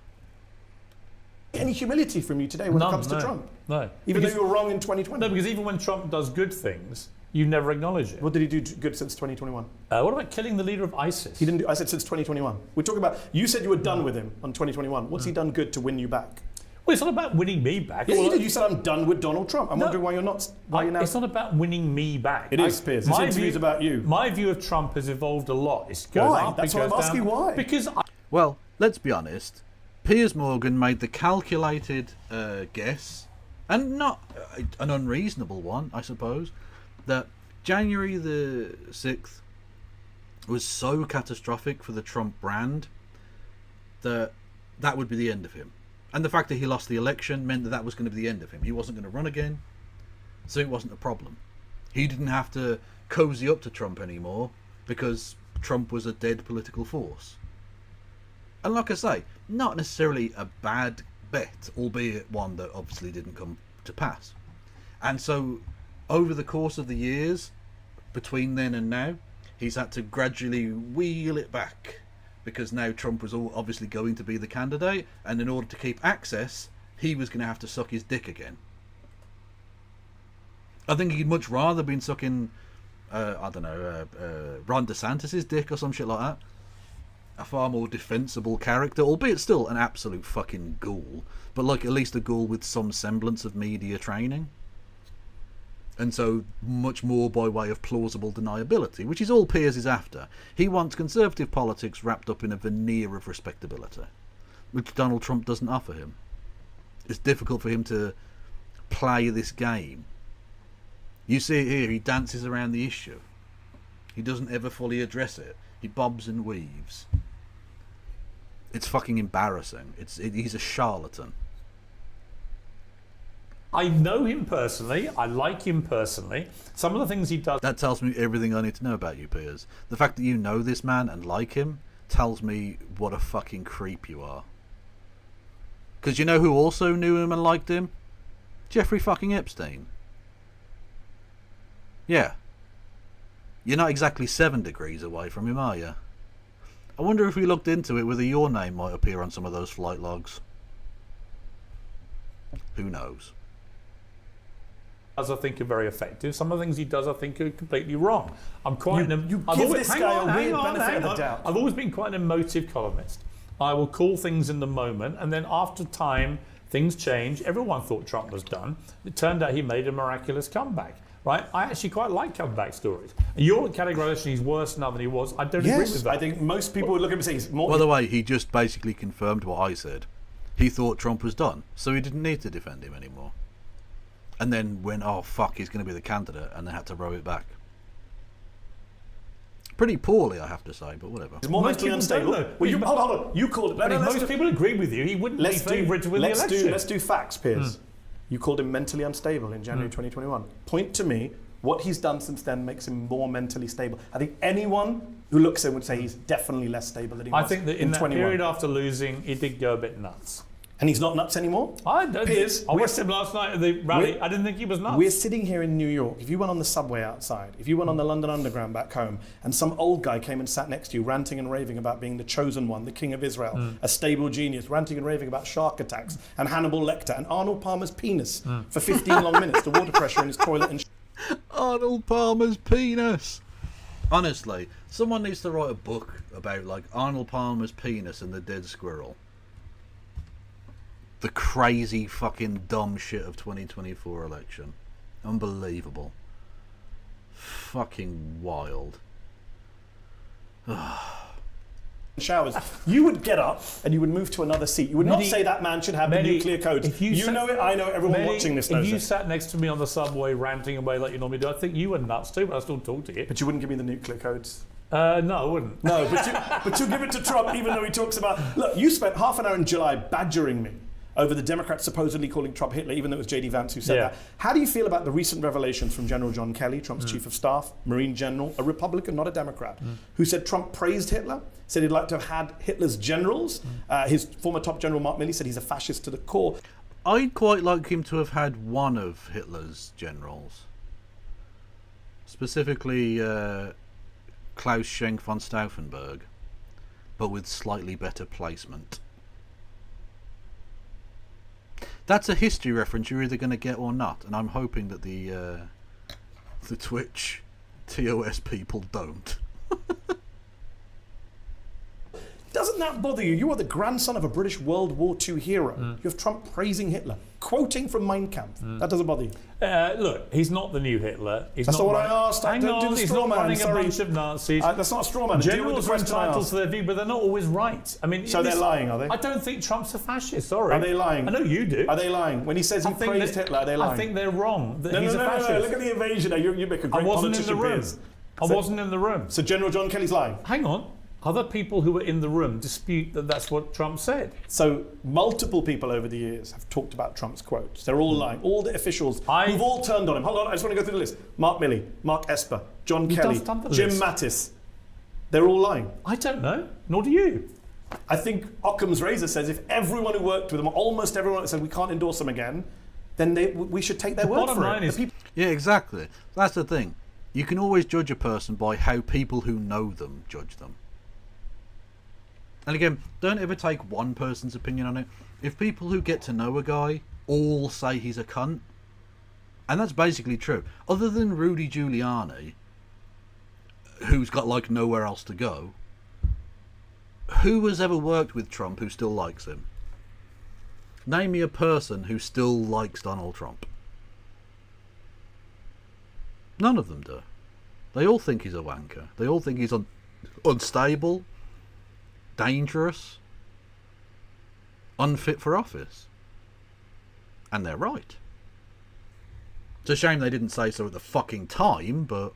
Any humility from you today when it comes to Trump? No. Even though you were wrong in 2020? No, because even when Trump does good things, you never acknowledge it. What did he do good since 2021? What about killing the leader of ISIS? He didn't do... I said since 2021. We're talking about... You said you were done with him on 2021. What's he done good to win you back? Well, it's not about winning me back. Yeah, you did. You said I'm done with Donald Trump. I'm wondering why you're not... It's not about winning me back. It is, Piers. This interview's about you. My view of Trump has evolved a lot. It goes why? up, That's it what goes I'm down. asking why. Because... Well, let's be honest. Piers Morgan made the calculated guess, and not an unreasonable one, I suppose, that January the 6th was so catastrophic for the Trump brand that that would be the end of him. And the fact that he lost the election meant that that was going to be the end of him. He wasn't going to run again, so it wasn't a problem. He didn't have to cozy up to Trump anymore because Trump was a dead political force. And like I say, not necessarily a bad bet, albeit one that obviously didn't come to pass. And so, over the course of the years, between then and now, he's had to gradually wheel it back. Because now Trump was obviously going to be the candidate, and in order to keep access, he was going to have to suck his dick again. I think he'd much rather been sucking, Ron DeSantis' dick or some shit like that. A far more defensible character, albeit still an absolute fucking ghoul, but like at least a ghoul with some semblance of media training. And so much more by way of plausible deniability, which is all Piers is after. He wants conservative politics wrapped up in a veneer of respectability, which Donald Trump doesn't offer him. It's difficult for him to play this game. You see it here, he dances around the issue. He doesn't ever fully address it. He bobs and weaves. It's fucking embarrassing. He's a charlatan. I know him personally. I like him personally. Some of the things he does... That tells me everything I need to know about you, Piers. The fact that you know this man and like him tells me what a fucking creep you are. Because you know who also knew him and liked him? Jeffrey fucking Epstein. Yeah. You're not exactly 7 degrees away from him, are you? I wonder if we looked into it whether your name might appear on some of those flight logs. Who knows? I think are very effective. Some of the things he does I think are completely wrong. I'm quite You give this guy a weird benefit of the doubt. I've always been quite an emotive columnist. I will call things in the moment, and then after time things change. Everyone thought Trump was done. It turned out he made a miraculous comeback. Right? I actually quite like comeback stories. And you're categorizing he's worse now than he was. I don't agree with that. I think most people would look at him and say he's more... By the way, he just basically confirmed what I said. He thought Trump was done, so he didn't need to defend him anymore. And then went, oh fuck, he's going to be the candidate, and then had to row it back. Pretty poorly, I have to say, but whatever. He's more mentally unstable. Well, hold on. You called it. Most people agree with you. He wouldn't be favourite to win the election. Let's do facts, Piers. You called him mentally unstable in January 2021. Point to me what he's done since then makes him more mentally stable. I think anyone who looks at him would say he's definitely less stable than he was. I think that in that period after losing, he did go a bit nuts. And he's not nuts anymore? I don't think. I watched him last night at the rally. I didn't think he was nuts. We're sitting here in New York. If you went on the subway outside, if you went on the London Underground back home, and some old guy came and sat next to you, ranting and raving about being the chosen one, the king of Israel, a stable genius, ranting and raving about shark attacks, and Hannibal Lecter, and Arnold Palmer's penis for 15 long minutes, the water pressure in his toilet and... Arnold Palmer's penis! Honestly, someone needs to write a book about, like, Arnold Palmer's penis and the dead squirrel. The crazy fucking dumb shit of 2024 election. Unbelievable. Fucking wild. Showers. You would get up and you would move to another seat. You would not say that man should have the nuclear codes. If you know it, I know it, everyone watching this knows If you it. sat next to me on the subway ranting away like you normally do, I think you were nuts too, but I still talk to you. But you wouldn't give me the nuclear codes? No, I wouldn't. No, but you give it to Trump even though he talks about... Look, you spent half an hour in July badgering me over the Democrats supposedly calling Trump Hitler, even though it was J.D. Vance who said that. How do you feel about the recent revelations from General John Kelly, Trump's chief of staff, Marine general, a Republican, not a Democrat, who said Trump praised Hitler, said he'd like to have had Hitler's generals. His former top general, Mark Milley, said he's a fascist to the core. I'd quite like him to have had one of Hitler's generals. Specifically, Klaus Schenk von Stauffenberg, but with slightly better placement. That's a history reference you're either going to get or not, and I'm hoping that the Twitch TOS people don't. Doesn't that bother you? You are the grandson of a British World War II hero. You have Trump praising Hitler, quoting from Mein Kampf. That doesn't bother you? Look, he's not the new Hitler. He's that's not not what I asked. Hang on, do the he's straw not man. running Sorry. a bunch of Nazis. That's not a straw man. Generals are entitled to their view, but they're not always right. I mean, so they're lying, are they? I don't think Trump's a fascist. Sorry. Are they lying? I know you do. Are they lying? When he says he praised Hitler, are they lying? I think they're wrong. That No, he's a fascist. Look at the invasion. You make a great I wasn't politician. in the room. Piers. I wasn't in the room. So General John Kelly's lying? Hang on. Other people who were in the room dispute that that's what Trump said. So multiple people over the years have talked about Trump's quotes. They're all lying. All the officials who've all turned on him. Hold on, I just want to go through the list. Mark Milley, Mark Esper, John Kelly, Jim Mattis. They're all lying. I don't know. Nor do you. I think Occam's razor says if everyone who worked with him, almost everyone, said we can't endorse him again, then we should take their word for it. Yeah, exactly. That's the thing. You can always judge a person by how people who know them judge them. And again, don't ever take one person's opinion on it. If people who get to know a guy all say he's a cunt, and that's basically true, other than Rudy Giuliani, who's got like nowhere else to go, who has ever worked with Trump who still likes him? Name me a person who still likes Donald Trump. None of them do. They all think he's a wanker. They all think he's unstable, dangerous, unfit for office. And they're right. It's a shame they didn't say so at the fucking time, but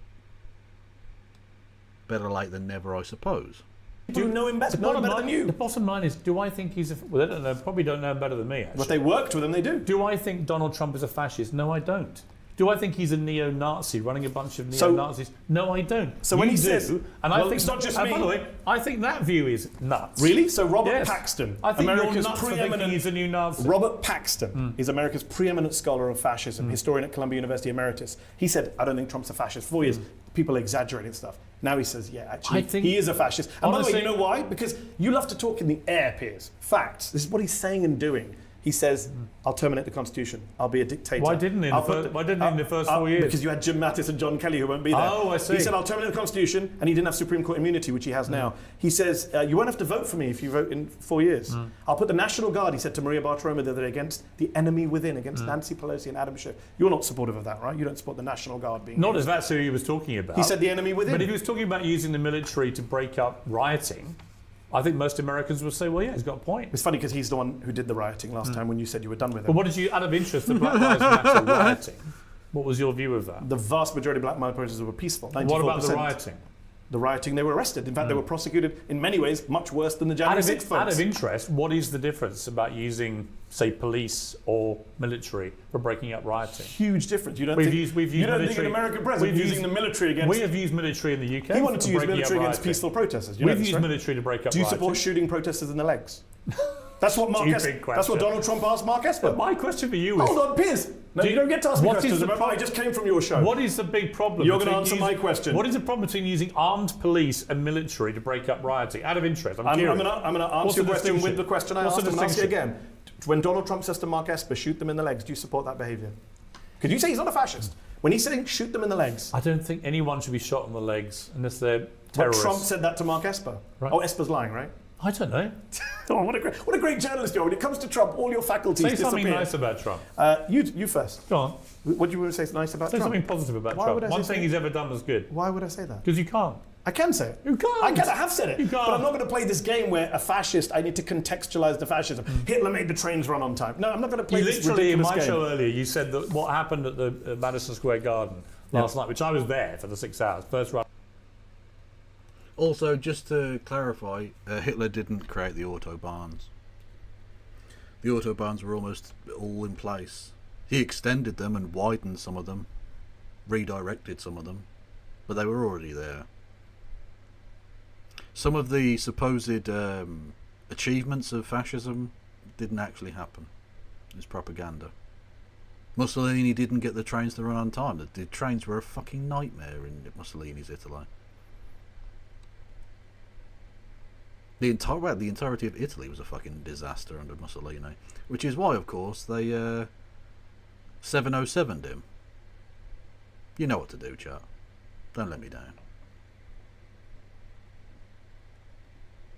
better late than never, I suppose. Do you know him better? Know him better than you. The bottom line is, do I think he's a... Well, they don't know, probably don't know him better than me, actually. But if they worked with him, they do. Do I think Donald Trump is a fascist? No, I don't. Do I think he's a neo-Nazi running a bunch of neo-Nazis? No, I don't. So when he says... and well, I think it's not just me. By the way, I think that view is nuts. Really? So Robert Paxton, I think America's you're nuts for thinking he's a new Nazi. Robert Paxton is America's preeminent scholar of fascism, historian at Columbia University Emeritus. He said, I don't think Trump's a fascist. For 4 years, people exaggerating stuff. Now he says, yeah, actually, he is a fascist. And by the way, you know why? Because you love to talk in the air, Piers. Facts. This is what he's saying and doing. He says, I'll terminate the Constitution. I'll be a dictator. Why didn't he in the first 4 years? Because you had Jim Mattis and John Kelly who won't be there. Oh, I see. He said, I'll terminate the Constitution, and he didn't have Supreme Court immunity, which he has now. He says, you won't have to vote for me if you vote in 4 years. I'll put the National Guard, he said to Maria Bartiromo the other day, against the enemy within, against Nancy Pelosi and Adam Schiff. You're not supportive of that, right? You don't support the National Guard being Not as that's who he was talking about. He said the enemy within. But if he was talking about using the military to break up rioting, I think most Americans would say, well, yeah, he's got a point. It's funny because he's the one who did the rioting last time when you said you were done with it. But what did you, out of interest, the Black Lives Matter rioting, what was your view of that? The vast majority of Black Lives protesters were peaceful. 94%. What about the rioting? The rioting, they were arrested. In fact, they were prosecuted in many ways much worse than the January 6th folks. Out of interest, what is the difference about using, say, police or military for breaking up rioting? Huge difference. You don't think an American president using the military against... We have used military in the UK. He wanted to use military against peaceful protesters. We've used military to break up rioting. Do you rioting. support shooting protesters in the legs? That's what that's what Donald Trump asked Mark Esper. But my question for you is... Hold on, Piers. No, you don't get to ask me questions. I just came from your show. What is the big problem? You're going to answer my question. What is the problem between using armed police and military to break up rioting? Out of interest, I'm curious. I'm going to answer your question with the question I asked and ask it again. When Donald Trump says to Mark Esper, shoot them in the legs, do you support that behaviour? Because you say he's not a fascist. When he's saying shoot them in the legs. I don't think anyone should be shot in the legs unless they're terrorists. But Trump said that to Mark Esper. Right. Oh, Esper's lying, right? I don't know. Oh, what a great journalist you are. When it comes to Trump, all your faculties Say disappear. something nice about Trump. You first. Go on. What do you want to say nice about Trump? Say something positive about Trump. One thing he's ever done was good. Why would I say that? Because you can't. I can say it. You can't. I have said it. You can't. But I'm not going to play this game where a fascist, I need to contextualize the fascism. Hitler made the trains run on time. No, I'm not going to play this ridiculous game. In my show earlier, you said that what happened at the Madison Square Garden last night, which I was there for the 6 hours, first run. Also, just to clarify, Hitler didn't create the autobahns. The autobahns were almost all in place. He extended them and widened some of them, redirected some of them, but they were already there. Some of the supposed achievements of fascism didn't actually happen. It's propaganda. Mussolini didn't get the trains to run on time. The trains were a fucking nightmare in Mussolini's Italy. The entirety of Italy was a fucking disaster under Mussolini, which is why, of course, they 707'd him. You know what to do, chat. Don't let me down.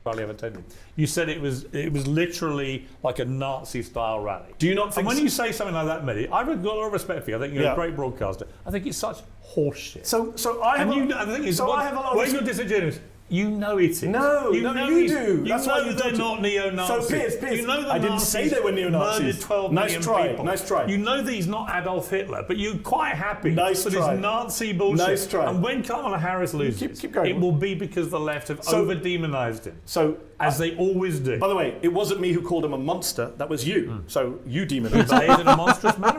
Rally I've attended. You said it was literally like a Nazi-style rally. Do you not think? And when you say something like that, Mehdi, I've got a lot of respect for you. I think you're a great broadcaster. I think it's such horseshit. So I have. I have a lot. Where you're disingenuous. You know it is. No, you do. That's why they're not neo-Nazis. So Piers, you know I didn't say they were neo-Nazis. Murdered 12 million people. Nice try. You know that he's not Adolf Hitler, but you're quite happy for this Nazi bullshit. Nice try. And when Kamala Harris loses, keep going. It will be because the left have over-demonized him. So, as they always do. By the way, it wasn't me who called him a monster. That was you. So you demonized him. in a monstrous manner.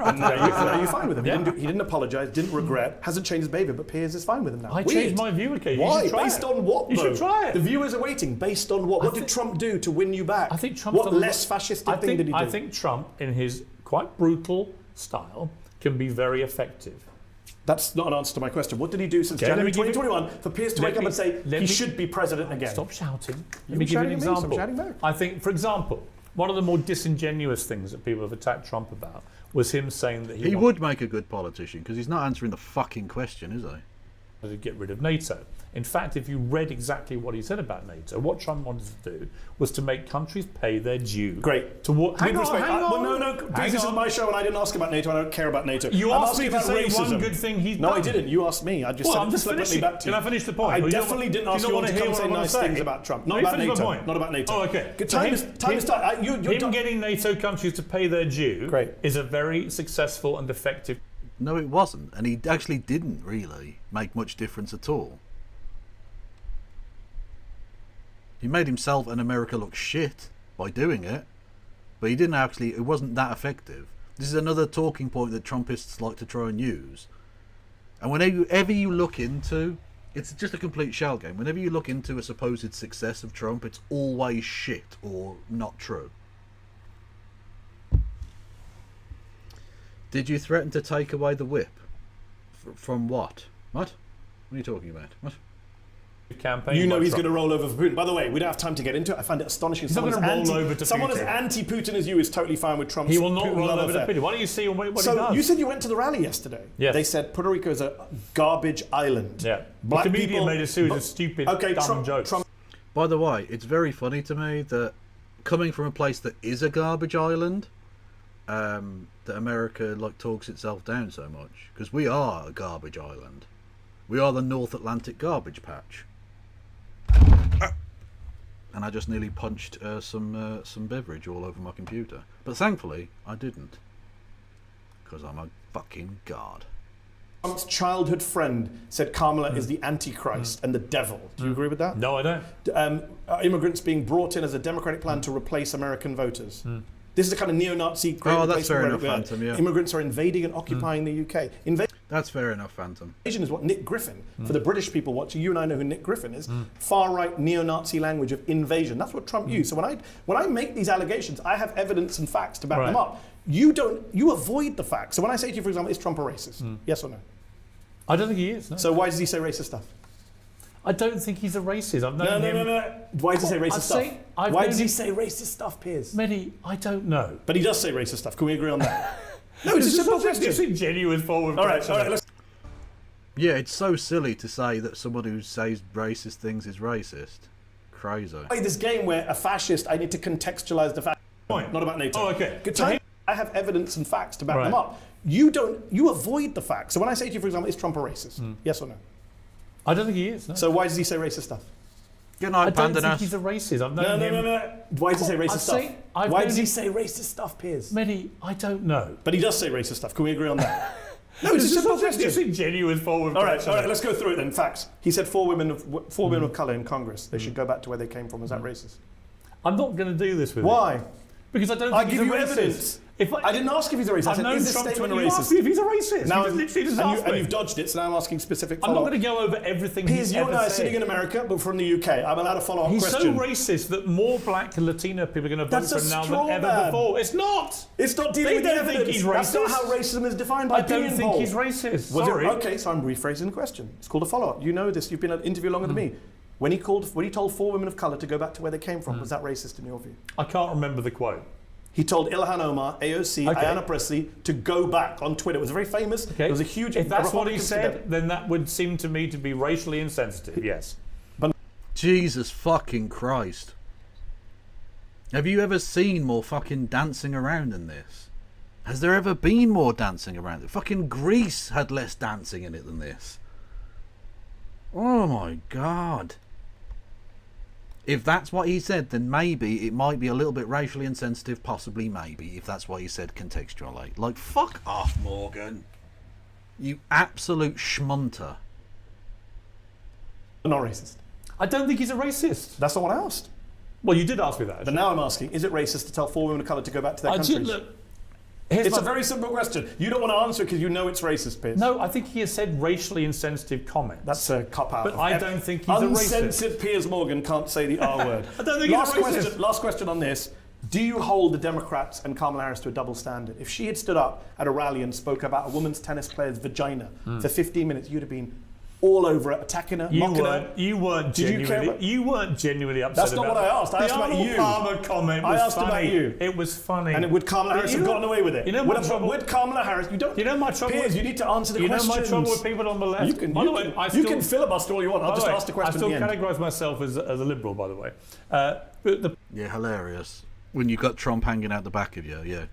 You're fine with him. Yeah. He didn't apologise, didn't regret, hasn't changed his behaviour, but Piers is fine with him now. I changed my view occasionally. Why? Based on what, though? You should try it. The viewers are waiting. Based on what? What did Trump do to win you back? I think Trump. What less fascistic thing did he do? I think Trump, in his quite brutal style can be very effective. That's not an answer to my question. What did he do since January 2021 for Piers to wake up and say he should be president again? Stop shouting. Let me give you an example. I'm shouting back. I think, for example, one of the more disingenuous things that people have attacked Trump about was him saying that he would make a good politician because he's not answering the fucking question, is he? To get rid of NATO. In fact, if you read exactly what he said about NATO, what Trump wanted to do was to make countries pay their due. Great. To what? Hang on. Well, no. This is my show, and I didn't ask about NATO. I don't care about NATO. You I'm asked me to say racism. one good thing he's done. No, I didn't. You asked me. I just said it flippantly back to you. Can I finish the point? I definitely didn't ask you to come and say nice things about Trump. Not about NATO. Not about NATO. Oh, okay. Time is done. Him getting NATO countries to pay their due is a very successful and effective. No, it wasn't, and he actually didn't really make much difference at all. He made himself and America look shit by doing it, but he didn't actually, it wasn't that effective. This is another talking point that Trumpists like to try and use. And whenever you look into, it's just a complete shell game. Whenever you look into a supposed success of Trump, it's always shit or not true. Did you threaten to take away the whip? From what? What? What are you talking about? What? Campaign you know he's going to roll over for Putin. By the way, we don't have time to get into it. I find it astonishing. Someone as anti-Putin as you is totally fine with Trump's. He will not roll over to affair. Putin. Why don't you see what he does? So you said you went to the rally yesterday. Yes. They said Puerto Rico is a garbage island. Yeah. Black the comedian people made a series of stupid, dumb jokes. By the way, it's very funny to me that coming from a place that is a garbage island, that America talks itself down so much, because we are a garbage island. We are the North Atlantic garbage patch. And I just nearly punched some beverage all over my computer, but thankfully I didn't, because I'm a fucking god. Trump's childhood friend said Kamala is the Antichrist and the devil. Do you agree with that? No, I don't. Immigrants being brought in as a democratic plan to replace American voters. This is the kind of neo-Nazi. That's fair enough, Phantom. Yeah. Immigrants are invading and occupying the UK. That's fair enough, Phantom. Invasion is what Nick Griffin, for the British people watching, you and I know who Nick Griffin is, far-right neo-Nazi language of invasion. That's what Trump used. So when I make these allegations, I have evidence and facts to back them up. You avoid the facts. So when I say to you, for example, is Trump a racist? Yes or no? I don't think he is. No. So why does he say racist stuff? I don't think he's a racist. I've known him. No. Why does he say racist stuff? Why does he say racist stuff, Piers? Many, I don't know. But he does say racist stuff. Can we agree on that? No, it's a simple question. It's a genuine form of all right, let's. Yeah, it's so silly to say that someone who says racist things is racist. Crazy. Play this game where a fascist, I need to contextualize the fact. Point. Not about NATO. Oh, okay. I have evidence and facts to back them up. You avoid the facts. So when I say to you, for example, is Trump a racist? Yes or no? I don't think he is. No. So why does he say racist stuff? Good night, I don't think he's a racist. I've known him. No. Why does he say racist stuff? Why does he say racist stuff, Piers? Many, I don't know. But he does say racist stuff. Can we agree on that? No, it's a simple question. It's a genuine form of all right, let's go through it then. Facts. He said four women of colour in Congress. They should go back to where they came from. Is that racist? I'm not going to do this with you. Why? Because I don't think he's a racist. Evidence. I didn't ask if he's a racist. I said, is this statement a racist? You asked me if he's a racist. Now, you literally just asked me. And you've dodged it, so now I'm asking specific follow-up. I'm not going to to go over everything he's you ever and I are said. sitting in America, but from the UK. I'm allowed a follow-up question. He's so racist that more black and Latino people are going to vote for him now than ever before. It's not. It's not dealing with the evidence. Think he's racist. That's not how racism is defined by opinion polls. I don't think he's racist. Sorry. Okay, so I'm rephrasing the question. It's called a follow-up. You know this. You've been at an interview longer than me. When he told four women of colour to go back to where they came from, was that racist in your view? I can't remember the quote. He told Ilhan Omar, AOC, Ayanna Pressley to go back on Twitter. It was very famous. Okay. It was a huge... If that's what he said, then that would seem to me to be racially insensitive, yes. But Jesus fucking Christ. Have you ever seen more fucking dancing around than this? Has there ever been more dancing around? Fucking Greece had less dancing in it than this. Oh my God. If that's what he said, then maybe it might be a little bit racially insensitive, possibly, maybe, if that's what he said contextually. Like, fuck off, Morgan. You absolute schmunter. Not racist. I don't think he's a racist. That's not what I asked. Well, you did ask me that. Actually. But now I'm asking, is it racist to tell four women of colour to go back to their countries? It's a very simple question. You don't want to answer it because you know it's racist, Piers. No, I think he has said racially insensitive comments. That's a cop-out. But I don't think he's a racist. Uncensored Piers Morgan can't say the R word. I don't think he's a racist. Last question on this. Do you hold the Democrats and Kamala Harris to a double standard? If she had stood up at a rally and spoke about a women's tennis player's vagina for 15 minutes, you'd have been all over it, attacking her, mocking her. You weren't genuinely upset. That's not what I asked. I asked about you. The Arnold Palmer comment was I asked funny. about you. It was funny. And would Kamala Harris have gotten away with it? You know my trouble. Would Kamala Harris? You don't. You know my trouble. Piers, you need to answer the questions. You know my trouble with people on the left. You can filibuster all you want. I'll just ask the question. I still at the end. categorise myself as a liberal, by the way. Yeah, hilarious. When you've got Trump hanging out the back of you, yeah,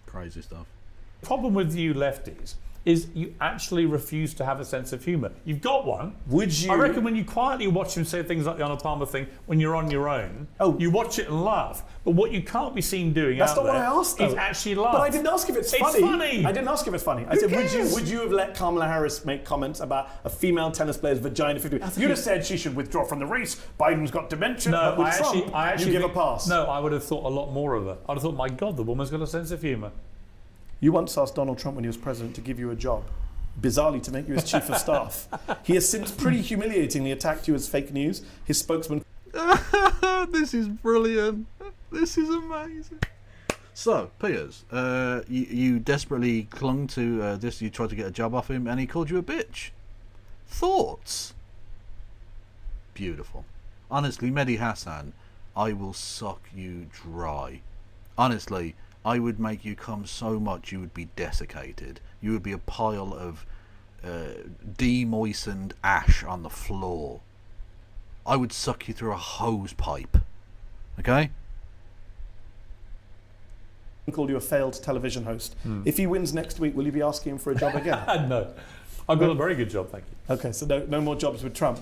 crazy stuff. The problem with you lefties is you actually refuse to have a sense of humour. You've got one. Would you? I reckon when you quietly watch him say things like the Arnold Palmer thing, when you're on your own, you watch it and laugh. But what you can't be seen doing That's not what I asked, though. is actually laugh. But I didn't ask if it's funny. It's funny. I didn't ask if it's funny. I said, would you have let Kamala Harris make comments about a female tennis player's vagina? You'd have said she should withdraw from the race. Biden's got dementia. No, but with I actually you give a pass. No, I would have thought a lot more of her. I'd have thought, my God, the woman's got a sense of humour. You once asked Donald Trump when he was president to give you a job, bizarrely to make you his chief of staff. He has since pretty humiliatingly attacked you as fake news. His spokesman... This is brilliant. This is amazing. So, Piers, you desperately clung to this. You tried to get a job off him, and he called you a bitch. Thoughts? Beautiful. Honestly, Mehdi Hassan, I will suck you dry. Honestly, I would make you come so much you would be desiccated. You would be a pile of demoistened ash on the floor. I would suck you through a hose pipe. Okay? Called you a failed television host. If he wins next week, will you be asking him for a job again? No. I've got a very good job, thank you. Okay, so no more jobs with Trump.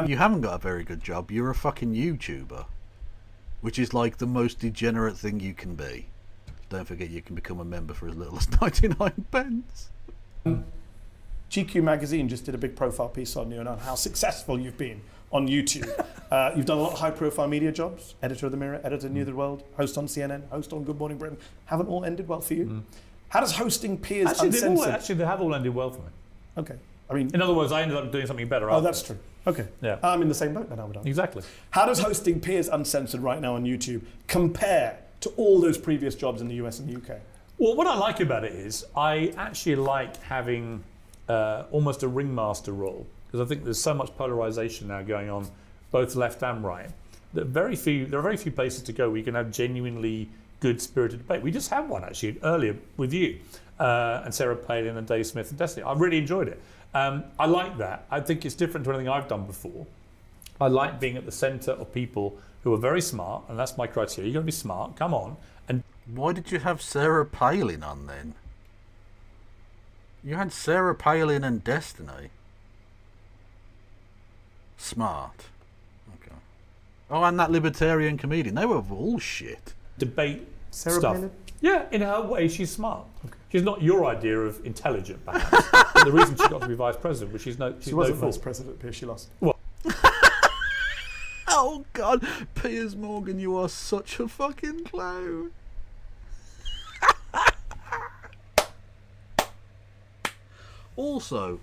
You haven't got a very good job. You're a fucking YouTuber, which is like the most degenerate thing you can be. Don't forget you can become a member for as little as 99 pence. GQ magazine just did a big profile piece on you and on how successful you've been on YouTube. You've done a lot of high-profile media jobs. Editor of the Mirror, editor of News of the World, host on CNN, host on Good Morning Britain. Haven't all ended well for you? How does hosting Piers Uncensored... They have all ended well for me. Okay. I mean, in other words, I ended up doing something better. Oh, that's true. Okay. Yeah. I'm in the same boat then, I would argue. Exactly. How does hosting Piers Uncensored right now on YouTube compare to all those previous jobs in the US and the UK? Well, what I like about it is I actually like having almost a ringmaster role, because I think there's so much polarization now going on, both left and right, that there are very few places to go where you can have genuinely good-spirited debate. We just had one actually earlier with you and Sarah Palin and Dave Smith and Destiny. I really enjoyed it. I like that. I think it's different to anything I've done before. I like being at the centre of people who are very smart, and that's my criteria. You've got to be smart, come on. And why did you have Sarah Palin on then? You had Sarah Palin and Destiny. Smart. Okay. Oh, and that libertarian comedian. They were all shit. Debate Sarah stuff. Palin? Yeah, in her way, she's smart. Okay. She's not your idea of intelligent, perhaps. But the reason she got to be vice president, which she wasn't vice president, Piers, she lost. Well, oh God, Piers Morgan, you are such a fucking clown. Also,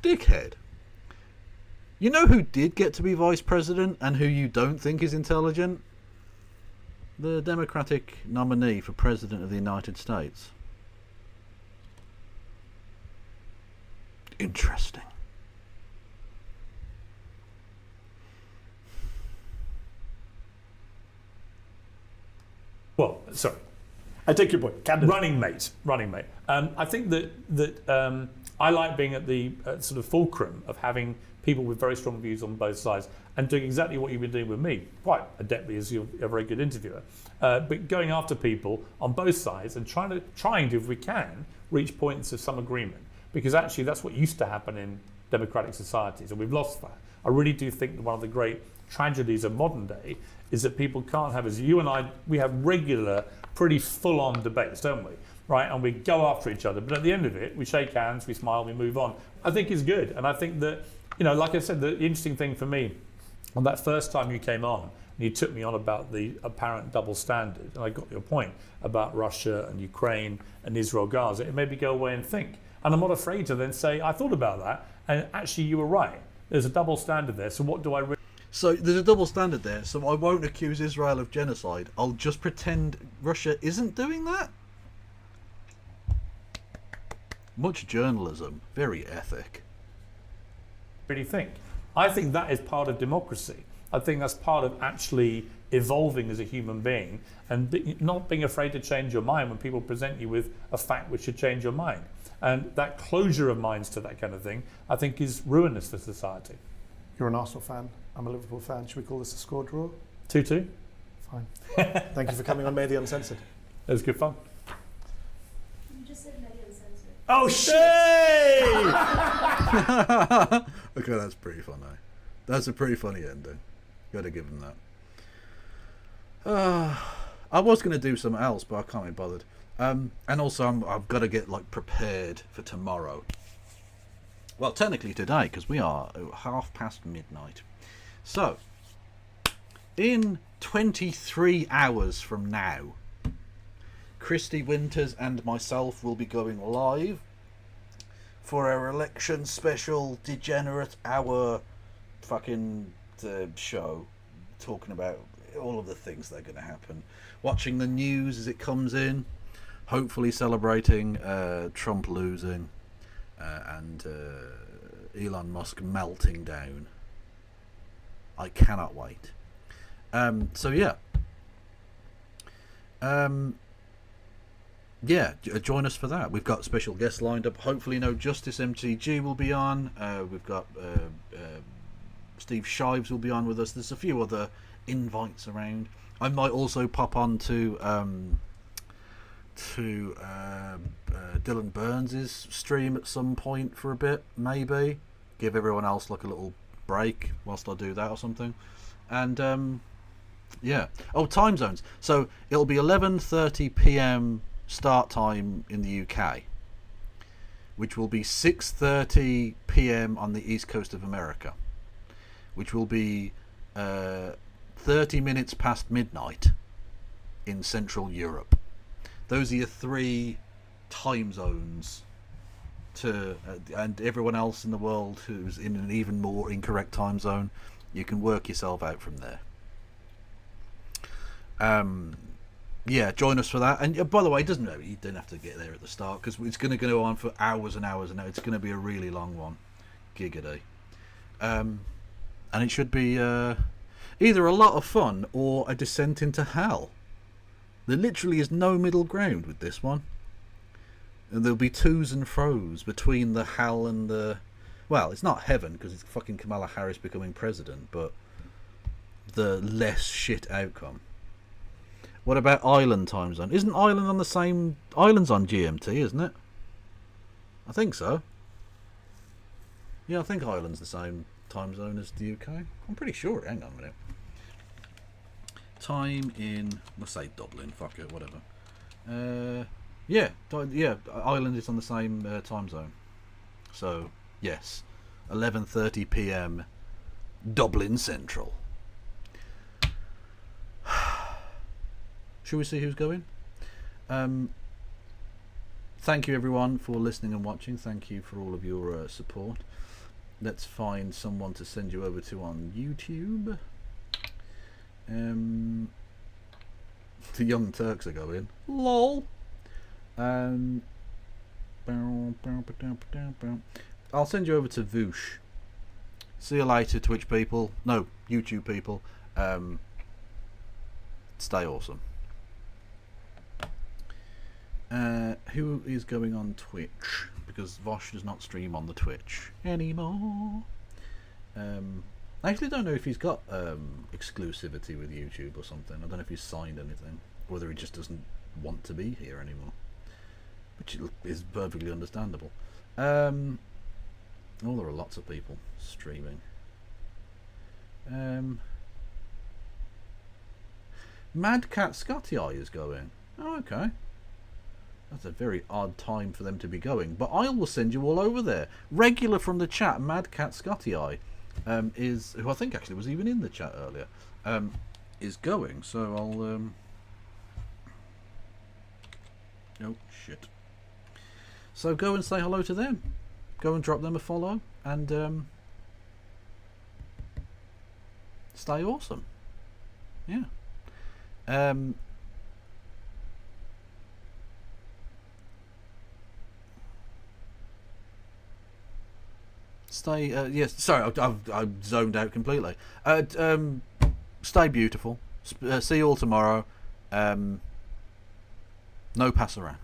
dickhead. You know who did get to be vice president and who you don't think is intelligent? The Democratic nominee for president of the United States. Interesting. Well, sorry. I take your point. Running mate. I think that I like being at the sort of fulcrum of having people with very strong views on both sides and doing exactly what you've been doing with me, quite adeptly, as you're a very good interviewer. But going after people on both sides and trying to, if we can, reach points of some agreement. Because actually that's what used to happen in democratic societies, and we've lost that. I really do think that one of the great tragedies of modern day is that people can't have, as you and I, we have regular, pretty full-on debates, don't we? Right, and we go after each other, but at the end of it, we shake hands, we smile, we move on. I think it's good, and I think that, you know, like I said, the interesting thing for me, on that first time you came on, and you took me on about the apparent double standard, and I got your point about Russia and Ukraine and Israel, Gaza, it made me go away and think. And I'm not afraid to then say, I thought about that, and actually you were right. There's a double standard there, so what do I really... So there's a double standard there. So I won't accuse Israel of genocide. I'll just pretend Russia isn't doing that. Much journalism, very ethic. What do you think? I think that is part of democracy. I think that's part of actually evolving as a human being and not being afraid to change your mind when people present you with a fact which should change your mind. And that closure of minds to that kind of thing, I think, is ruinous for society. You're an Arsenal fan. I'm a Liverpool fan. Should we call this a score draw? 2-2. Fine. Thank you for coming on May the Uncensored. It was good fun. You just said May the Uncensored. Oh, shit! Okay, that's pretty funny. That's a pretty funny ending. Gotta give him that. I was going to do something else, but I can't be bothered. And also, I've got to get like prepared for tomorrow. Well, technically today, because we are midnight. So, in 23 hours from now, Christy Winters and myself will be going live for our election special degenerate hour fucking show, talking about all of the things that are going to happen, watching the news as it comes in, hopefully celebrating Trump losing and Elon Musk melting down. I cannot wait. So yeah. Yeah, join us for that. We've got special guests lined up. Hopefully No Justice MTG will be on. We've got Steve Shives will be on with us. There's a few other invites around. I might also pop on to Dylan Burns' stream at some point for a bit, maybe. Give everyone else like a little break whilst I do that or something. And yeah. Oh, time zones. So it'll be 11:30 p.m. start time in the UK, which will be 6:30 p.m. on the east coast of America, which will be 30 minutes past midnight in Central Europe. Those are your three time zones to and everyone else in the world who's in an even more incorrect time zone, you can work yourself out from there. Yeah, join us for that. And by the way, you don't have to get there at the start, because it's going to go on for hours and hours and hours. It's going to be a really long one. Giggity. And it should be either a lot of fun or a descent into hell. There literally is no middle ground with this one. And there'll be twos and fro's between the hell and the... Well, it's not heaven, because it's fucking Kamala Harris becoming president, but the less shit outcome. What about Ireland time zone? Isn't Ireland on the same... Ireland's on GMT, isn't it? I think so. Yeah, I think Ireland's the same time zone as the UK. I'm pretty sure. Hang on a minute. Time in... Let's say Dublin. Fuck it, whatever. Yeah, Ireland is on the same time zone. So, yes. 11:30 p.m. Dublin Central. Shall we see who's going? Thank you everyone for listening and watching. Thank you for all of your support. Let's find someone to send you over to on YouTube. The Young Turks are going. LOL. I'll send you over to Voosh. See you later, Twitch people. No, YouTube people. Stay awesome. Who is going on Twitch? Because Vosh does not stream on the Twitch anymore. I actually don't know if he's got exclusivity with YouTube or something. I don't know if he's signed anything, or whether he just doesn't want to be here anymore, which is perfectly understandable. Oh, there are lots of people streaming. Mad Cat Scotty Eye is going. Oh, okay. That's a very odd time for them to be going, but I will send you all over there. Regular from the chat, Mad Cat Scotty Eye, is, who I think actually was even in the chat earlier, is going. So I'll oh shit. So go and say hello to them. Go and drop them a follow, and stay awesome. Yeah. Stay. Yes. Sorry, I've zoned out completely. Stay beautiful. See you all tomorrow. No pass around.